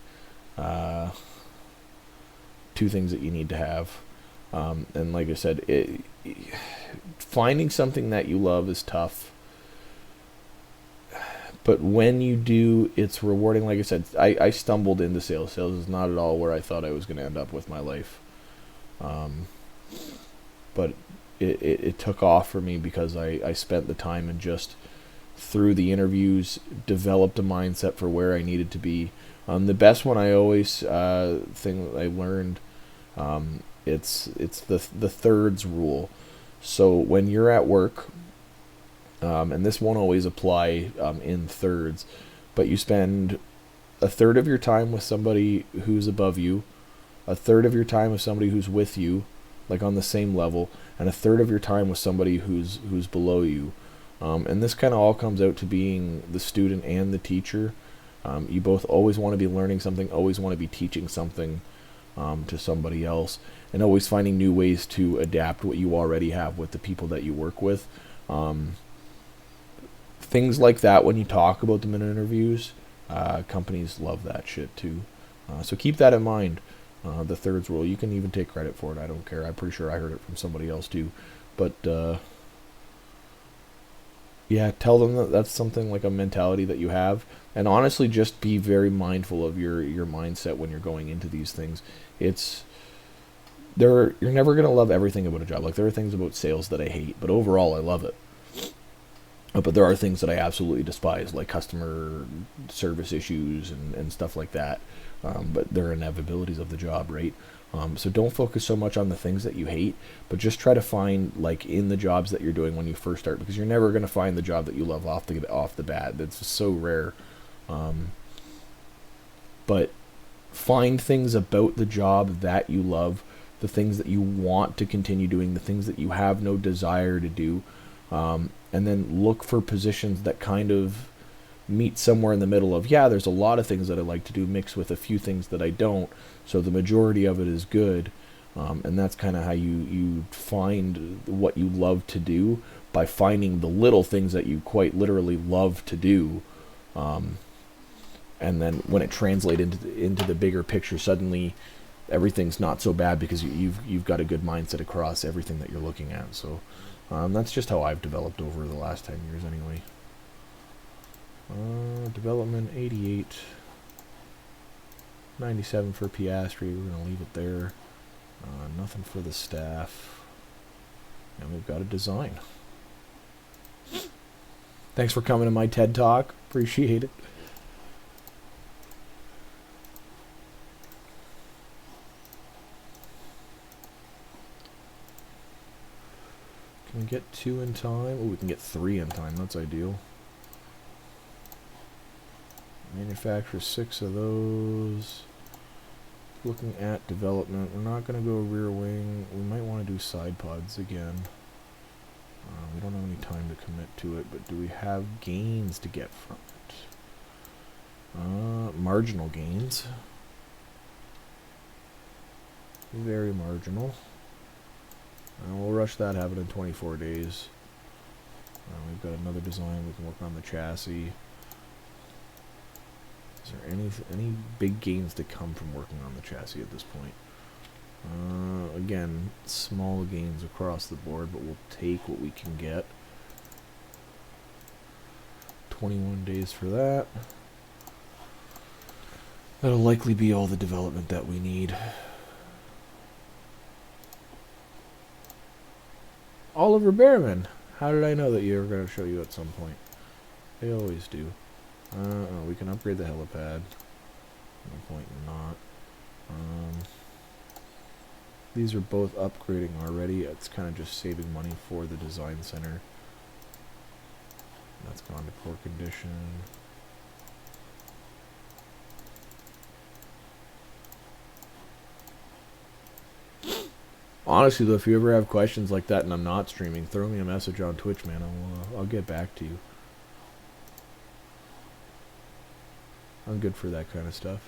two things that you need to have. And like I said, finding something that you love is tough, but when you do, it's rewarding. Like I said, I stumbled into sales. Sales is not at all where I thought I was going to end up with my life. But it took off for me because I spent the time and just through the interviews developed a mindset for where I needed to be. The best one I always thing that I learned, it's the thirds rule. So when you're at work, and this won't always apply in thirds, but you spend a third of your time with somebody who's above you, a third of your time with somebody who's with you, like on the same level, and a third of your time with somebody who's below you. And this kind of all comes out to being the student and the teacher. You both always want to be learning something, always want to be teaching something to somebody else, and always finding new ways to adapt what you already have with the people that you work with. Things like that, when you talk about them in interviews, companies love that shit too. So keep that in mind. The thirds rule, you can even take credit for it. I don't care. I'm pretty sure I heard it from somebody else too. But yeah, tell them that that's something like a mentality that you have. And honestly, just be very mindful of your mindset when you're going into these things. You're never going to love everything about a job. Like, there are things about sales that I hate, but overall I love it. But there are things that I absolutely despise, like customer service issues and stuff like that. But they're inevitabilities of the job, right? So don't focus so much on the things that you hate, but just try to find, like, in the jobs that you're doing when you first start, because you're never going to find the job that you love off the bat. That's so rare. But find things about the job that you love, the things that you want to continue doing, the things that you have no desire to do, and then look for positions that kind of meet somewhere in the middle of, yeah, there's a lot of things that I like to do mixed with a few things that I don't, so the majority of it is good. And that's kind of how you find what you love to do, by finding the little things that you quite literally love to do. And then when it translates into the bigger picture, suddenly everything's not so bad, because you've got a good mindset across everything that you're looking at. So that's just how I've developed over the last 10 years anyway. Development 88, 97 for Piastri. We're going to leave it there. Nothing for the staff. And we've got a design. Thanks for coming to my TED Talk. Appreciate it. Can we get 2 in time? Oh, we can get 3 in time. That's ideal. Manufacture 6 of those. Looking at development, we're not going to go rear wing. We might want to do side pods again. We don't have any time to commit to it, but do we have gains to get from it? Marginal gains. Very marginal. We'll rush that, have it in 24 days. We've got another design. We can work on the chassis. Is there any big gains to come from working on the chassis at this point? Again, small gains across the board, but we'll take what we can get. 21 days for that. That'll likely be all the development that we need. Oliver Behrman. How did I know that you were going to show you at some point? They always do. We can upgrade the helipad. No point in not. These are both upgrading already. It's kind of just saving money for the design center. That's gone to poor condition. Honestly, though, if you ever have questions like that and I'm not streaming, throw me a message on Twitch, man. I'll get back to you. I'm good for that kind of stuff.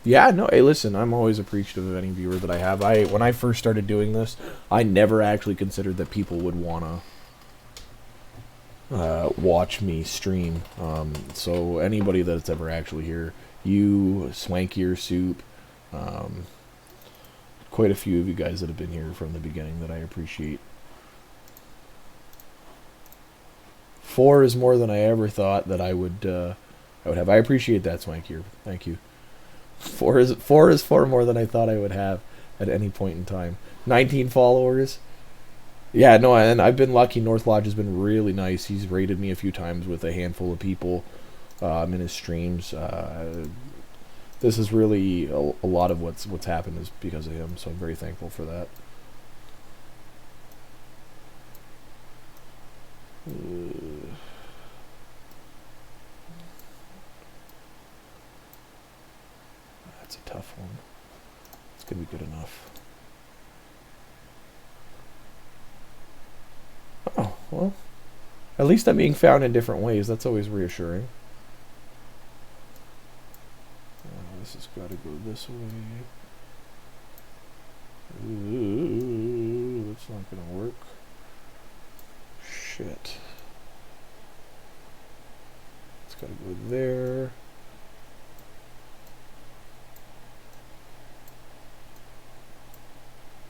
Yeah, no, hey, listen, I'm always appreciative of any viewer that I have. When I first started doing this, I never actually considered that people would want to watch me stream. So anybody that's ever actually here, you, Swankier Soup, quite a few of you guys that have been here from the beginning that I appreciate. 4 is more than I ever thought that I would have. I appreciate that, Swankier. Thank you. 4 is far more than I thought I would have at any point in time. 19 followers. Yeah, no, and I've been lucky. North Lodge has been really nice. He's rated me a few times with a handful of people in his streams. This is really a lot of what's happened is because of him, so I'm very thankful for that. That's a tough one. It's gonna be good enough. Oh, well, At least I'm being found in different ways. That's always reassuring. This has got to go this way. Ooh, that's not going to work. Shit. It's got to go there.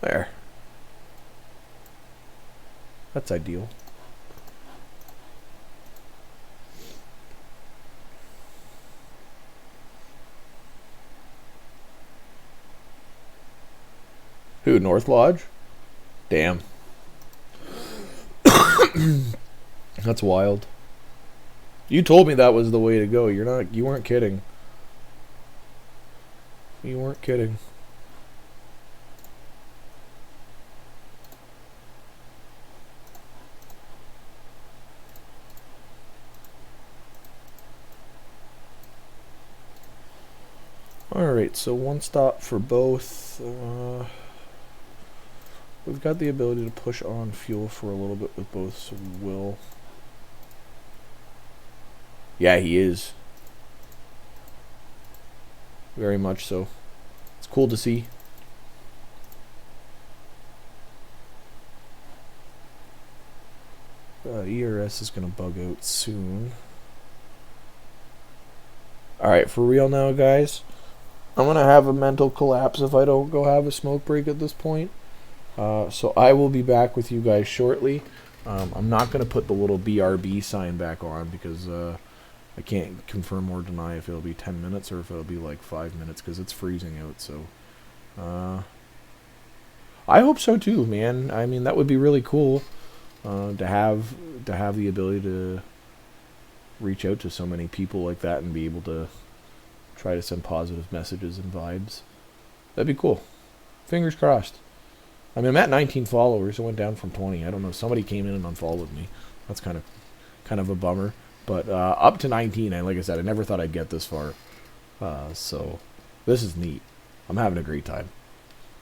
There. That's ideal. Who, North Lodge? Damn. That's wild. You told me that was the way to go. You weren't kidding. You weren't kidding. Alright, so one stop for both. We've got the ability to push on fuel for a little bit with both, so we will. Yeah, he is. Very much so. It's cool to see. ERS is going to bug out soon. Alright, for real now, guys. I'm going to have a mental collapse if I don't go have a smoke break at this point. So I will be back with you guys shortly. I'm not going to put the little BRB sign back on because I can't confirm or deny if it'll be 10 minutes or if it'll be like 5 minutes because it's freezing out. So I hope so too, man. I mean, that would be really cool to have the ability to reach out to so many people like that and be able to try to send positive messages and vibes. That'd be cool. Fingers crossed. I mean, I'm at 19 followers. I went down from 20. I don't know. Somebody came in and unfollowed me. That's kind of a bummer. But up to 19, and like I said, I never thought I'd get this far. So this is neat. I'm having a great time.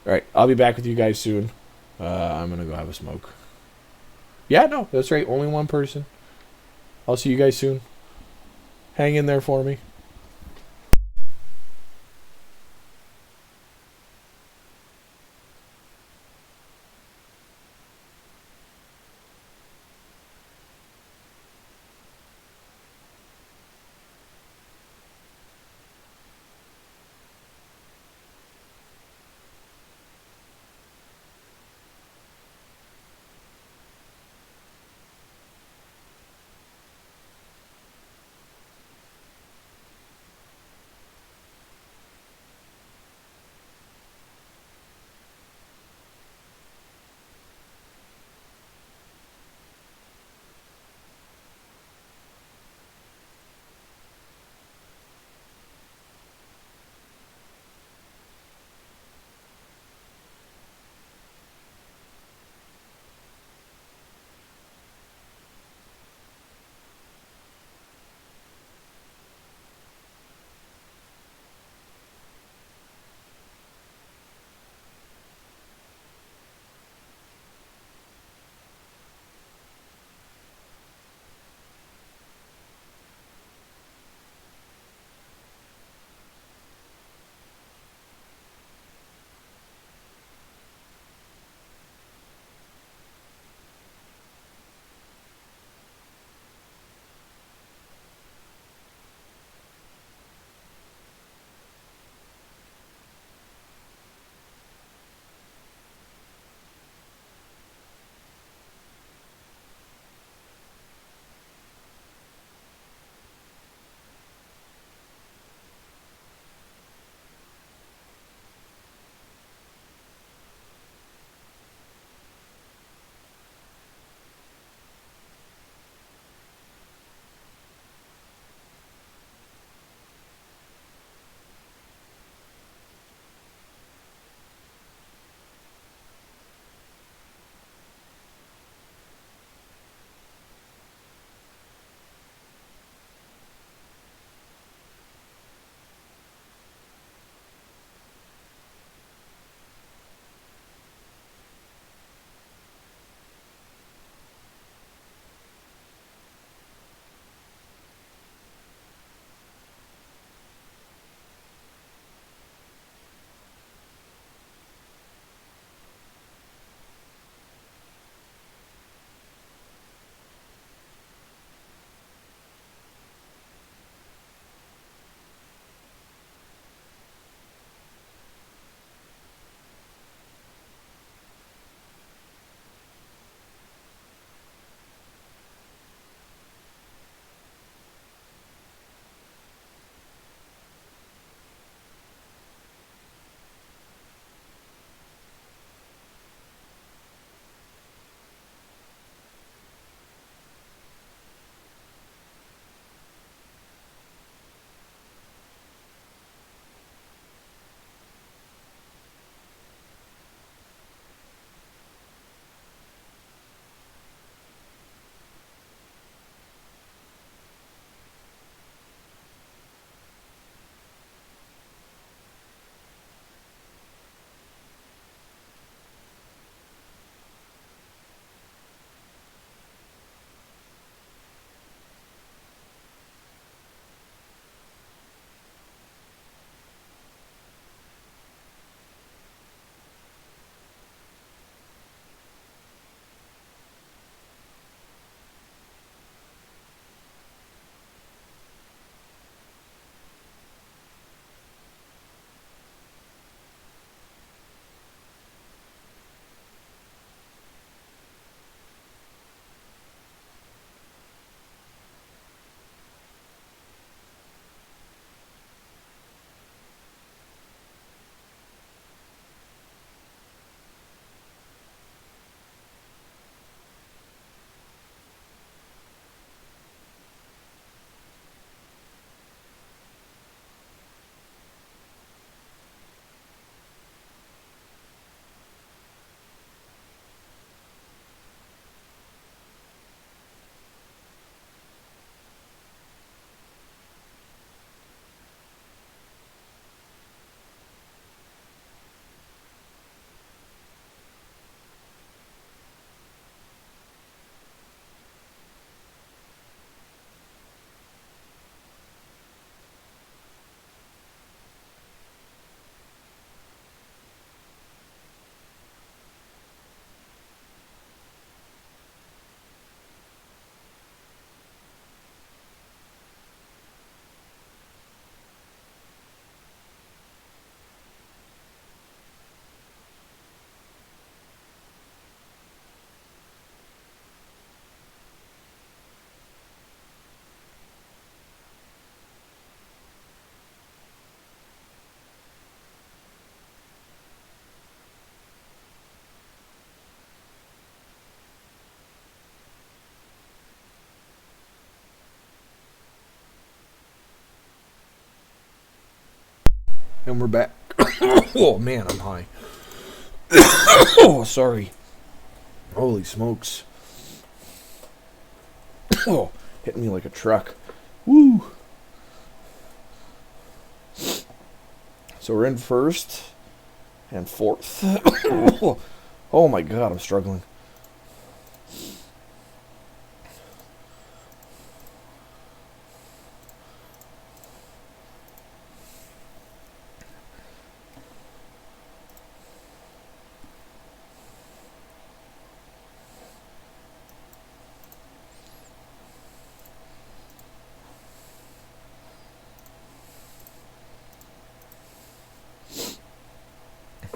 All right, I'll be back with you guys soon. I'm gonna go have a smoke. Yeah, no, that's right. Only one person. I'll see you guys soon. Hang in there for me. And we're back. Oh man, I'm high. Oh, sorry. Holy smokes. Oh, hitting me like a truck. Woo. So we're in first and fourth. Oh my god, I'm struggling.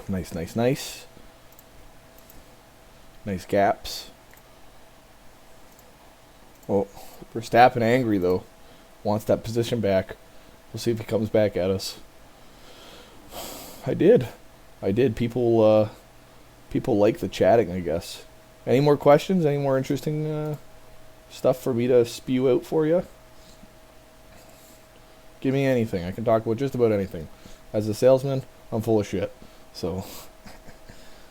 Nice, nice, nice. Nice gaps. Oh, Verstappen angry though. Wants that position back. We'll see if he comes back at us. I did. People like the chatting, I guess. Any more questions? Any more interesting stuff for me to spew out for you? Give me anything. I can talk about just about anything. As a salesman, I'm full of shit. So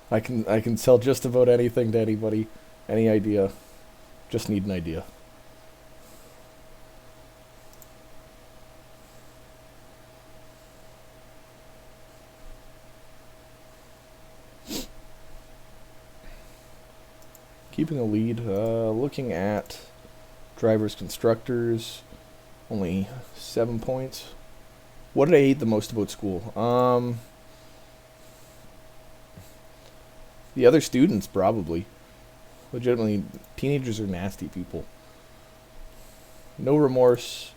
I can sell just about anything to anybody, any idea. Just need an idea. Keeping a lead, looking at drivers, constructors, only 7 points. What did I hate the most about school? The other students, probably. Legitimately, teenagers are nasty people. No remorse,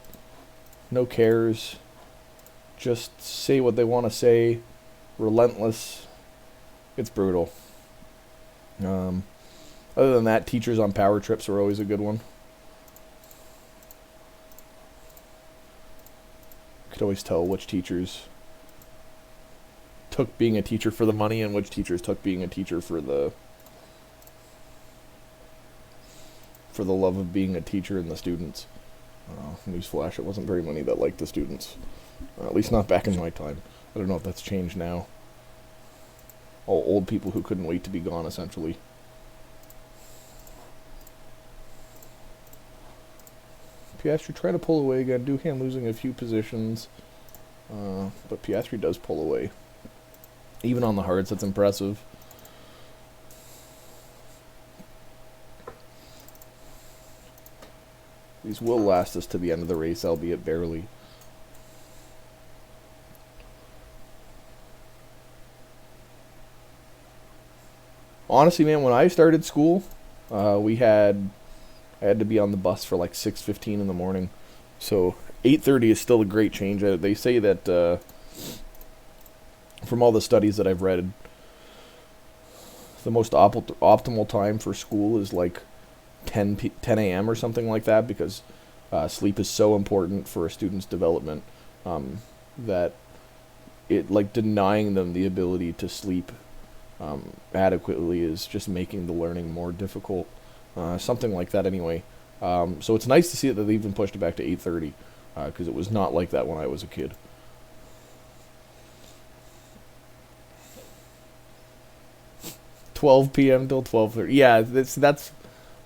no cares, just say what they want to say, relentless. It's brutal. Other than that, teachers on power trips were always a good one. Could always tell which teachers took being a teacher for the money and which teachers took being a teacher for the love of being a teacher and the students. Newsflash, it wasn't very many that liked the students. At least not back in my time. I don't know if that's changed now. All old people who couldn't wait to be gone, essentially. Piastri trying to pull away again. Duhan losing a few positions. But Piastri does pull away. Even on the hards, that's impressive. These will last us to the end of the race, albeit barely. Honestly, man, when I started school, I had to be on the bus for like 6:15 in the morning. So 8:30 is still a great change. They say that from all the studies that I've read, the most optimal time for school is like 10 a.m. or something like that, because sleep is so important for a student's development that it, like, denying them the ability to sleep adequately is just making the learning more difficult. Something like that anyway. So it's nice to see that they even pushed it back to 8:30, because it was not like that when I was a kid. $12 p.m. till 12:30. Yeah, that's.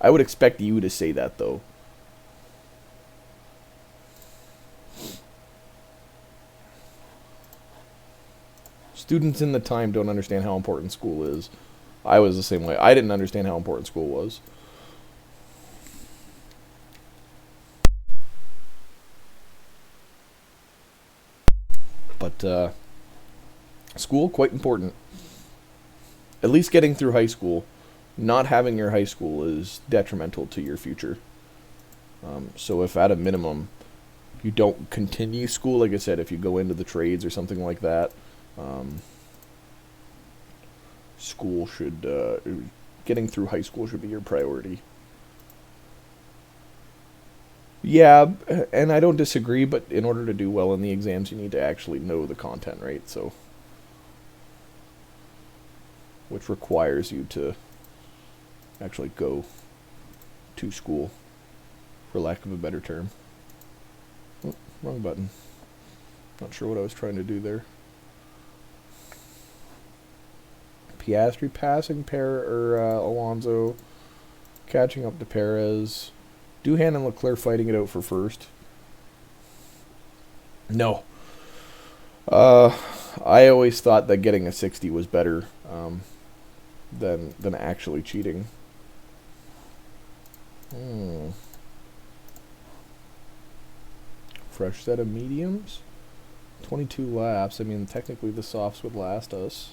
I would expect you to say that though. Students in the time don't understand how important school is. I was the same way. I didn't understand how important school was. But school, quite important. At least getting through high school. Not having your high school is detrimental to your future. So if at a minimum you don't continue school, like I said, if you go into the trades or something like that, school should, getting through high school should be your priority. Yeah, and I don't disagree, but in order to do well in the exams, you need to actually know the content, right? So, which requires you to actually go to school, for lack of a better term. Oh, wrong button. Not sure what I was trying to do there. Piastri passing Alonso, catching up to Perez. Doohan and Leclerc fighting it out for first. No. I always thought that getting a 60 was better than actually cheating. Fresh set of mediums. 22 laps. I mean, technically the softs would last us.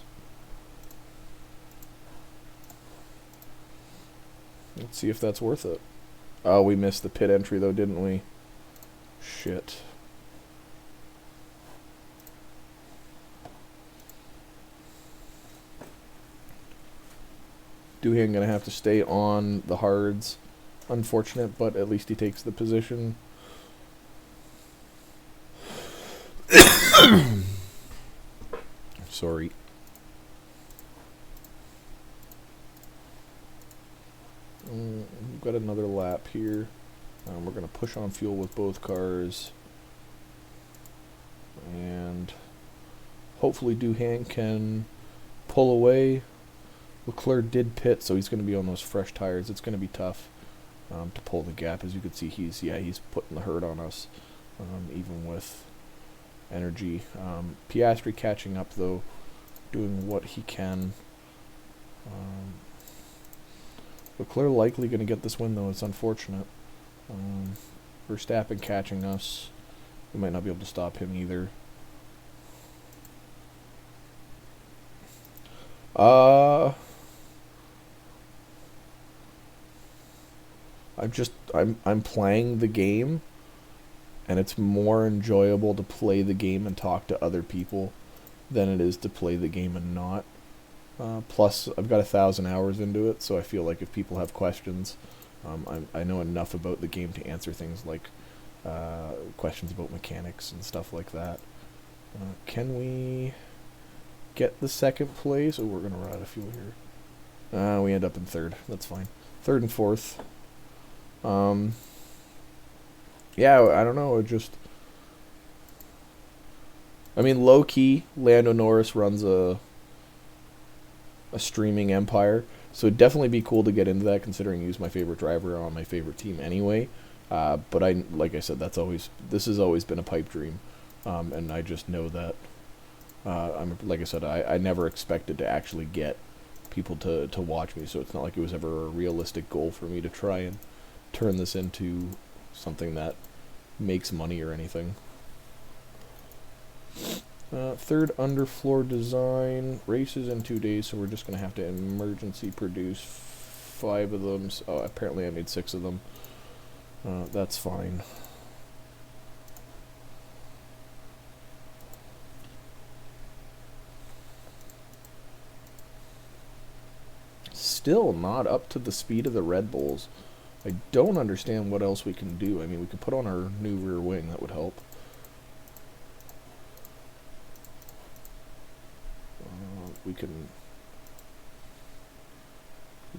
Let's see if that's worth it. Oh, we missed the pit entry though, didn't we? Shit. Doohan gonna have to stay on the hards. Unfortunate, but at least he takes the position. Sorry. We've got another lap here. We're going to push on fuel with both cars. And hopefully Doohan can pull away. Leclerc did pit, so he's going to be on those fresh tires. It's going to be tough to pull the gap. As you can see, he's putting the hurt on us, even with energy. Piastri catching up, though, doing what he can. Leclerc likely going to get this win, though. It's unfortunate. Verstappen catching us. We might not be able to stop him either. I'm playing the game, and it's more enjoyable to play the game and talk to other people than it is to play the game and not. Plus, I've got 1,000 hours into it, so I feel like if people have questions, I know enough about the game to answer things like questions about mechanics and stuff like that. Can we get the second place? Oh, we're going to run out of fuel here. We end up in third. That's fine. Third and fourth. Yeah, I don't know. I mean, low-key, Lando Norris runs a streaming empire, so it'd definitely be cool to get into that, considering he's my favorite driver on my favorite team anyway. But like I said, this has always been a pipe dream, and I just know that. Like I said, I never expected to actually get people to watch me, so it's not like it was ever a realistic goal for me to try and turn this into something that makes money or anything. Third underfloor design. Races in 2 days, so we're just going to have to emergency produce 5 of them. So, apparently I made 6 of them. That's fine. Still not up to the speed of the Red Bulls. I don't understand what else we can do. I mean, we could put on our new rear wing. That would help. We can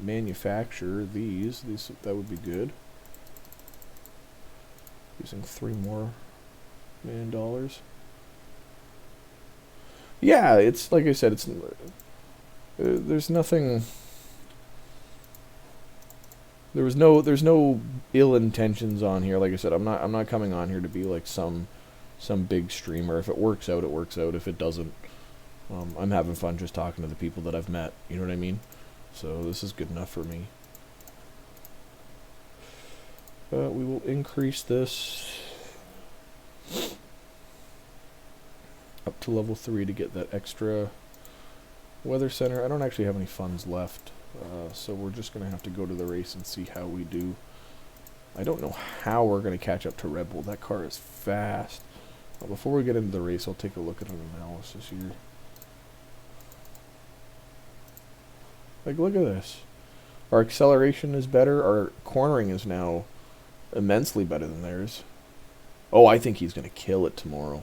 manufacture these. That would be good. Using $3 million. Yeah, it's like I said. It's there's nothing. There's no ill intentions on here. Like I said, I'm not coming on here to be like some big streamer. If it works out, it works out. If it doesn't, I'm having fun just talking to the people that I've met. You know what I mean? So this is good enough for me. We will increase this up to level 3 to get that extra weather center. I don't actually have any funds left, so we're just going to have to go to the race and see how we do. I don't know how we're going to catch up to Red Bull. That car is fast. Before we get into the race, I'll take a look at an analysis here. Like, look at this. Our acceleration is better. Our cornering is now immensely better than theirs. Oh, I think he's going to kill it tomorrow.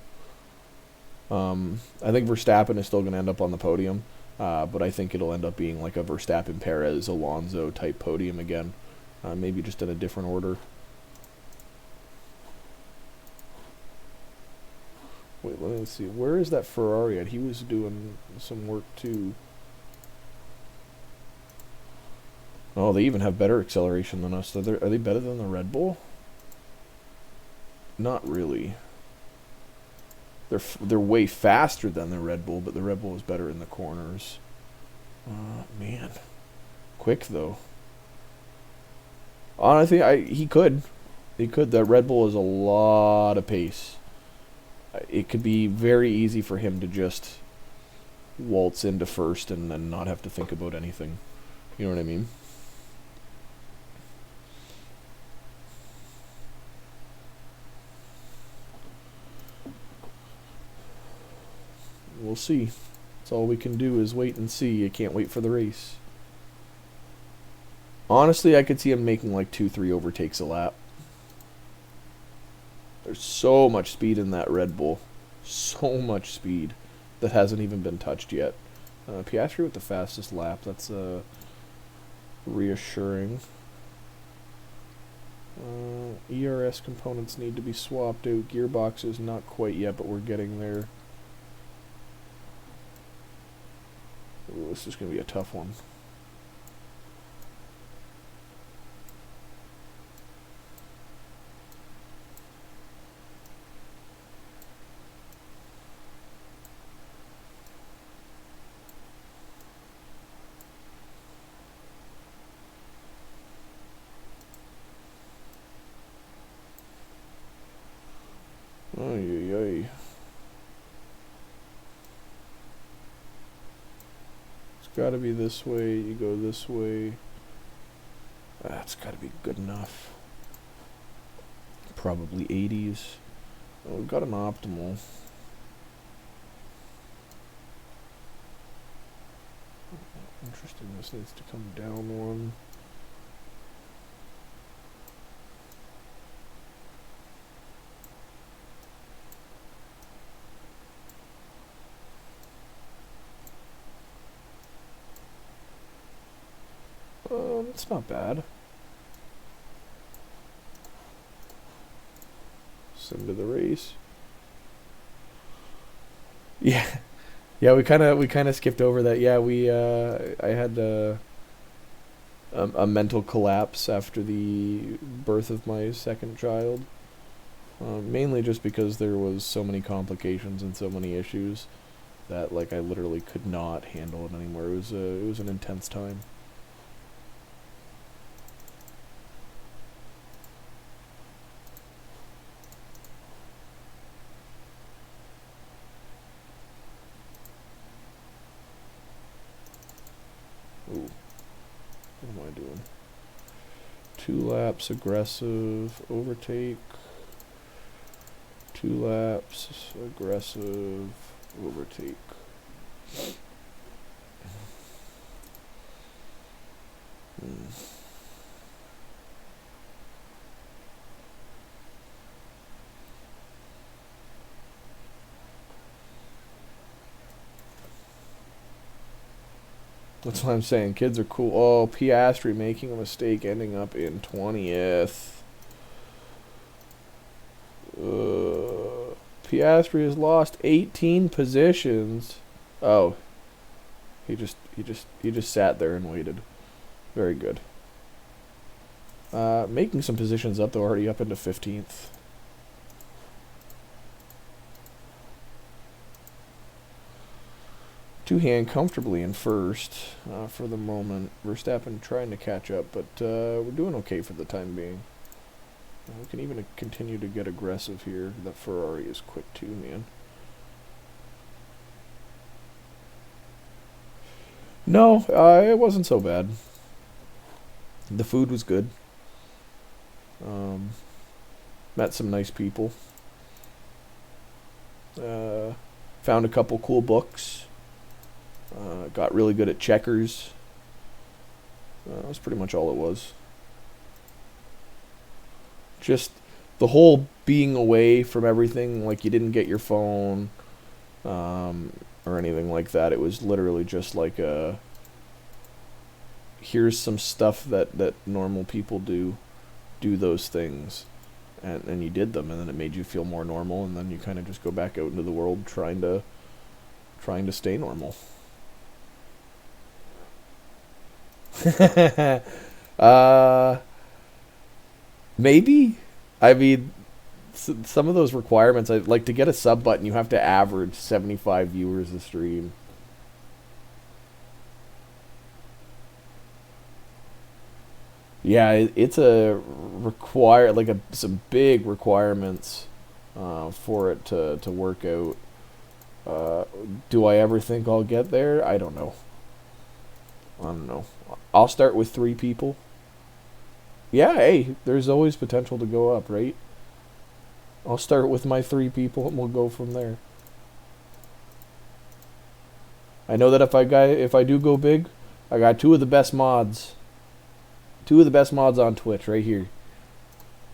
I think Verstappen is still going to end up on the podium, but I think it'll end up being like a Verstappen, Perez, Alonso type podium again. Maybe just in a different order. Wait, let me see. Where is that Ferrari at? He was doing some work too. Oh, they even have better acceleration than us. Are they better than the Red Bull? Not really. They're way faster than the Red Bull, but the Red Bull is better in the corners. Man, quick though. Honestly, he could. The Red Bull is a lot of pace. It could be very easy for him to just waltz into first and then not have to think about anything. You know what I mean? We'll see. That's all we can do is wait and see. I can't wait for the race. Honestly, I could see him making like 2-3 overtakes a lap. There's so much speed in that Red Bull. So much speed that hasn't even been touched yet. Piastri with the fastest lap. That's reassuring. ERS components need to be swapped out. Gearboxes not quite yet, but we're getting there. Ooh, this is going to be a tough one. Ay. It's got to be this way. You go this way. That's got to be good enough. Probably 80s. Oh, we've got an optimal. Interesting. This needs to come down one. It's not bad. Send to the race. Yeah, yeah. We kind of skipped over that. Yeah, I had a mental collapse after the birth of my second child. Mainly just because there was so many complications and so many issues that like I literally could not handle it anymore. It was an intense time. Ooh. What am I doing? 2 laps, aggressive, overtake. 2 laps, aggressive, overtake. That's what I'm saying. Kids are cool. Oh, Piastri making a mistake, ending up in 20th. Piastri has lost 18 positions. Oh, he just sat there and waited. Very good. Making some positions up though, already up into 15th. Two-hand comfortably in first for the moment. Verstappen trying to catch up, but we're doing okay for the time being. We can even continue to get aggressive here. The Ferrari is quick too, man. No, it wasn't so bad. The food was good. Met some nice people. Found a couple cool books. Got really good at checkers. That was pretty much all it was. Just the whole being away from everything, like you didn't get your phone or anything like that. It was literally just like here's some stuff that normal people do those things, and you did them, and then it made you feel more normal, and then you kind of just go back out into the world trying to stay normal. Uh, maybe. I mean, some of those requirements, like to get a sub button, you have to average 75 viewers a stream. Yeah, it's a require like some big requirements for it to work out. Uh, do I ever think I'll get there? I don't know. I don't know. I'll start with 3 people. Yeah, hey, there's always potential to go up, right? I'll start with my 3 people and we'll go from there. I know that if I do go big, I got 2 of the best mods. 2 of the best mods on Twitch right here.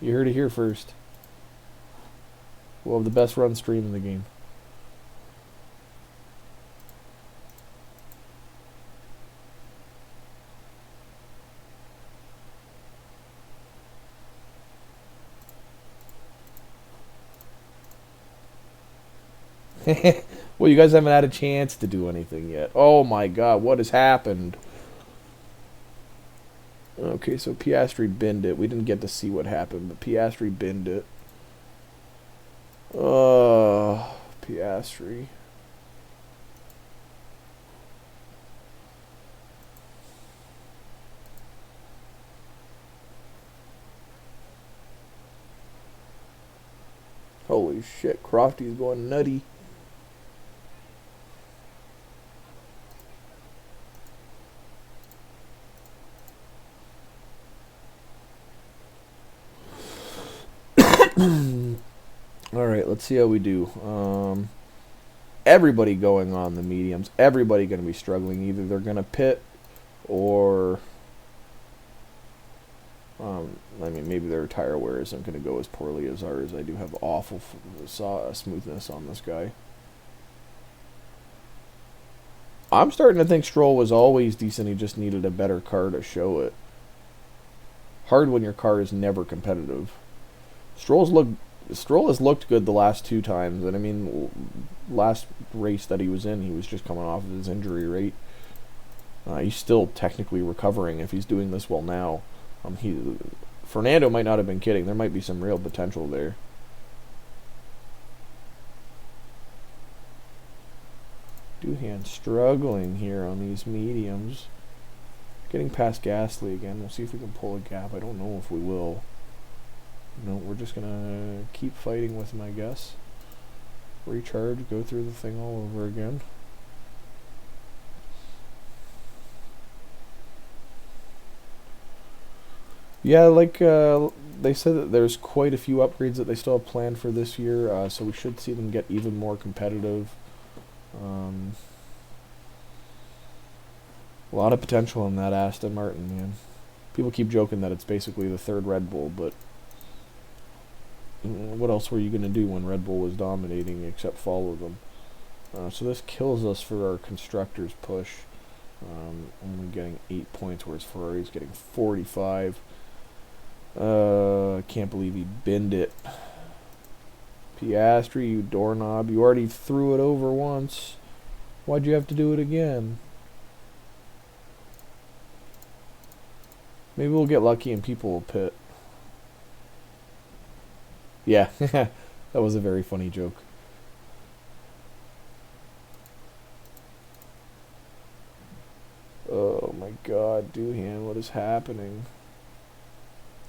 You heard it here first. We'll have the best run stream in the game. Well, you guys haven't had a chance to do anything yet. Oh my god, what has happened? Okay, so Piastri binned it. We didn't get to see what happened, but Piastri binned it. Piastri. Holy shit, Crofty's going nutty. Alright, let's see how we do. Everybody going on the mediums. Everybody going to be struggling. Either they're going to pit or... I mean, maybe their tire wear isn't going to go as poorly as ours. I do have awful smoothness on this guy. I'm starting to think Stroll was always decent. He just needed a better car to show it. Hard when your car is never competitive. Stroll has looked good the last 2 times, and I mean, last race that he was in, he was just coming off of his injury, right? He's still technically recovering if he's doing this well now. Fernando might not have been kidding. There might be some real potential there. Doohan struggling here on these mediums. Getting past Gasly again. We'll see if we can pull a gap. I don't know if we will. No, we're just going to keep fighting with him, I guess. Recharge, go through the thing all over again. Yeah, like they said that there's quite a few upgrades that they still have planned for this year, so we should see them get even more competitive. A lot of potential in that Aston Martin, man. People keep joking that it's basically the 3rd Red Bull, but what else were you going to do when Red Bull was dominating except follow them? So this kills us for our constructors push. Only getting 8 points, whereas Ferrari's getting 45. Can't believe he binned it. Piastri, you doorknob. You already threw it over once. Why'd you have to do it again? Maybe we'll get lucky and people will pit. Yeah, that was a very funny joke. Oh my god, Doohan, what is happening?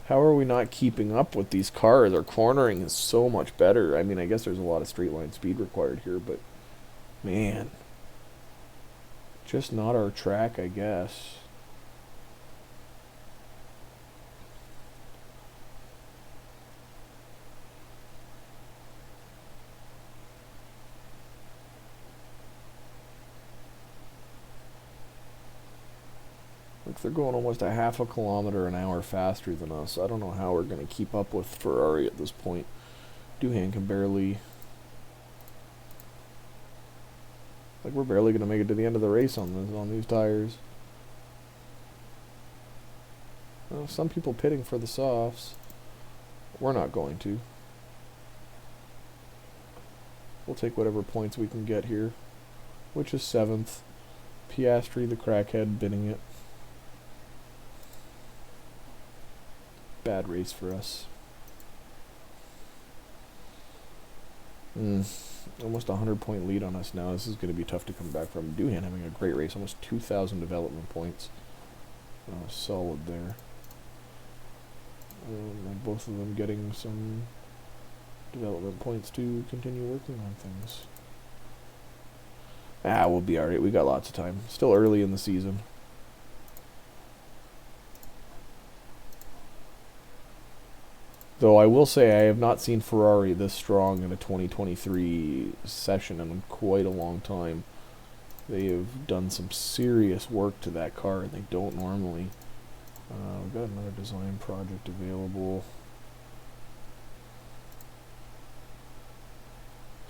How are we not keeping up with these cars? Our cornering is so much better. I mean, I guess there's a lot of straight line speed required here, but man, just not our track, I guess. Like they're going almost a half a kilometer an hour faster than us. I don't know how we're going to keep up with Ferrari at this point. Doohan can barely... Like we're barely going to make it to the end of the race on these tires. Well, some people pitting for the softs. We're not going to. We'll take whatever points we can get here, which is 7th. Piastri, the crackhead, binning it. bad race for us. Almost a 100-point lead on us now. This is going to be tough to come back from. Doohan having a great race, almost 2,000 development points. Solid there. And both of them getting some development points to continue working on things. We'll be alright. We got lots of time. Still early in the season. Though I will say I have not seen Ferrari this strong in a 2023 session in quite a long time. They have done some serious work to that car, and they don't normally. We've got another design project available.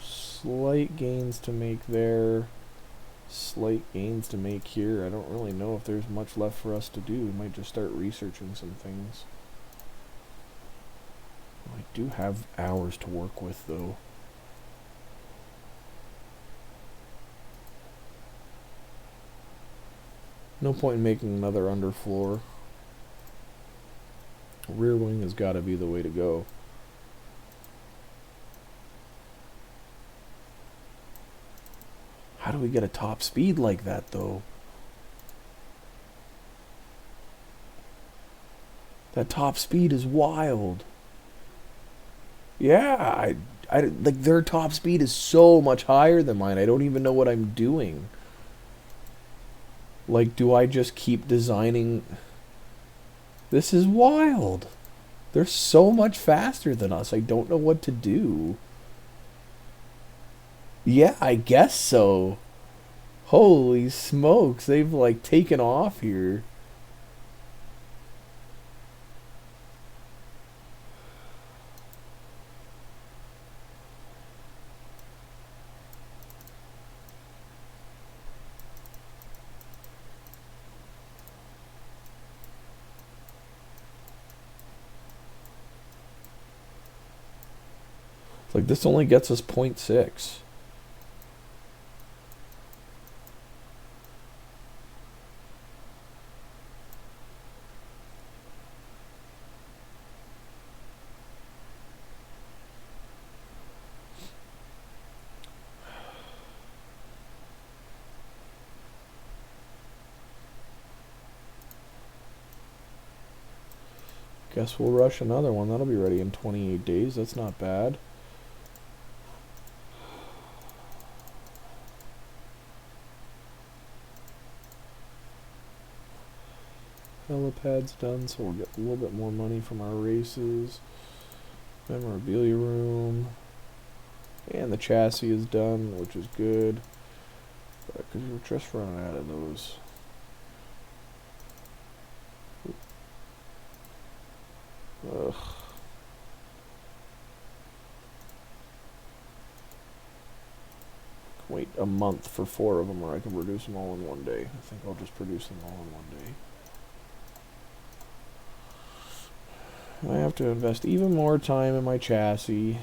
Slight gains to make there. Slight gains to make here. I don't really know if there's much left for us to do. We might just start researching some things. I do have hours to work with, though. No point in making another underfloor. Rear wing has got to be the way to go. How do we get a top speed like that, though? That top speed is wild. Yeah, I like their top speed is so much higher than mine. I don't even know what I'm doing. Like, do I just keep designing? This is wild. They're so much faster than us. I don't know what to do. Yeah, I guess so. Holy smokes, they've like taken off here. Like, this only gets us 0.6. Guess we'll rush another one. That'll be ready in 28 days. That's not bad. Helipad's done, so we'll get a little bit more money from our races. Memorabilia room. And the chassis is done, which is good. Because we're just running out of those. Ugh. Wait a month for 4 of them, or I can produce them all in one day. I think I'll just produce them all in one day. I have to invest even more time in my chassis,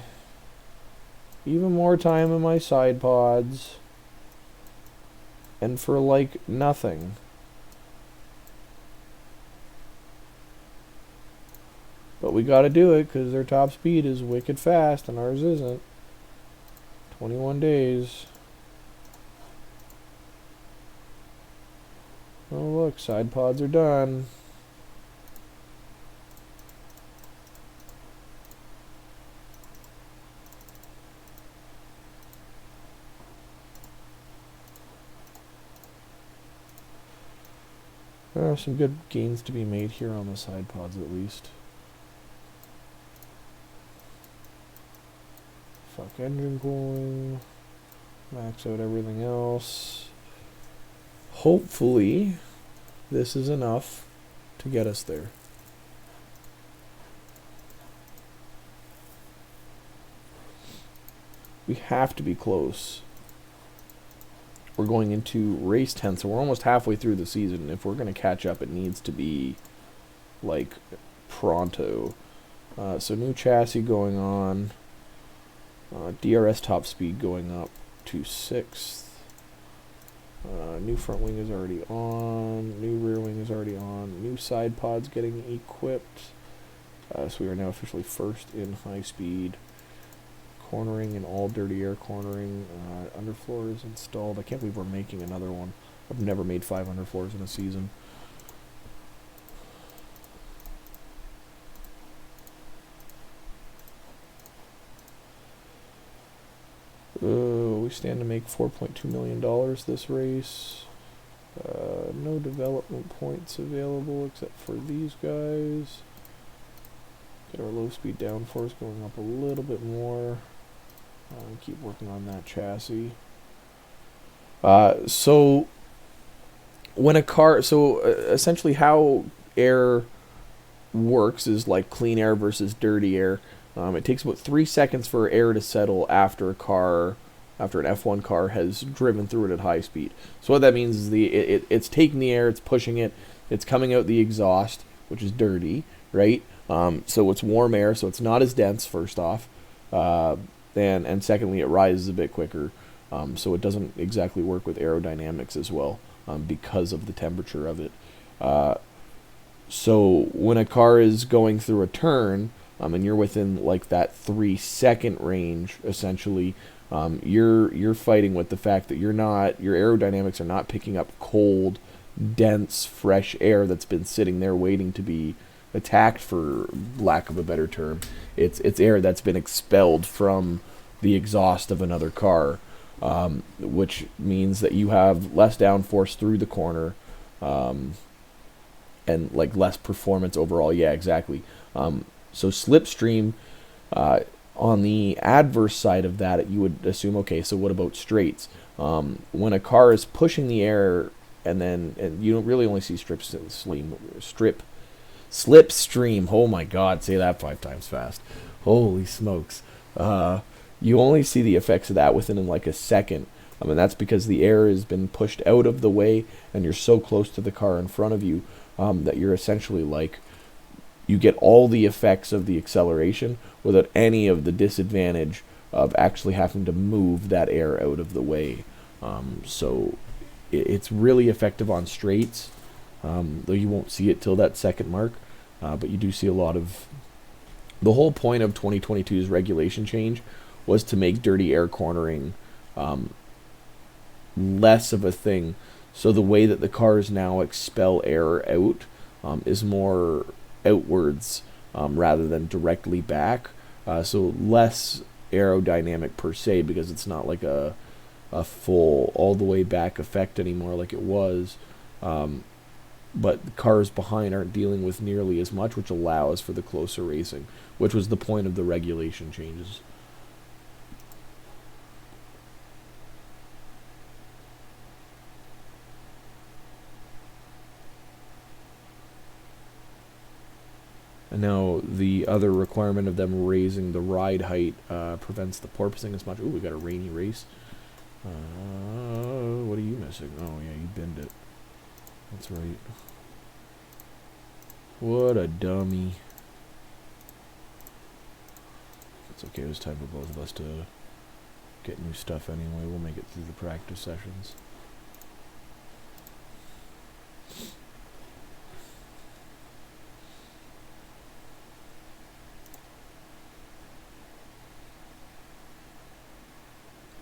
even more time in my side pods, and for like nothing. But we gotta do it because their top speed is wicked fast and ours isn't. 21 days. Oh look, side pods are done. There are some good gains to be made here on the side pods at least. Fuck engine cooling. Max out everything else. Hopefully, this is enough to get us there. We have to be close. We're going into race 10, so we're almost halfway through the season. If we're going to catch up, it needs to be, like, pronto. So new chassis going on. DRS top speed going up to 6th. New front wing is already on. New rear wing is already on. New side pods getting equipped. So we are now officially first in high speed cornering and all dirty air cornering. Underfloor is installed. I can't believe we're making another one. I've never made 5 underfloors in a season. We stand to make $4.2 million this race. No development points available except for these guys. Get our low speed downforce going up a little bit more. Keep working on that chassis. So when a car, essentially how air works is like clean air versus dirty air. It takes about 3 seconds for air to settle after an F1 car has driven through it at high speed. So what that means is it's taking the air, it's pushing it, it's coming out the exhaust, which is dirty, right? So it's warm air, so it's not as dense, first off. And secondly, it rises a bit quicker. So it doesn't exactly work with aerodynamics as well because of the temperature of it. So when a car is going through a turn, and you're within like that 3 second range, essentially, you're fighting with the fact that your aerodynamics are not picking up cold, dense, fresh air that's been sitting there waiting to be attacked, for lack of a better term. It's air that's been expelled from the exhaust of another car, which means that you have less downforce through the corner, and like less performance overall. Yeah, exactly. So slipstream, on the adverse side of that, you would assume, okay, so what about straights? When a car is pushing the air, and you don't really only see slipstream. Oh my God, say that 5 times fast. Holy smokes. You only see the effects of that within like a second. And that's because the air has been pushed out of the way, and you're so close to the car in front of you that you're essentially like, you get all the effects of the acceleration without any of the disadvantage of actually having to move that air out of the way. So it's really effective on straights, though you won't see it till that second mark. But you do see a lot of... The whole point of 2022's regulation change was to make dirty air cornering less of a thing. So the way that the cars now expel air out is more outwards rather than directly back. So less aerodynamic per se, because it's not like a full all the way back effect anymore like it was. But the cars behind aren't dealing with nearly as much, which allows for the closer racing, which was the point of the regulation changes. And now the other requirement of them raising the ride height prevents the porpoising as much. Ooh, we got a rainy race. What are you missing? Oh yeah, you binned it. That's right. What a dummy. It's okay, it was time for both of us to get new stuff anyway. We'll make it through the practice sessions.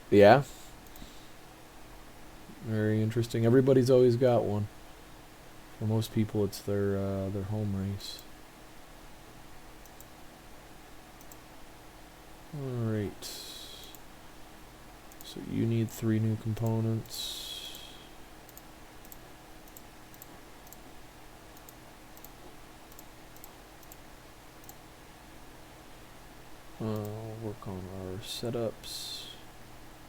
Yeah. Very interesting. Everybody's always got one. For most people, it's their home race. Alright. So you need 3 new components. Work on our setups.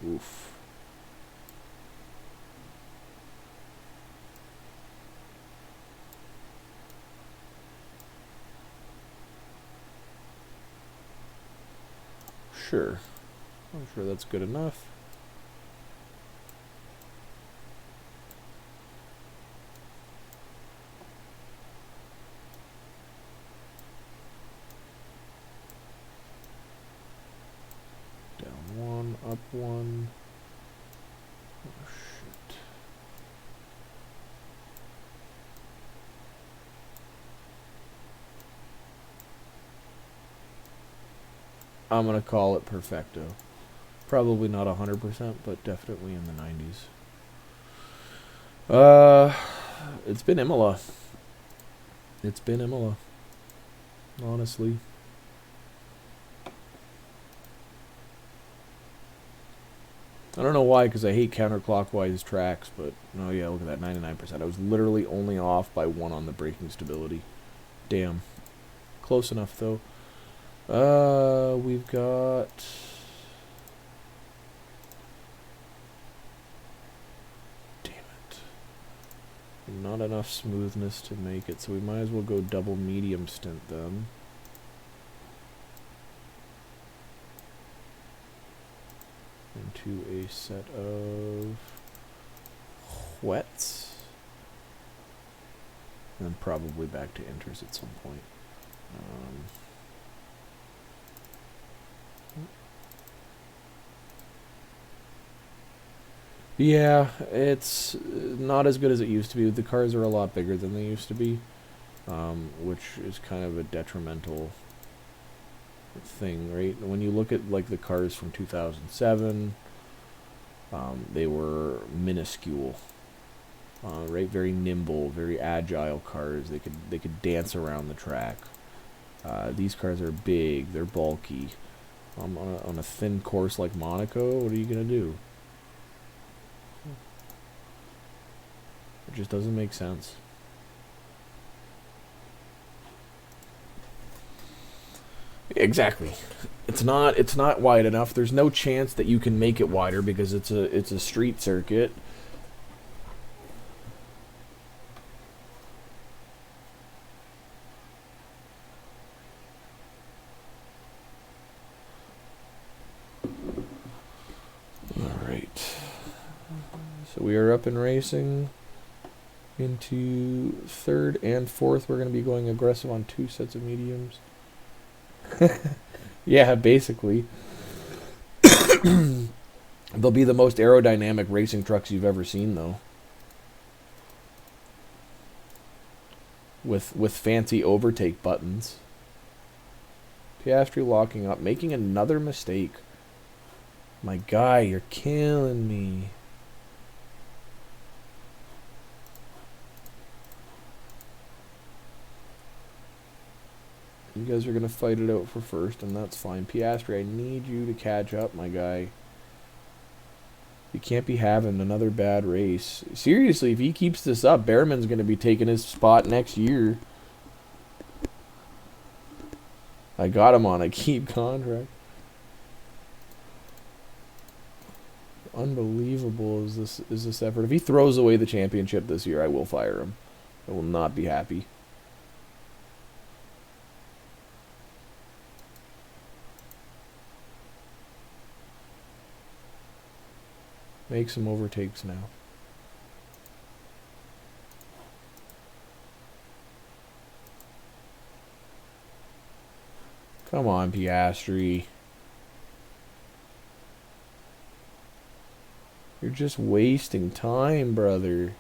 Oof. Sure. I'm sure that's good enough. Down 1, up 1. Oh shit. I'm gonna call it perfecto. Probably not 100%, but definitely in the 90s. It's been Imola. It's been Imola. Honestly. I don't know why, because I hate counterclockwise tracks, but oh yeah, look at that, 99%. I was literally only off by 1 on the braking stability. Damn. Close enough, though. We've got... Damn it. Not enough smoothness to make it, so we might as well go double medium stint then. Into a set of wets. And then probably back to inters at some point. Yeah, it's not as good as it used to be. The cars are a lot bigger than they used to be, which is kind of a detrimental thing, right? When you look at like the cars from 2007, they were minuscule, right? Very nimble, very agile cars. They could dance around the track. These cars are big, they're bulky. On a thin course like Monaco, what are you gonna do? It just doesn't make sense. Exactly. It's not wide enough. There's no chance that you can make it wider because it's a street circuit. All right. So we are up and racing into 3rd and 4th. We're going to be going aggressive on 2 sets of mediums. Yeah, basically. They'll be the most aerodynamic racing trucks you've ever seen, though. With fancy overtake buttons. Piastri locking up, making another mistake. My guy, you're killing me. You guys are going to fight it out for first, and that's fine. Piastri, I need you to catch up, my guy. You can't be having another bad race. Seriously, if he keeps this up, Behrman's going to be taking his spot next year. I got him on a keep contract. Unbelievable is this effort. If he throws away the championship this year, I will fire him. I will not be happy. Make some overtakes now. Come on, Piastri. You're just wasting time, brother.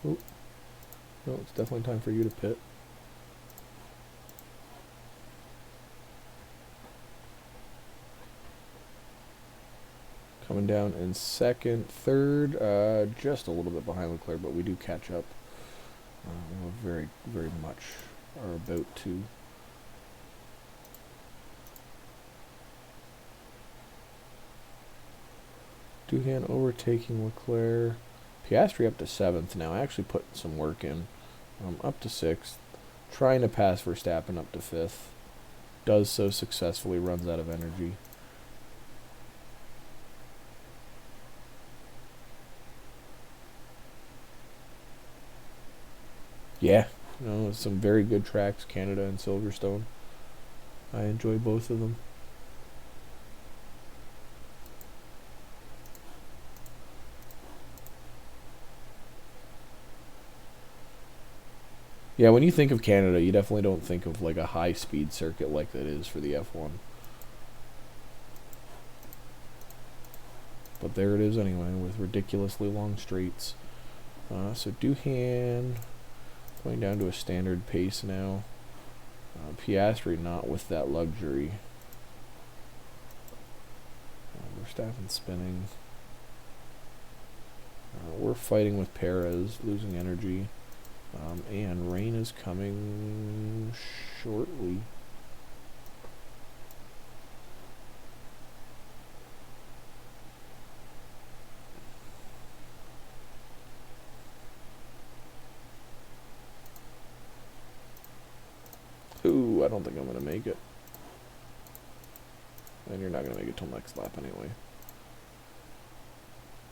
Oh. No, it's definitely time for you to pit. Coming down in 2nd, 3rd, just a little bit behind Leclerc, but we do catch up. We're very, very much are about to. Duhan overtaking Leclerc. Piastri up to 7th now. I actually put some work in. Up to 6th. Trying to pass Verstappen up to 5th. Does so successfully. Runs out of energy. Yeah. Some very good tracks. Canada and Silverstone. I enjoy both of them. Yeah, when you think of Canada, you definitely don't think of like a high-speed circuit like that is for the F1. But there it is anyway, with ridiculously long straights. So Doohan going down to a standard pace now. Piastri not with that luxury. Verstappen spinning. We're fighting with Perez, losing energy. And rain is coming shortly. Ooh, I don't think I'm going to make it. And you're not going to make it till next lap anyway.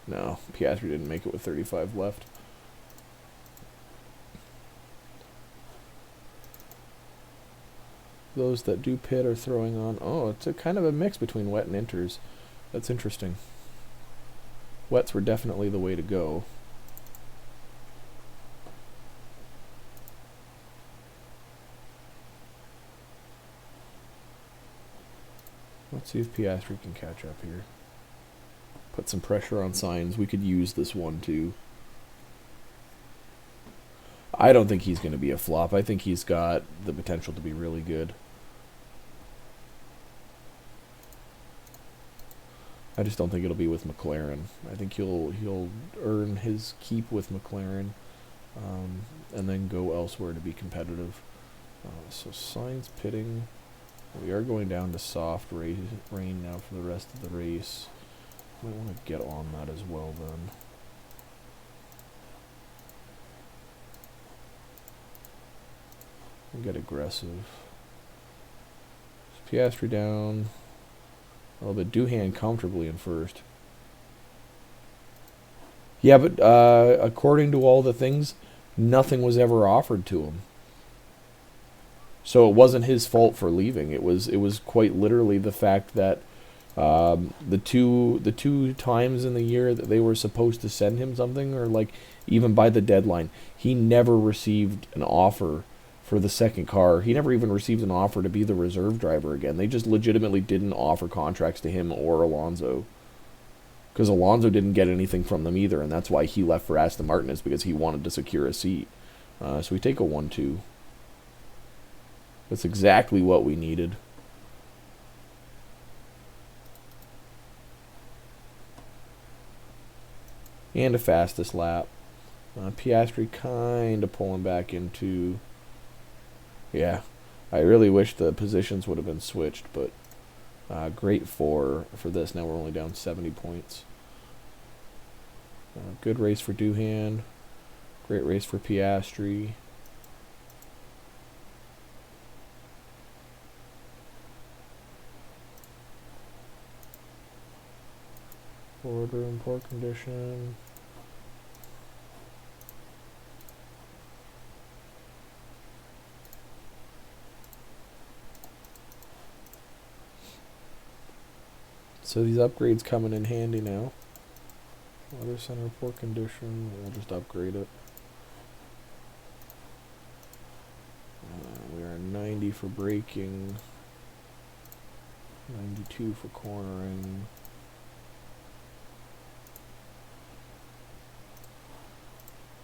No, Piastri didn't make it with 35 left. Those that do pit are throwing on... Oh, it's a kind of a mix between wet and inters. That's interesting. Wets were definitely the way to go. Let's see if Piastri can catch up here. Put some pressure on Sainz. We could use this one too. I don't think he's going to be a flop. I think he's got the potential to be really good. I just don't think it'll be with McLaren. I think he'll earn his keep with McLaren, and then go elsewhere to be competitive. So Sainz pitting. We are going down to soft rain now for the rest of the race. Might want to get on that as well then. And get aggressive. So Piastri down. A little bit. Doohan comfortably in first. Yeah, but according to all the things, nothing was ever offered to him. So it wasn't his fault for leaving. It was quite literally the fact that the two times in the year that they were supposed to send him something, or like even by the deadline, he never received an offer for the second car. He never even received an offer to be the reserve driver again. They just legitimately didn't offer contracts to him or Alonso, because Alonso didn't get anything from them either, and that's why he left for Aston Martin, is because he wanted to secure a seat. So we take a 1-2. That's exactly what we needed. And a fastest lap. Piastri kind of pulling back into... Yeah, I really wish the positions would have been switched, but great for this. Now we're only down 70 points. Good race for Doohan. Great race for Piastri. Forward room, poor condition. So these upgrades coming in handy now. Weather center, poor condition. We'll just upgrade it. We are 90 for braking. 92 for cornering.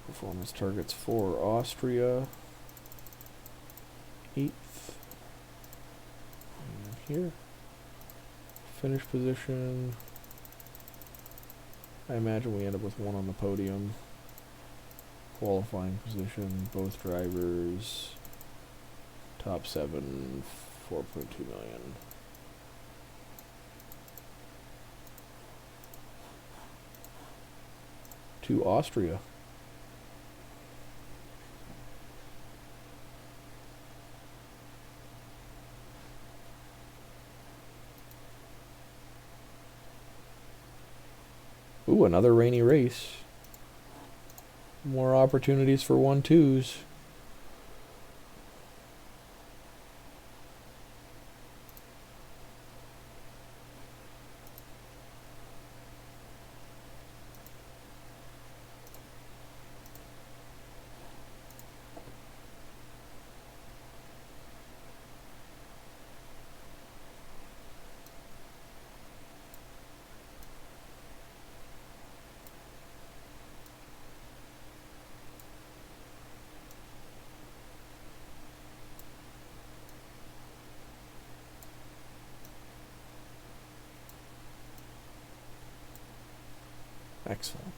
Performance targets for Austria. 8th. And here. Finish position. I imagine we end up with 1 on the podium. Qualifying position. Both drivers. Top 7. 4.2 million. To Austria. Ooh, another rainy race. More opportunities for 1-2s. Excellent.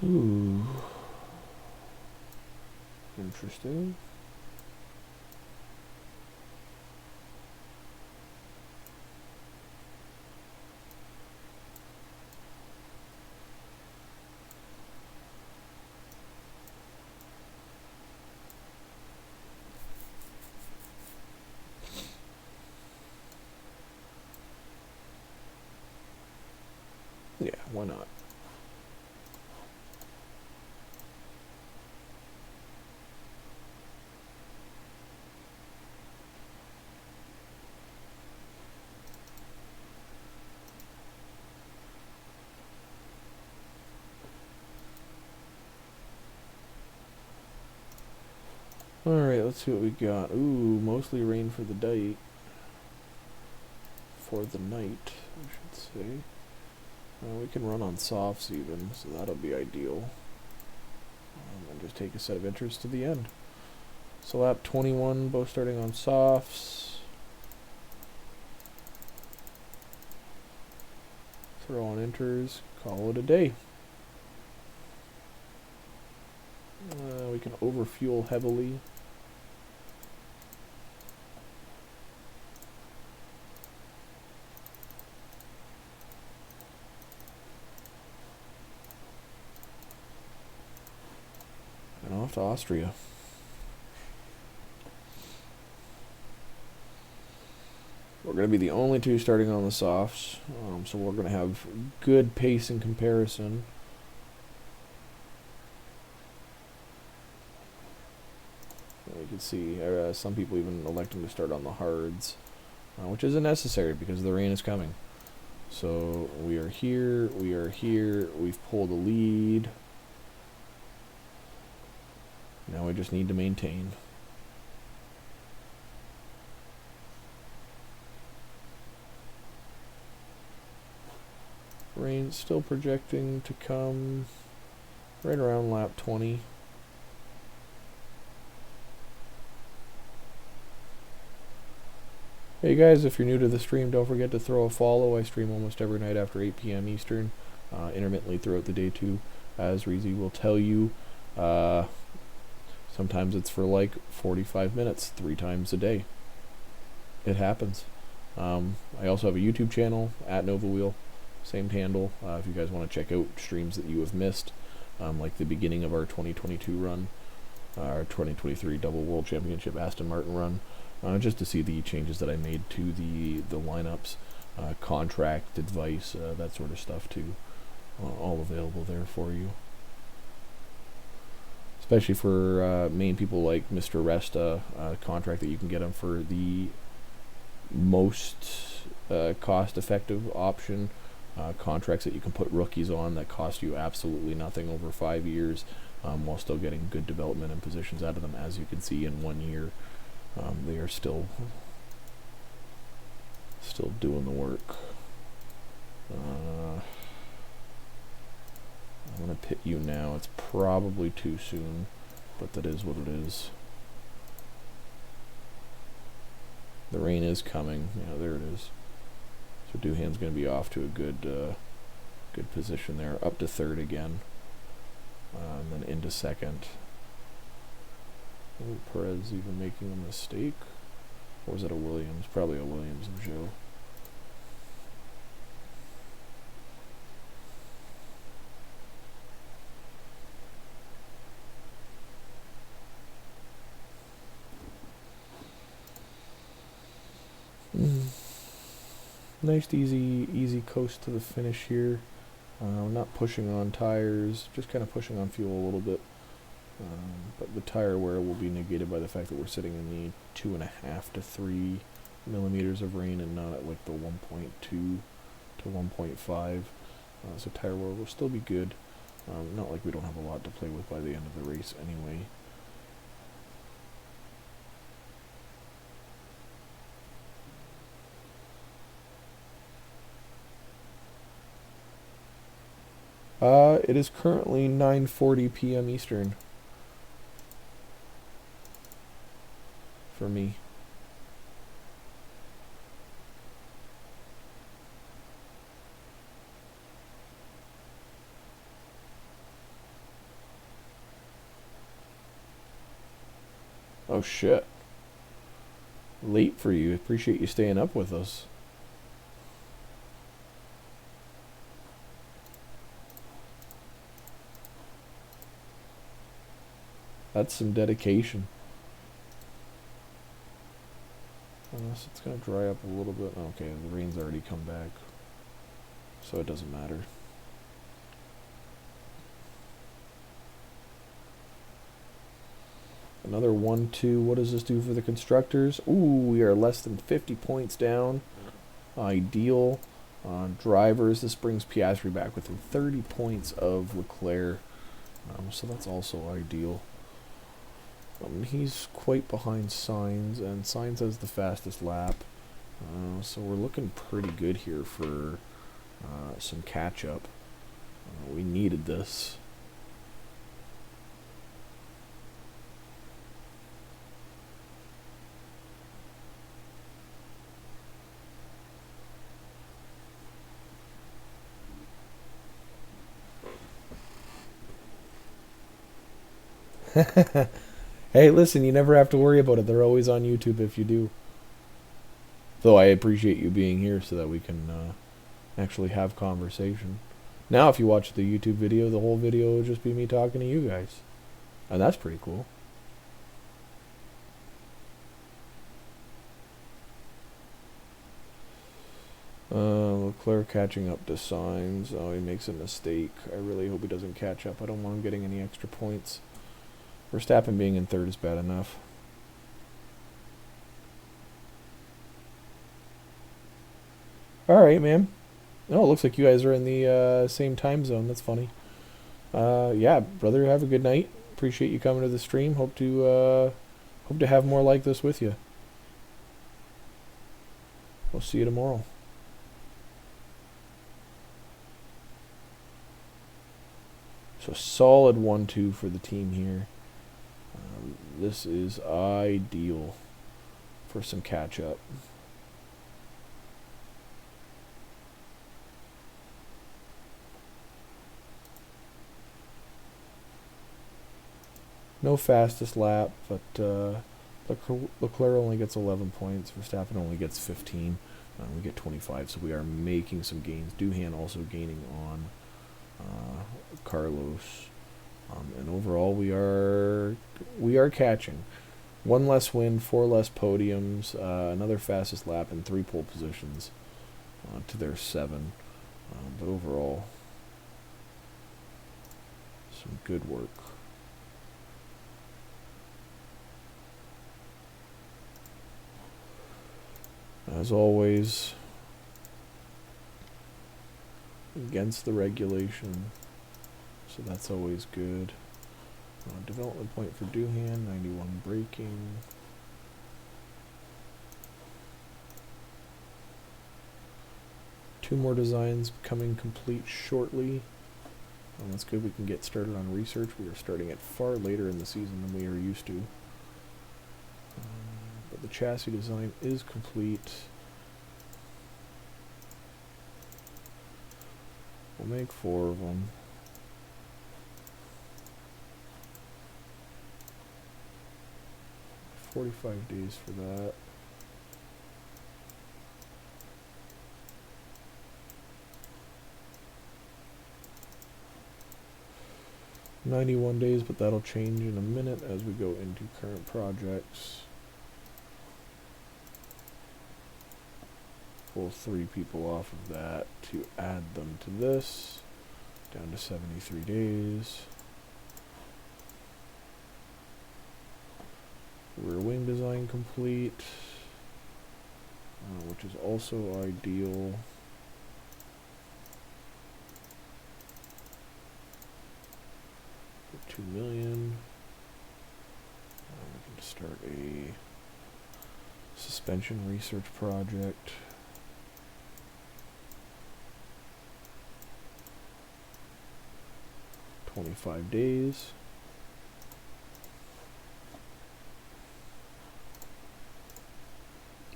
Ooh. Interesting. Yeah, why not? Alright, let's see what we got. Ooh, mostly rain for the night. For the night, I should say. We can run on softs even, so that'll be ideal. And just take a set of interest to the end. So lap 21, both starting on softs. Throw on inters, call it a day. We can overfuel heavily. And off to Austria. We're going to be the only two starting on the softs, so we're going to have good pace in comparison. You can see some people even electing to start on the hards, which isn't necessary because the rain is coming. So we are here, we've pulled a lead. Now we just need to maintain. Rain still projecting to come right around lap 20. Hey guys, if you're new to the stream, don't forget to throw a follow. I stream almost every night after 8 p.m. Eastern, intermittently throughout the day too, as Reezy will tell you. Sometimes it's for like 45 minutes, 3 times a day. It happens. I also have a YouTube channel, @NovaWheel, same handle, if you guys want to check out streams that you have missed, like the beginning of our 2022 run, our 2023 Double World Championship Aston Martin run, just to see the changes that I made to the lineups, contract advice, that sort of stuff too, all available there for you. Especially for main people like Mr. Resta, contract that you can get him for the most cost-effective option. Contracts that you can put rookies on that cost you absolutely nothing over 5 years, while still getting good development and positions out of them. As you can see, in 1 year, they are still doing the work. I'm going to pit you now. It's probably too soon, but that is what it is. The rain is coming. Yeah, there it is. So Doohan's going to be off to a good position there. Up to third again. And then into second. Oh, Perez even making a mistake. Or was it a Williams? Probably a Williams of Joe. Nice easy coast to the finish here. Not pushing on tires, just kind of pushing on fuel a little bit. But the tire wear will be negated by the fact that we're sitting in the 2.5 to 3 millimeters of rain and not at like the 1.2 to 1.5. So tire wear will still be good. Not like we don't have a lot to play with by the end of the race anyway. It is currently 9:40 p.m. Eastern for me. Oh shit. Late for you. Appreciate you staying up with us. That's some dedication. Unless it's going to dry up a little bit. Okay, the rain's already come back. So it doesn't matter. Another 1-2. What does this do for the constructors? Ooh, we are less than 50 points down. Ideal. Drivers, this brings Piastri back within 30 points of Leclerc. So that's also ideal. He's quite behind Sainz, and Sainz has the fastest lap. So we're looking pretty good here for some catch-up. We needed this. Hey, listen, you never have to worry about it. They're always on YouTube if you do. Though I appreciate you being here so that we can actually have conversation. Now, if you watch the YouTube video, the whole video will just be me talking to you guys. And that's pretty cool. Leclerc catching up to Sainz. Oh, he makes a mistake. I really hope he doesn't catch up. I don't want him getting any extra points. Verstappen being in third is bad enough. Alright, man. Oh, it looks like you guys are in the same time zone. That's funny. Yeah, brother, have a good night. Appreciate you coming to the stream. Hope to have more like this with you. We'll see you tomorrow. So solid 1-2 for the team here. This is ideal for some catch-up. No fastest lap, but Leclerc only gets 11 points. Verstappen only gets 15. We get 25, so we are making some gains. Doohan also gaining on Carlos. And overall, we are catching. 1 less win, 4 less podiums, another fastest lap, and 3 pole positions to their 7. But overall, some good work. As always, against the regulation, so that's always good. Development point for Doohan, 91 braking. Two more designs coming complete shortly. That's good, we can get started on research. We are starting it far later in the season than we are used to. But the chassis design is complete. We'll make 4 of them. $45 days for that. $91 days, but that'll change in a minute as we go into current projects. Pull 3 people off of that to add them to this, down to 73 days. Rear wing design complete, which is also ideal. For 2 million. We can start a suspension research project. $25 days.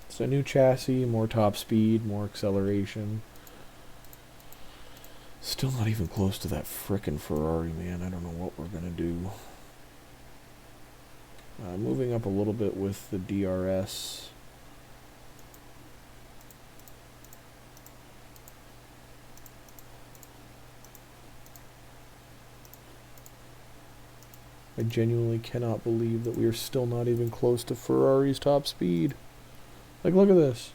So new chassis, more top speed, more acceleration. Still not even close to that frickin' Ferrari, man. I don't know what we're gonna do. Moving up a little bit with the DRS. I genuinely cannot believe that we are still not even close to Ferrari's top speed. Like, look at this.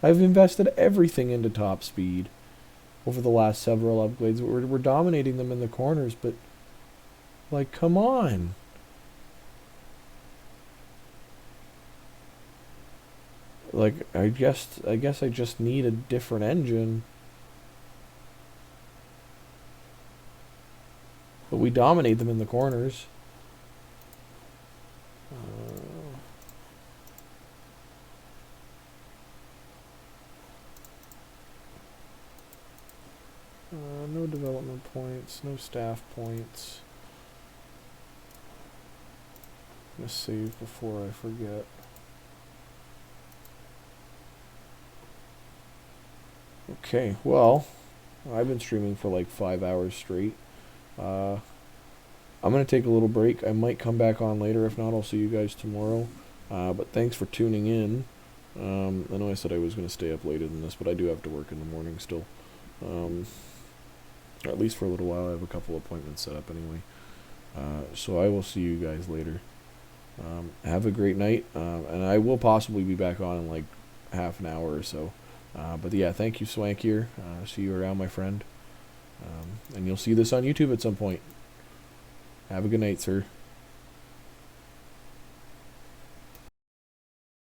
I've invested everything into top speed over the last several upgrades. We're dominating them in the corners, but, like, come on. Like, I guess I just need a different engine. But we dominate them in the corners. No development points, no staff points. I'm gonna save before I forget. Okay, well, I've been streaming for like 5 hours straight. I'm gonna take a little break. I might come back on later. If not, I'll see you guys tomorrow. But thanks for tuning in. I know I said I was gonna stay up later than this, but I do have to work in the morning still. Or at least for a little while. I have a couple appointments set up anyway. So I will see you guys later. Have a great night. And I will possibly be back on in like half an hour or so. But yeah, thank you, Swankier. See you around, my friend. And you'll see this on YouTube at some point. Have a good night, sir.